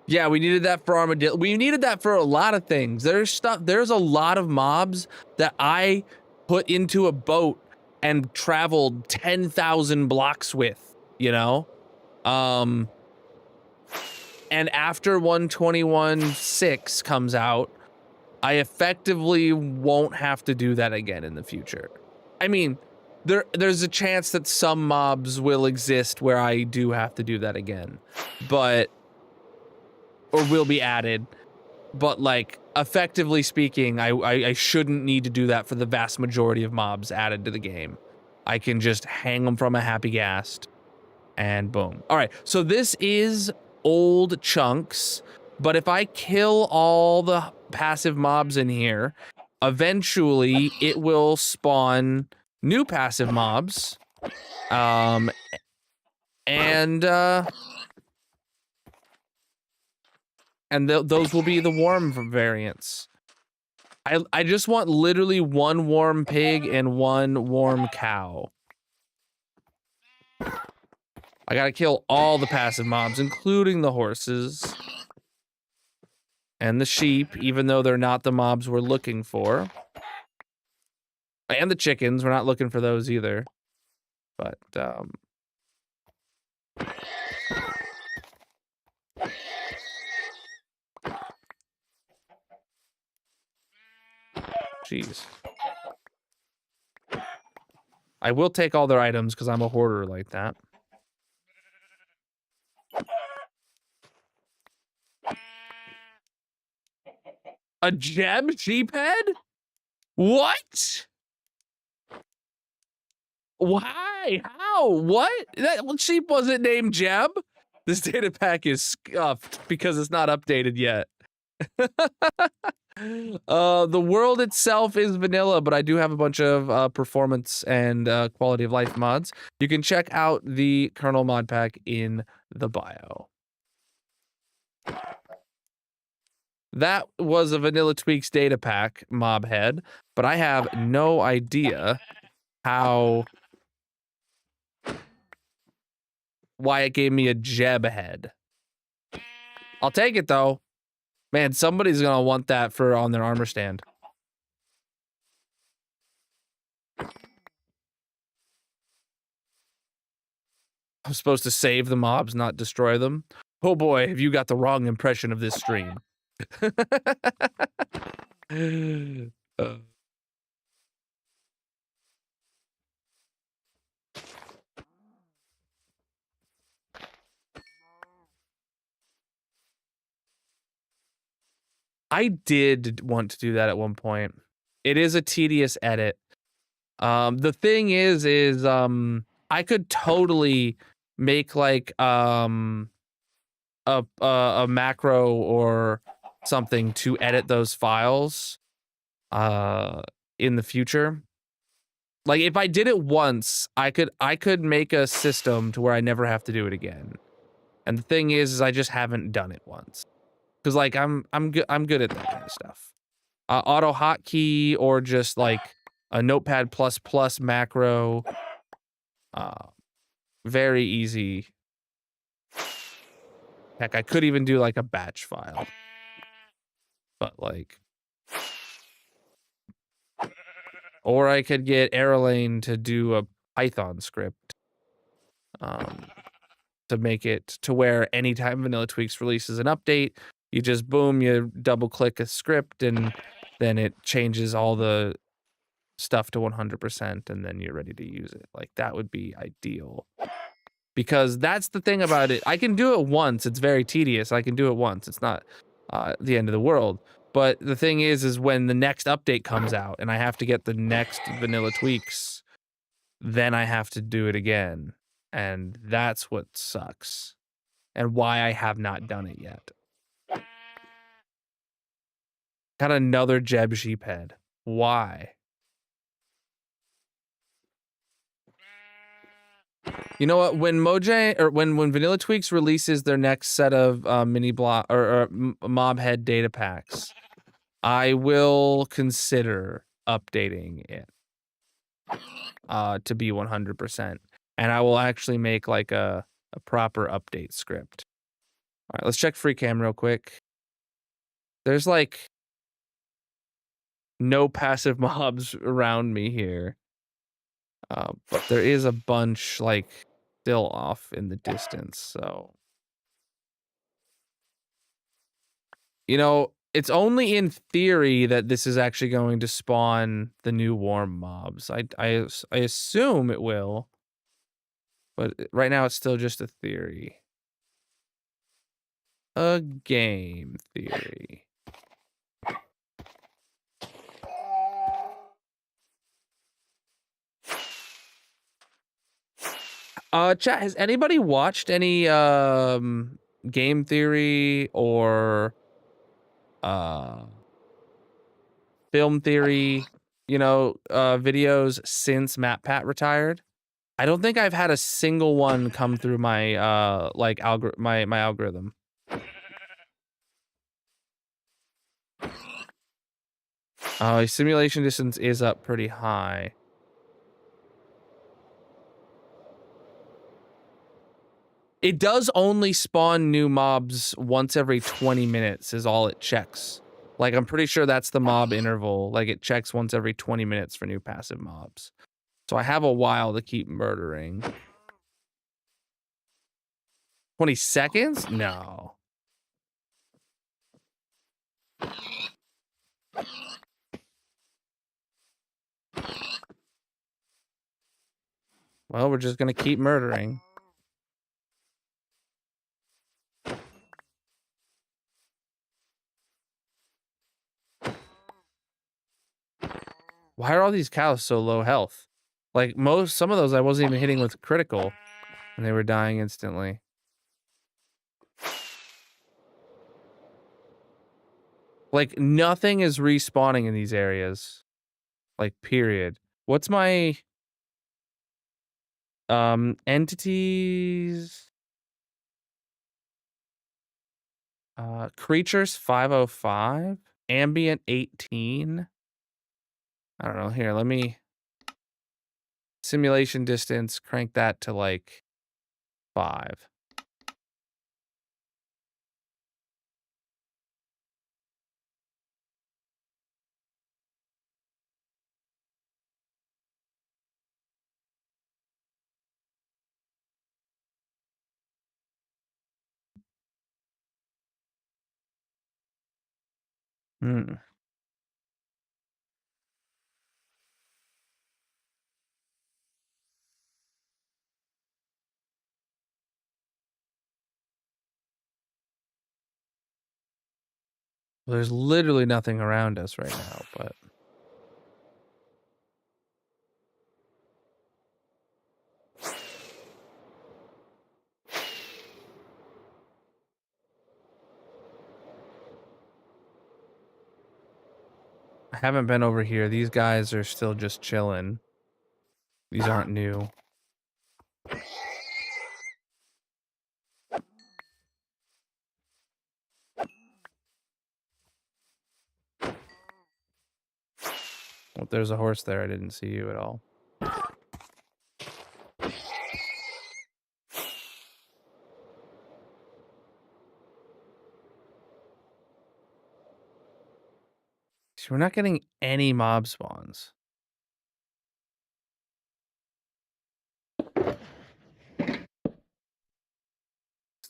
Yeah, we needed that for armadillo. We needed that for a lot of things. There's a lot of mobs that I put into a boat and traveled 10,000 blocks with, you know? And after 121.6 comes out, I effectively won't have to do that again in the future. I mean, there's a chance that some mobs will exist where I do have to do that again, or will be added. But like, effectively speaking, I shouldn't need to do that for the vast majority of mobs added to the game. I can just hang them from a happy ghast and boom. All right, so this is old chunks, but if I kill all the passive mobs in here, eventually it will spawn new passive mobs, and those will be the warm variants. I just want literally one warm pig and one warm cow. I gotta kill all the passive mobs, including the horses and the sheep, even though they're not the mobs we're looking for. And the chickens, we're not looking for those either. But, jeez. I will take all their items because I'm a hoarder like that. A Jeb sheephead? What? Why? How? What? That sheep wasn't named Jeb? This data pack is scuffed because it's not updated yet. The world itself is vanilla, but I do have a bunch of performance and quality of life mods. You can check out the Colonel mod pack in the bio. That was a Vanilla Tweaks data pack, mob head, but I have no idea why it gave me a Jeb head. I'll take it though. Man, somebody's gonna want that for on their armor stand. I'm supposed to save the mobs, not destroy them. Oh boy, have you got the wrong impression of this stream. I did want to do that at one point. It is a tedious edit. The thing is I could totally make like a macro or something to edit those files in the future. Like if I did it once, I could make a system to where I never have to do it again. And the thing is I just haven't done it once. Cuz like I'm good at that kind of stuff. Auto hotkey or just like a notepad++ macro. Very easy. Heck, I could even do like a batch file. But like, or I could get Airlane to do a Python script to make it to where anytime Vanilla Tweaks releases an update, you just boom, you double click a script and then it changes all the stuff to 100% and then you're ready to use it. Like that would be ideal. because that's the thing about it. I can do it once. It's very tedious. I can do it once. It's not the end of the world. But the thing is when the next update comes out and I have to get the next vanilla tweaks, then I have to do it again. And that's what sucks. And why I have not done it yet. Got another Jeb sheephead. Why? You know what? When Mojang or when Vanilla Tweaks releases their next set of mini block or mob head data packs, I will consider updating it to be 100%, and I will actually make like a proper update script. All right, let's check free cam real quick. There's like no passive mobs around me here, but there is a bunch like still off in the distance. So, you know, it's only in theory that this is actually going to spawn the new warm mobs. I assume it will, but right now it's still just a theory. A game theory. Chat, has anybody watched any game theory or film theory, you know, videos since MatPat retired? I don't think I've had a single one come through my like my algorithm. Oh, simulation distance is up pretty high. It does only spawn new mobs once every 20 minutes is all it checks. Like, I'm pretty sure that's the mob interval. Like, it checks once every 20 minutes for new passive mobs. So I have a while to keep murdering. 20 seconds? No. Well, we're just gonna keep murdering. Why are all these cows so low health? Like, some of those I wasn't even hitting with critical, and they were dying instantly. Like, nothing is respawning in these areas. Like, period. What's my entities? Creatures 505, ambient 18. I don't know. Here, let me simulation distance, crank that to like 5. Hmm. Well, there's literally nothing around us right now, but I haven't been over here. These guys are still just chilling. These aren't new. Well, there's a horse there. I didn't see you at all. So we're not getting any mob spawns. It's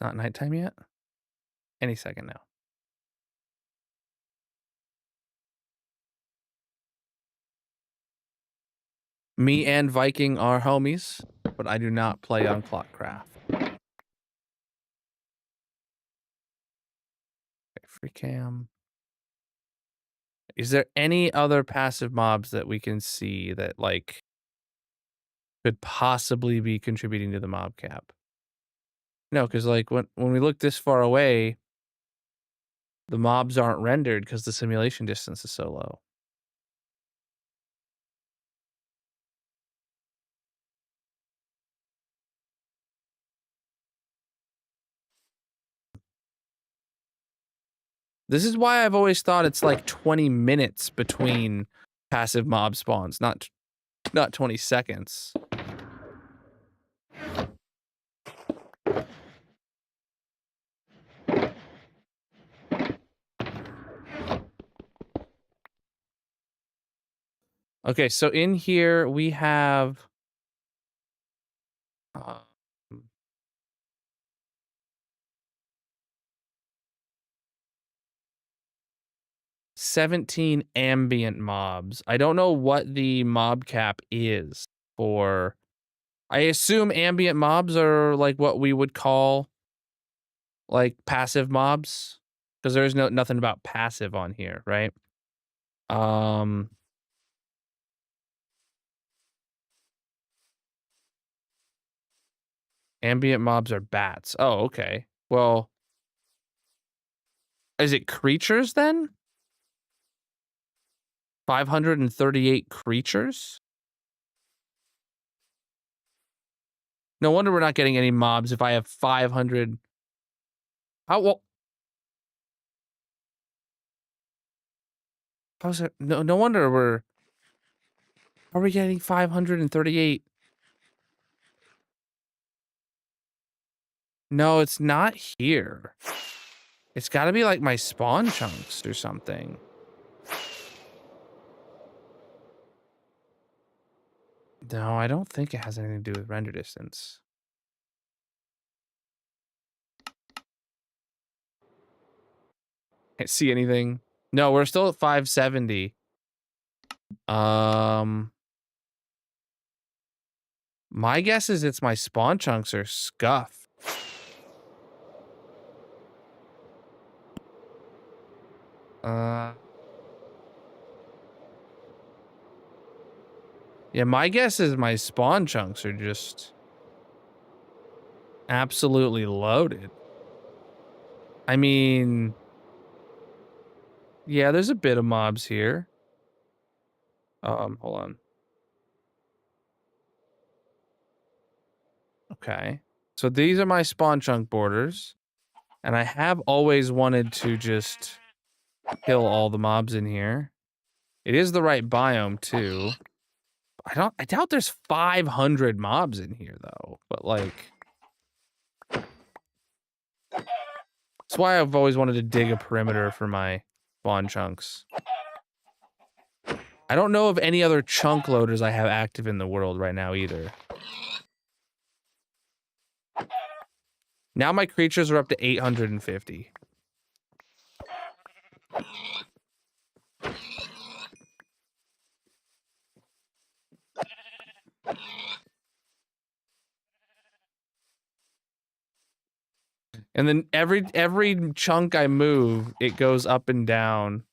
not nighttime yet? Any second now. Me and Viking are homies, but I do not play on Clockcraft. Free cam. Is there any other passive mobs that we can see that like could possibly be contributing to the mob cap? No, because like when we look this far away, the mobs aren't rendered because the simulation distance is so low. This is why I've always thought it's like 20 minutes between passive mob spawns, not 20 seconds. Okay, so in here we have 17 ambient mobs. I don't know what the mob cap is for. I assume ambient mobs are like what we would call like passive mobs, because there's nothing about passive on here, right? Ambient mobs are bats. Oh, okay. Well, is it creatures then? 538 creatures? No wonder we're not getting any mobs if I have 500. How well? How's it? No wonder we're. How are we getting 538? No, it's not here. It's got to be like my spawn chunks or something. No, I don't think it has anything to do with render distance. Can't see anything. No, we're still at 570. My guess is it's my spawn chunks or scuff. Yeah, my guess is my spawn chunks are just absolutely loaded. I mean, yeah, there's a bit of mobs here. Hold on. Okay. So these are my spawn chunk borders. And I have always wanted to just kill all the mobs in here. It is the right biome too. I doubt there's 500 mobs in here though, but like that's why I've always wanted to dig a perimeter for my spawn chunks. I don't know of any other chunk loaders I have active in the world right now either. Now my creatures are up to 850. And then every chunk I move, it goes up and down.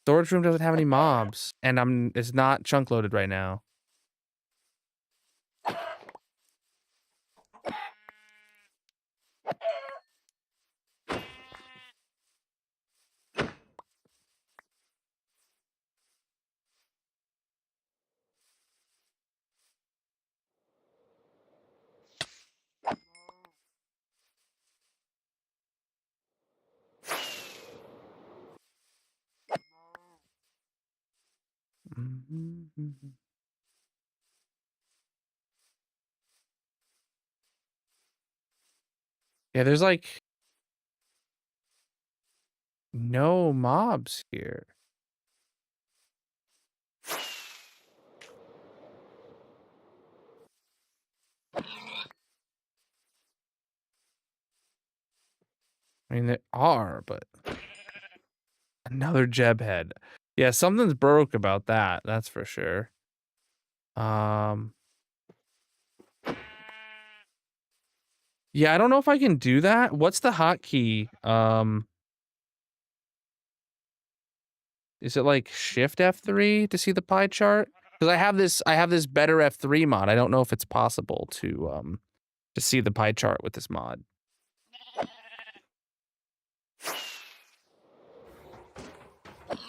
Storage room doesn't have any mobs, and it's not chunk loaded right now. Yeah, there's like no mobs here. I mean, there are, but another Jeb head. Yeah, something's broke about that. That's for sure. Yeah, I don't know if I can do that. What's the hotkey? Is it like Shift F3 to see the pie chart? Because I have this better F3 mod. I don't know if it's possible to see the pie chart with this mod.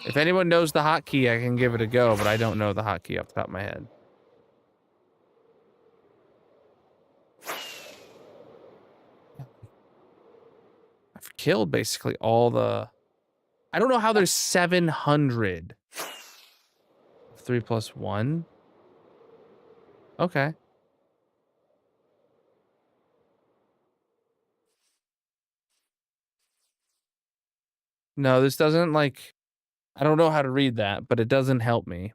If anyone knows the hotkey, I can give it a go, but I don't know the hotkey off the top of my head. I've killed basically all the... I don't know how there's 700. 3 plus 1? Okay. No, this doesn't, like... I don't know how to read that, but it doesn't help me.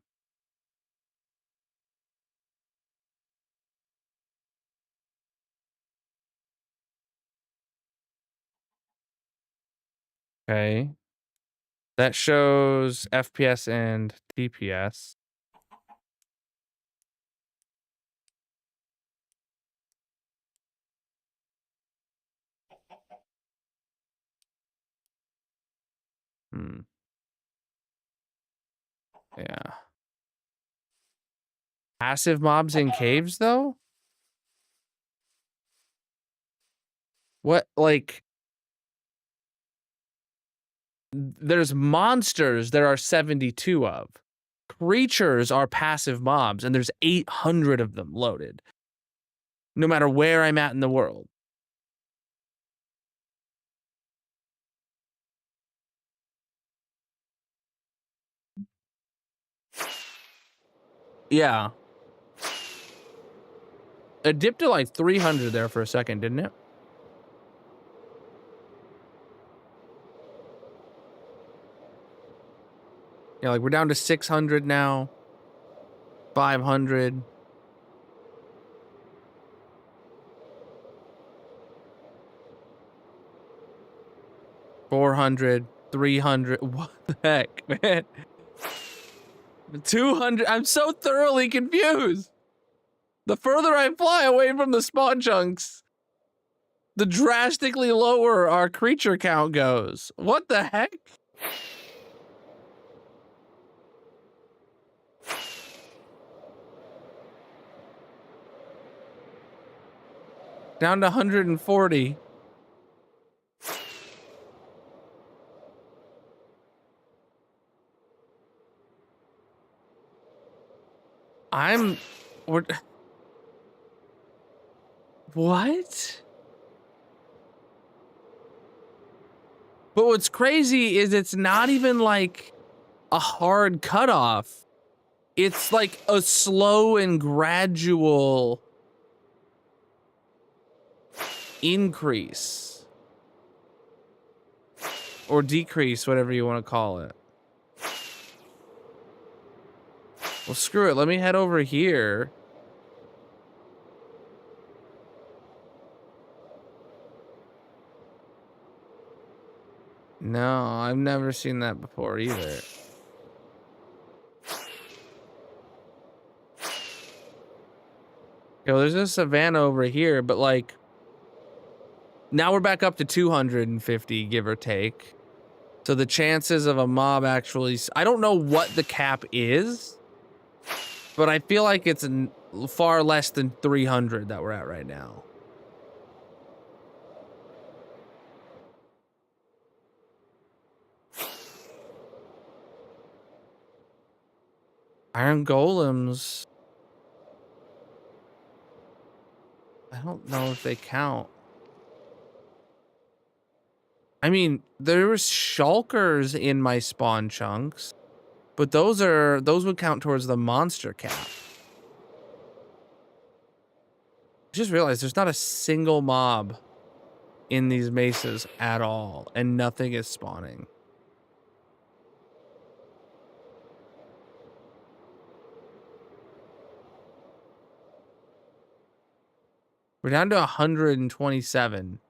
Okay. That shows FPS and TPS. Yeah. Passive mobs in caves, though? What, like... There's monsters there are 72 of. Creatures are passive mobs, and there's 800 of them loaded. No matter where I'm at in the world. Yeah. It dipped to like 300 there for a second, didn't it? Yeah, like we're down to 600 now. 500. 400. 300. What the heck, man? 200. I'm so thoroughly confused. The further I fly away from the spawn chunks, the drastically lower our creature count goes. What the heck? Down to 140. What? But what's crazy is it's not even like a hard cutoff. It's like a slow and gradual increase. Or decrease, whatever you want to call it. Well, screw it. Let me head over here. No, I've never seen that before either. Yo, there's a savanna over here, but like... Now we're back up to 250, give or take. So the chances of a mob actually... I don't know what the cap is, but I feel like it's far less than 300 that we're at right now. Iron golems. I don't know if they count. I mean, there's shulkers in my spawn chunks, but those would count towards the monster cap. I just realized there's not a single mob in these mesas at all, and nothing is spawning. We're down to 127,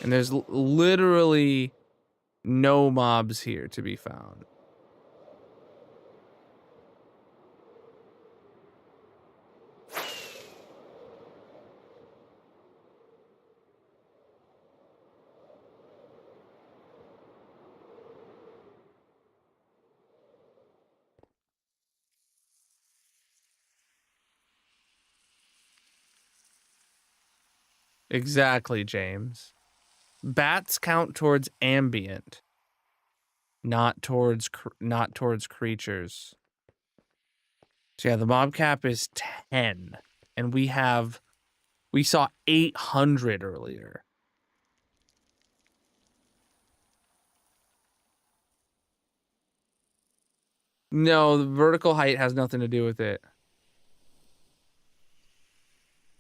and there's literally no mobs here to be found. Exactly, James. Bats count towards ambient, not towards creatures. So yeah, the mob cap is 10, and we saw 800 earlier. No, the vertical height has nothing to do with it.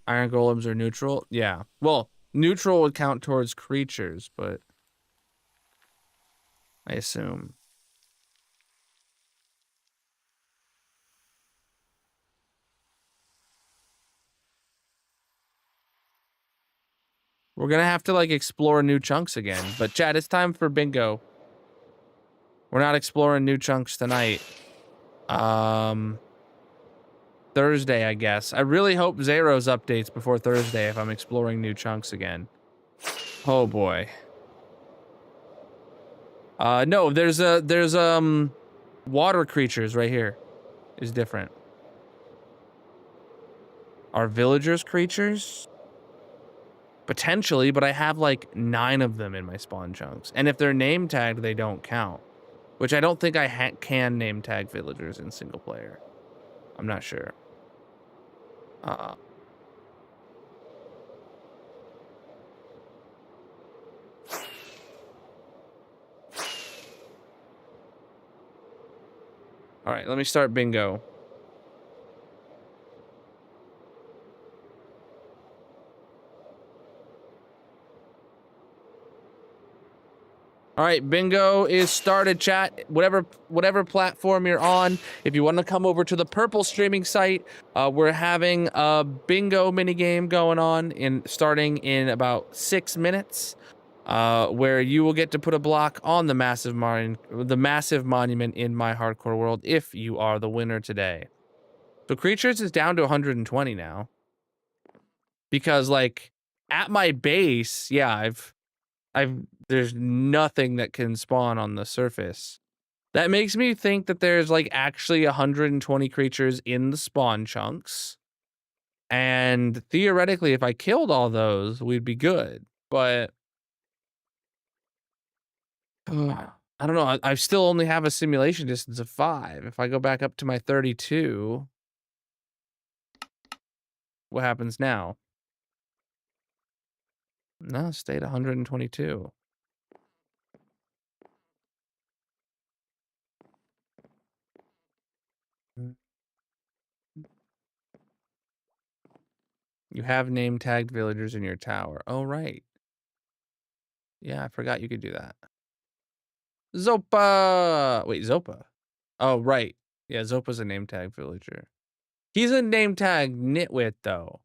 Iron golems are neutral? Yeah. Well, neutral would count towards creatures, but I assume. We're gonna have to like explore new chunks again. But Chad, it's time for bingo. We're not exploring new chunks tonight. Thursday, I guess. I really hope Zero's updates before Thursday if I'm exploring new chunks again. Oh boy. No, there's water creatures right here. Is different. Are villagers creatures? Potentially, but I have like 9 of them in my spawn chunks. And if they're name tagged, they don't count. Which I don't think I can name tag villagers in single player. I'm not sure. All right, let me start bingo. All right, bingo is started, chat. Whatever platform you're on, if you want to come over to the purple streaming site, we're having a bingo minigame going on starting in about 6 minutes, where you will get to put a block on the massive monument in my hardcore world if you are the winner today. So creatures is down to 120 now. Because like at my base, yeah, there's nothing that can spawn on the surface. That makes me think that there's like actually 120 creatures in the spawn chunks. And theoretically, if I killed all those, we'd be good. But I don't know. I still only have a simulation distance of 5. If I go back up to my 32, what happens now? No, stayed 122. You have name tagged villagers in your tower. Oh, right. Yeah, I forgot you could do that. Zopa! Wait, Zopa? Oh, right. Yeah, Zopa's a name tag villager. He's a name tag nitwit, though.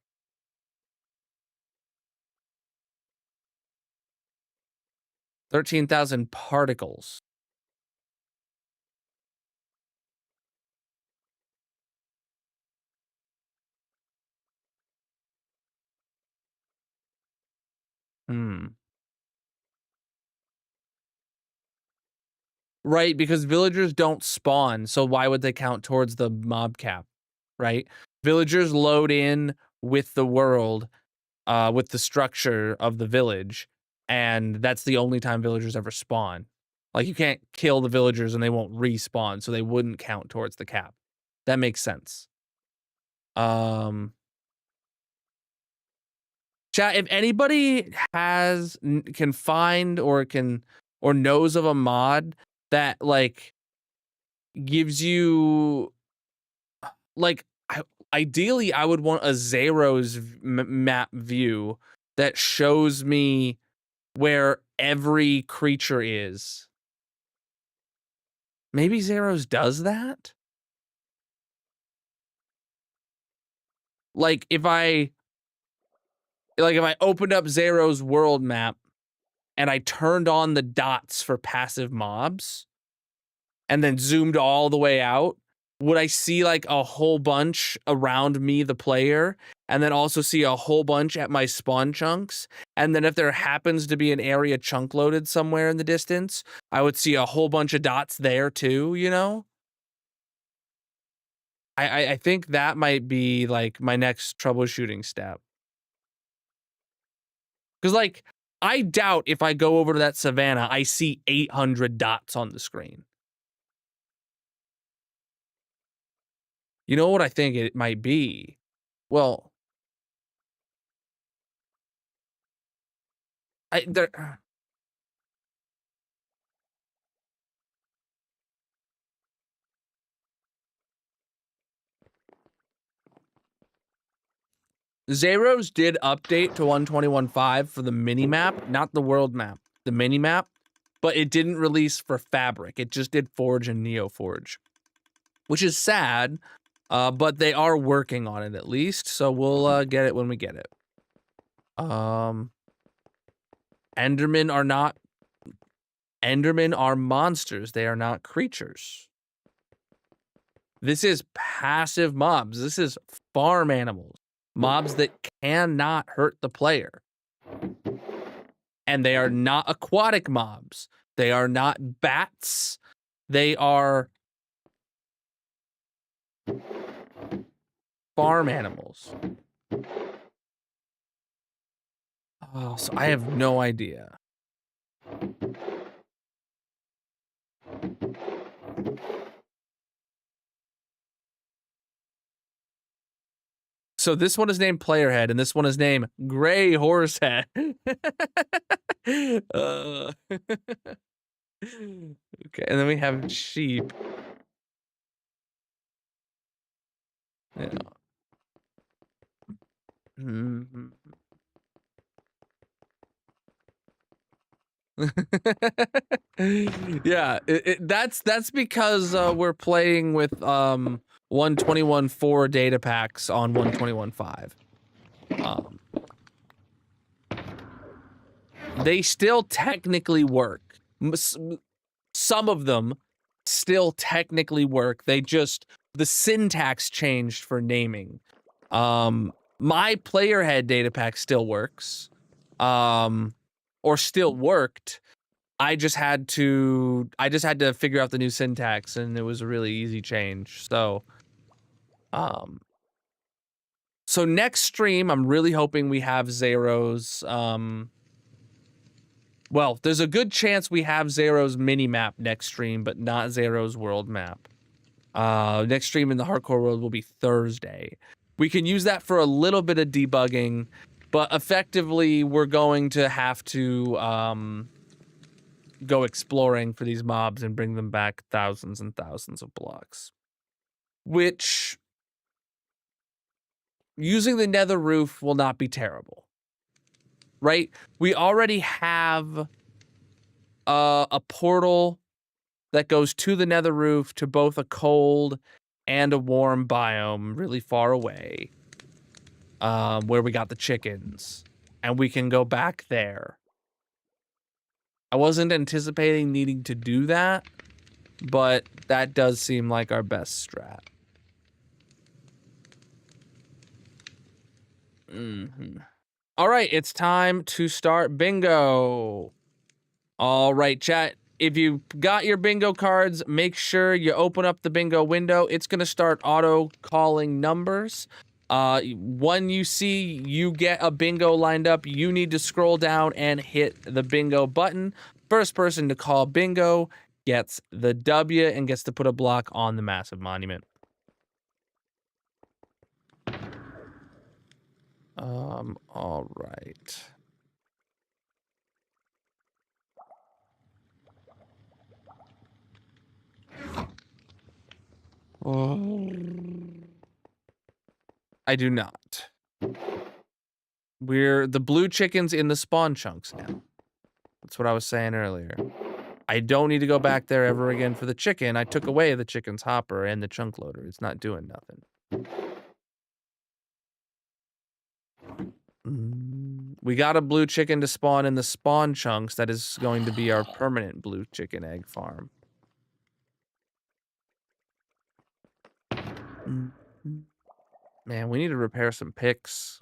13,000 particles. Right, because villagers don't spawn, so why would they count towards the mob cap, right? Villagers load in with the world, with the structure of the village, and that's the only time villagers ever spawn. Like, you can't kill the villagers and they won't respawn, so they wouldn't count towards the cap. That makes sense. Chat, if anybody can find or knows of a mod that like gives you like ideally I would want a Zero's map view that shows me where every creature is. Maybe Zero's does that? Like if I opened up Zero's world map and I turned on the dots for passive mobs and then zoomed all the way out, would I see like a whole bunch around me, the player, and then also see a whole bunch at my spawn chunks? And then if there happens to be an area chunk loaded somewhere in the distance, I would see a whole bunch of dots there too, you know? I think that might be like my next troubleshooting step. Because, like, I doubt if I go over to that savannah, I see 800 dots on the screen. You know what I think it might be? Well, there. Zeros did update to 121.5 for the mini map, not the world map, the mini map, but it didn't release for Fabric. It just did Forge and NeoForge, which is sad, but they are working on it at least, so we'll get it when we get it. Endermen are monsters. They are not creatures. This is passive mobs. This is farm animals. Mobs that cannot hurt the player. And they are not aquatic mobs. They are not bats. They are farm animals. Oh, so I have no idea. So this one is named Playerhead, and this one is named Gray Horsehead. Okay, and then we have sheep. Yeah. Yeah, that's because we're playing with 121.4 data packs on 121.5. They still technically work. Some of them still technically work. They just, the syntax changed for naming. My Playerhead data pack still works. Or still worked. I just had to figure out the new syntax, and it was a really easy change. So next stream, I'm really hoping we have Zero's, well, there's a good chance we have Zero's mini map next stream, but not Zero's world map. Next stream in the hardcore world will be Thursday. We can use that for a little bit of debugging, but effectively we're going to have to go exploring for these mobs and bring them back thousands and thousands of blocks. Which, using the nether roof will not be terrible. Right? We already have a portal that goes to the nether roof to both a cold and a warm biome really far away, where we got the chickens, and we can go back there. I wasn't anticipating needing to do that, but that does seem like our best strat. All right, it's time to start bingo. All right, chat. If you got your bingo cards, make sure you open up the bingo window. It's going to start auto-calling numbers. When you see you get a bingo lined up, you need to scroll down and hit the bingo button. First person to call bingo gets the W and gets to put a block on the massive monument. All right. Oh. I do not. We're the blue chickens in the spawn chunks now. That's what I was saying earlier. I don't need to go back there ever again for the chicken. I took away the chicken's hopper and the chunk loader. It's not doing nothing. We got a blue chicken to spawn in the spawn chunks. That is going to be our permanent blue chicken egg farm. Man, we need to repair some picks.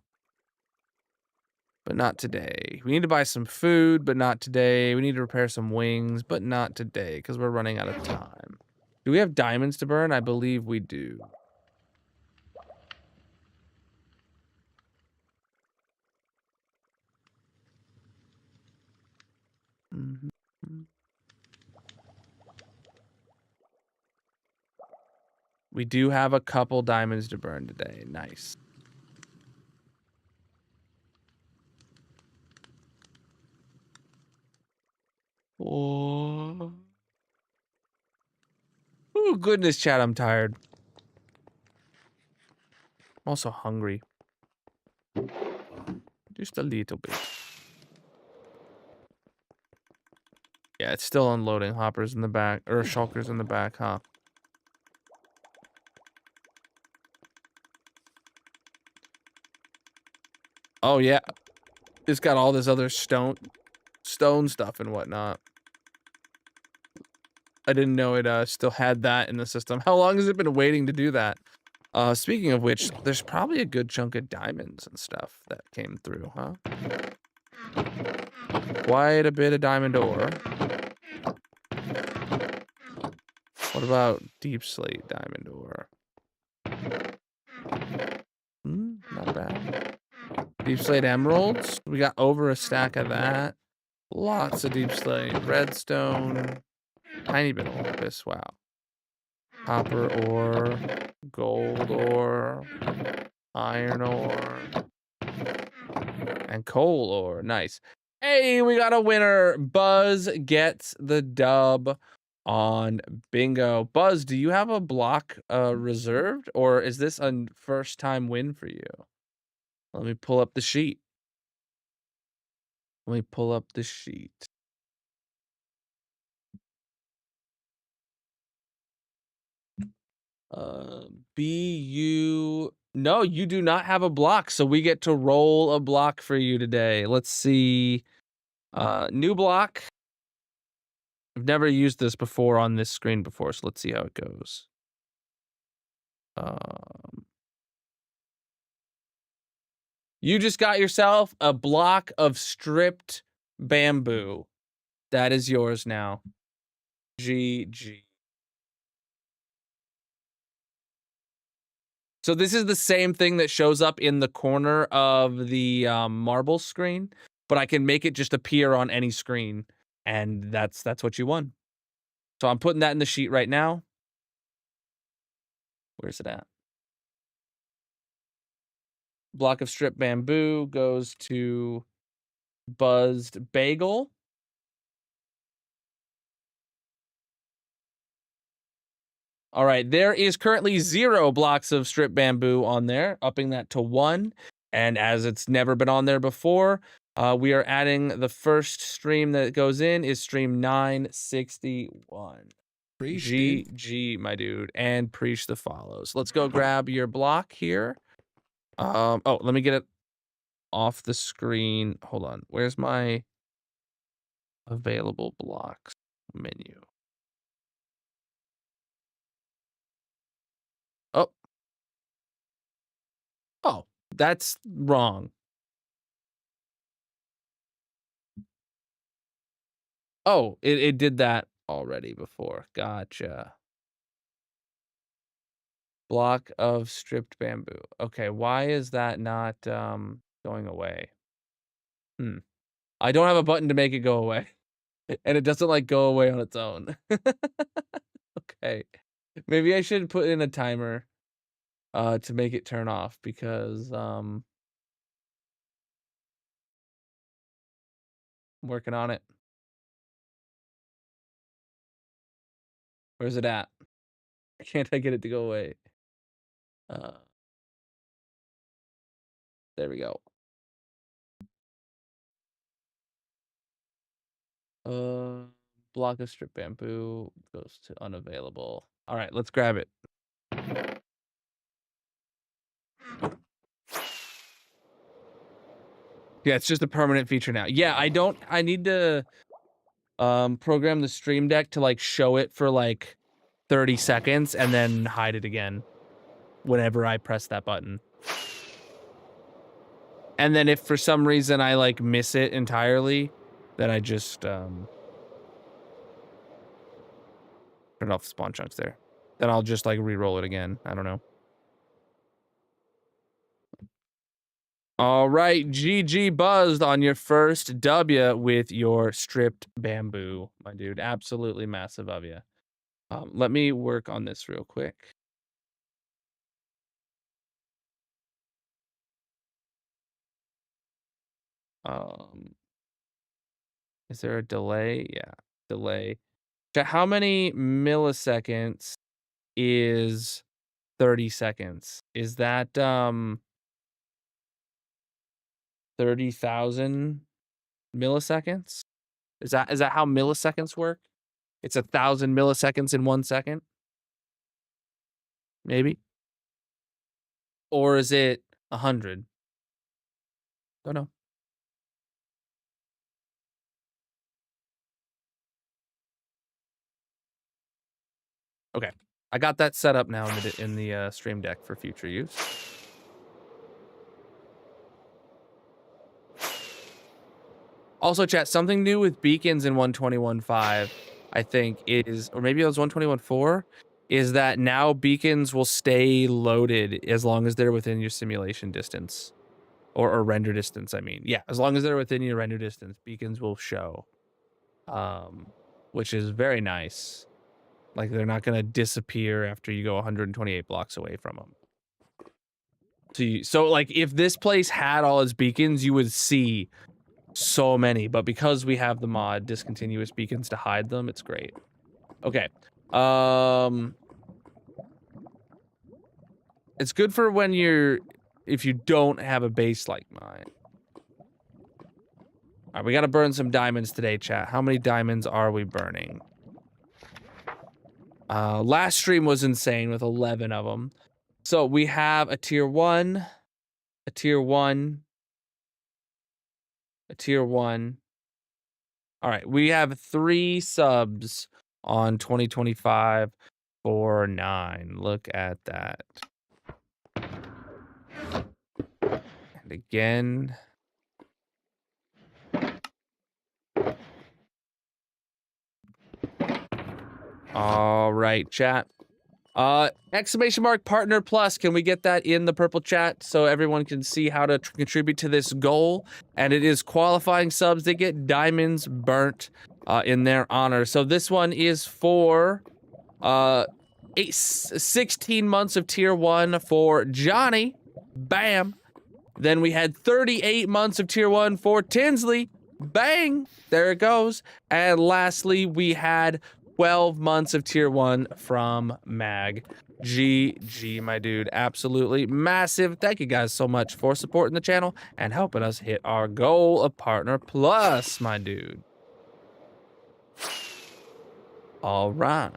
But not today. We need to buy some food, but not today. We need to repair some wings, but not today, because we're running out of time. Do we have diamonds to burn? I believe we do. We do have a couple diamonds to burn today. Nice. Oh. Oh, goodness, chat, I'm tired. I'm also hungry. Just a little bit. Yeah, it's still unloading. Hoppers in the back, or shulkers in the back, huh? Oh, yeah. It's got all this other stone stuff and whatnot. I didn't know it still had that in the system. How long has it been waiting to do that? Speaking of which, there's probably a good chunk of diamonds and stuff that came through, huh? Quite a bit of diamond ore. What about deep slate diamond ore? Not bad. Deep slate emeralds. We got over a stack of that. Lots of deep slate redstone. Tiny bit of lapis. Wow. Copper ore. Gold ore. Iron ore. And coal ore. Nice. Hey, we got a winner. Buzz gets the dub on bingo. Buzz, do you have a block reserved, or is this a first time win for you? Let me pull up the sheet. Let me pull up the sheet. No, you do not have a block, so we get to roll a block for you today. Let's see. New block. I've never used this before on this screen before, so let's see how it goes. You just got yourself a block of stripped bamboo. That is yours now. GG. So this is the same thing that shows up in the corner of the marble screen, but I can make it just appear on any screen, and that's what you won. So I'm putting that in the sheet right now. Where's it at? Block of stripped bamboo goes to Buzzed Bagel. All right, there is currently 0 blocks of stripped bamboo on there, upping that to 1. And as it's never been on there before, we are adding the first stream that goes in is stream 961. GG, my dude, and preach the follows. Let's go grab your block here. Oh, let me get it off the screen. Hold on. Where's my available blocks menu? Oh. Oh, that's wrong. Oh, it did that already before. Gotcha. Block of stripped bamboo. Okay, why is that not going away? I don't have a button to make it go away. And it doesn't like go away on its own. Okay. Maybe I should put in a timer to make it turn off because I'm working on it. Where's it at? Can't I get it to go away? There we go. Block of strip bamboo goes to unavailable. All right, let's grab it. Yeah, it's just a permanent feature now. Yeah, I need to program the stream deck to like show it for like 30 seconds and then hide it again whenever I press that button. And then if for some reason I like miss it entirely, then I just turn off the spawn chunks there. Then I'll just like re-roll it again. I don't know. All right, GG Buzzed on your first W with your stripped bamboo, my dude. Absolutely massive of you. Let me work on this real quick. Is there a delay? Yeah, delay. How many milliseconds is 30 seconds? Is that 30,000 milliseconds? Is that how milliseconds work? It's 1,000 milliseconds in 1 second? Maybe? Or is it 100? Don't know. Okay. I got that set up now in the stream deck for future use. Also, chat, something new with beacons in 121.5, I think, is, or maybe it was 121.4, is that now beacons will stay loaded as long as they're within your simulation distance. Or render distance, I mean. Yeah, as long as they're within your render distance, beacons will show. Which is very nice. Like, they're not going to disappear after you go 128 blocks away from them. So, like, if this place had all its beacons, you would see so many. But because we have the mod discontinuous beacons to hide them, it's great. Okay. It's good for when if you don't have a base like mine. All right, we got to burn some diamonds today, chat. How many diamonds are we burning? Last stream was insane with 11 of them. So we have a tier 1, a tier 1, a tier 1. All right, we have 3 subs on 2025 for 9. Look at that. And again. All right, chat. Exclamation mark partner plus. Can we get that in the purple chat so everyone can see how to contribute to this goal? And it is qualifying subs. They get diamonds burnt in their honor. So this one is for 16 months of tier 1 for Johnny. Bam. Then we had 38 months of tier 1 for Tinsley. Bang. There it goes. And lastly, we had 12 months of tier 1 from Mag. GG, my dude. Absolutely massive. Thank you guys so much for supporting the channel and helping us hit our goal of Partner Plus, my dude. All right.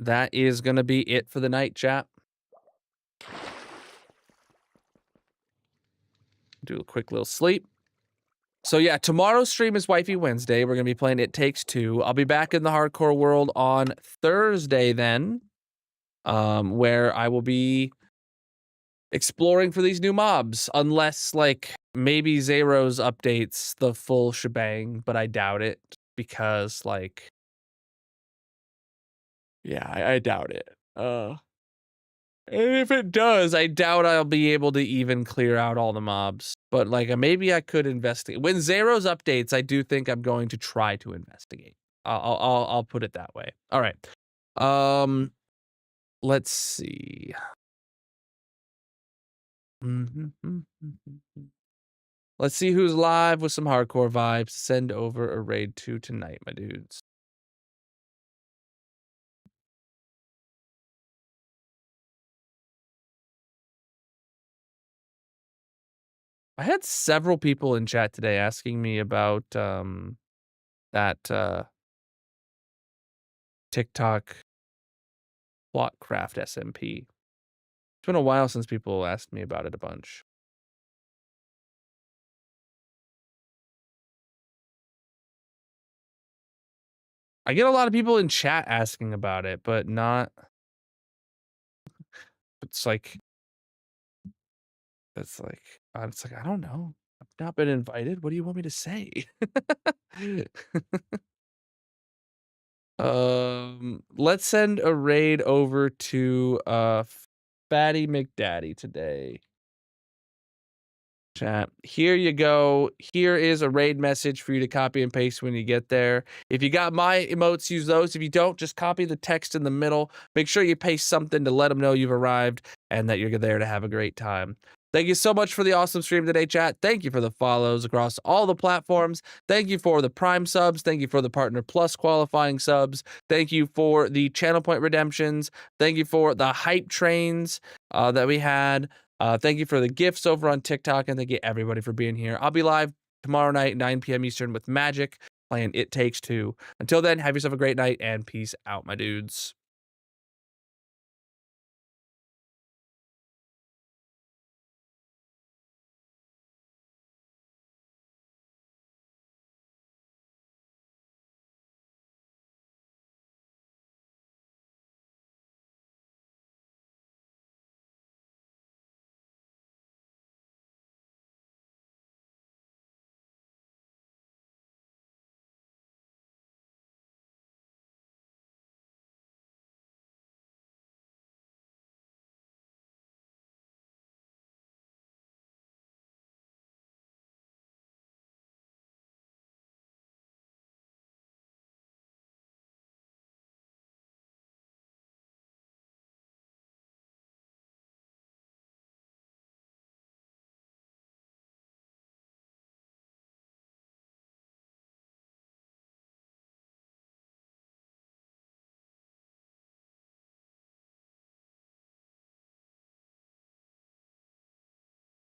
That is going to be it for the night, chat. Do a quick little sleep. So yeah, tomorrow's stream is Wifey Wednesday. We're going to be playing It Takes Two. I'll be back in the hardcore world on Thursday then, where I will be exploring for these new mobs, unless like maybe Zero's updates the full shebang, but I doubt it because like, yeah, I doubt it. And if it does, I doubt I'll be able to even clear out all the mobs. But like, maybe I could investigate. When Zero's updates, I do think I'm going to try to investigate. I'll put it that way. All right. Let's see. Let's see who's live with some hardcore vibes. Send over a raid 2 tonight, my dudes. I had several people in chat today asking me about that TikTok Plotcraft SMP. It's been a while since people asked me about it a bunch. I get a lot of people in chat asking about it, but not. It's like I don't know. I've not been invited. What do you want me to say? Let's send a raid over to Fatty McDaddy today. Chat. Here you go. Here is a raid message for you to copy and paste when you get there. If you got my emotes, use those. If you don't, just copy the text in the middle. Make sure you paste something to let them know you've arrived and that you're there to have a great time. Thank you so much for the awesome stream today, chat. Thank you for the follows across all the platforms. Thank you for the Prime subs. Thank you for the Partner Plus qualifying subs. Thank you for the channel point redemptions. Thank you for the hype trains that we had. Thank you for the gifts over on TikTok, and thank you everybody for being here. I'll be live tomorrow night, 9 p.m. Eastern with Magic, playing It Takes Two. Until then, have yourself a great night, and peace out, my dudes.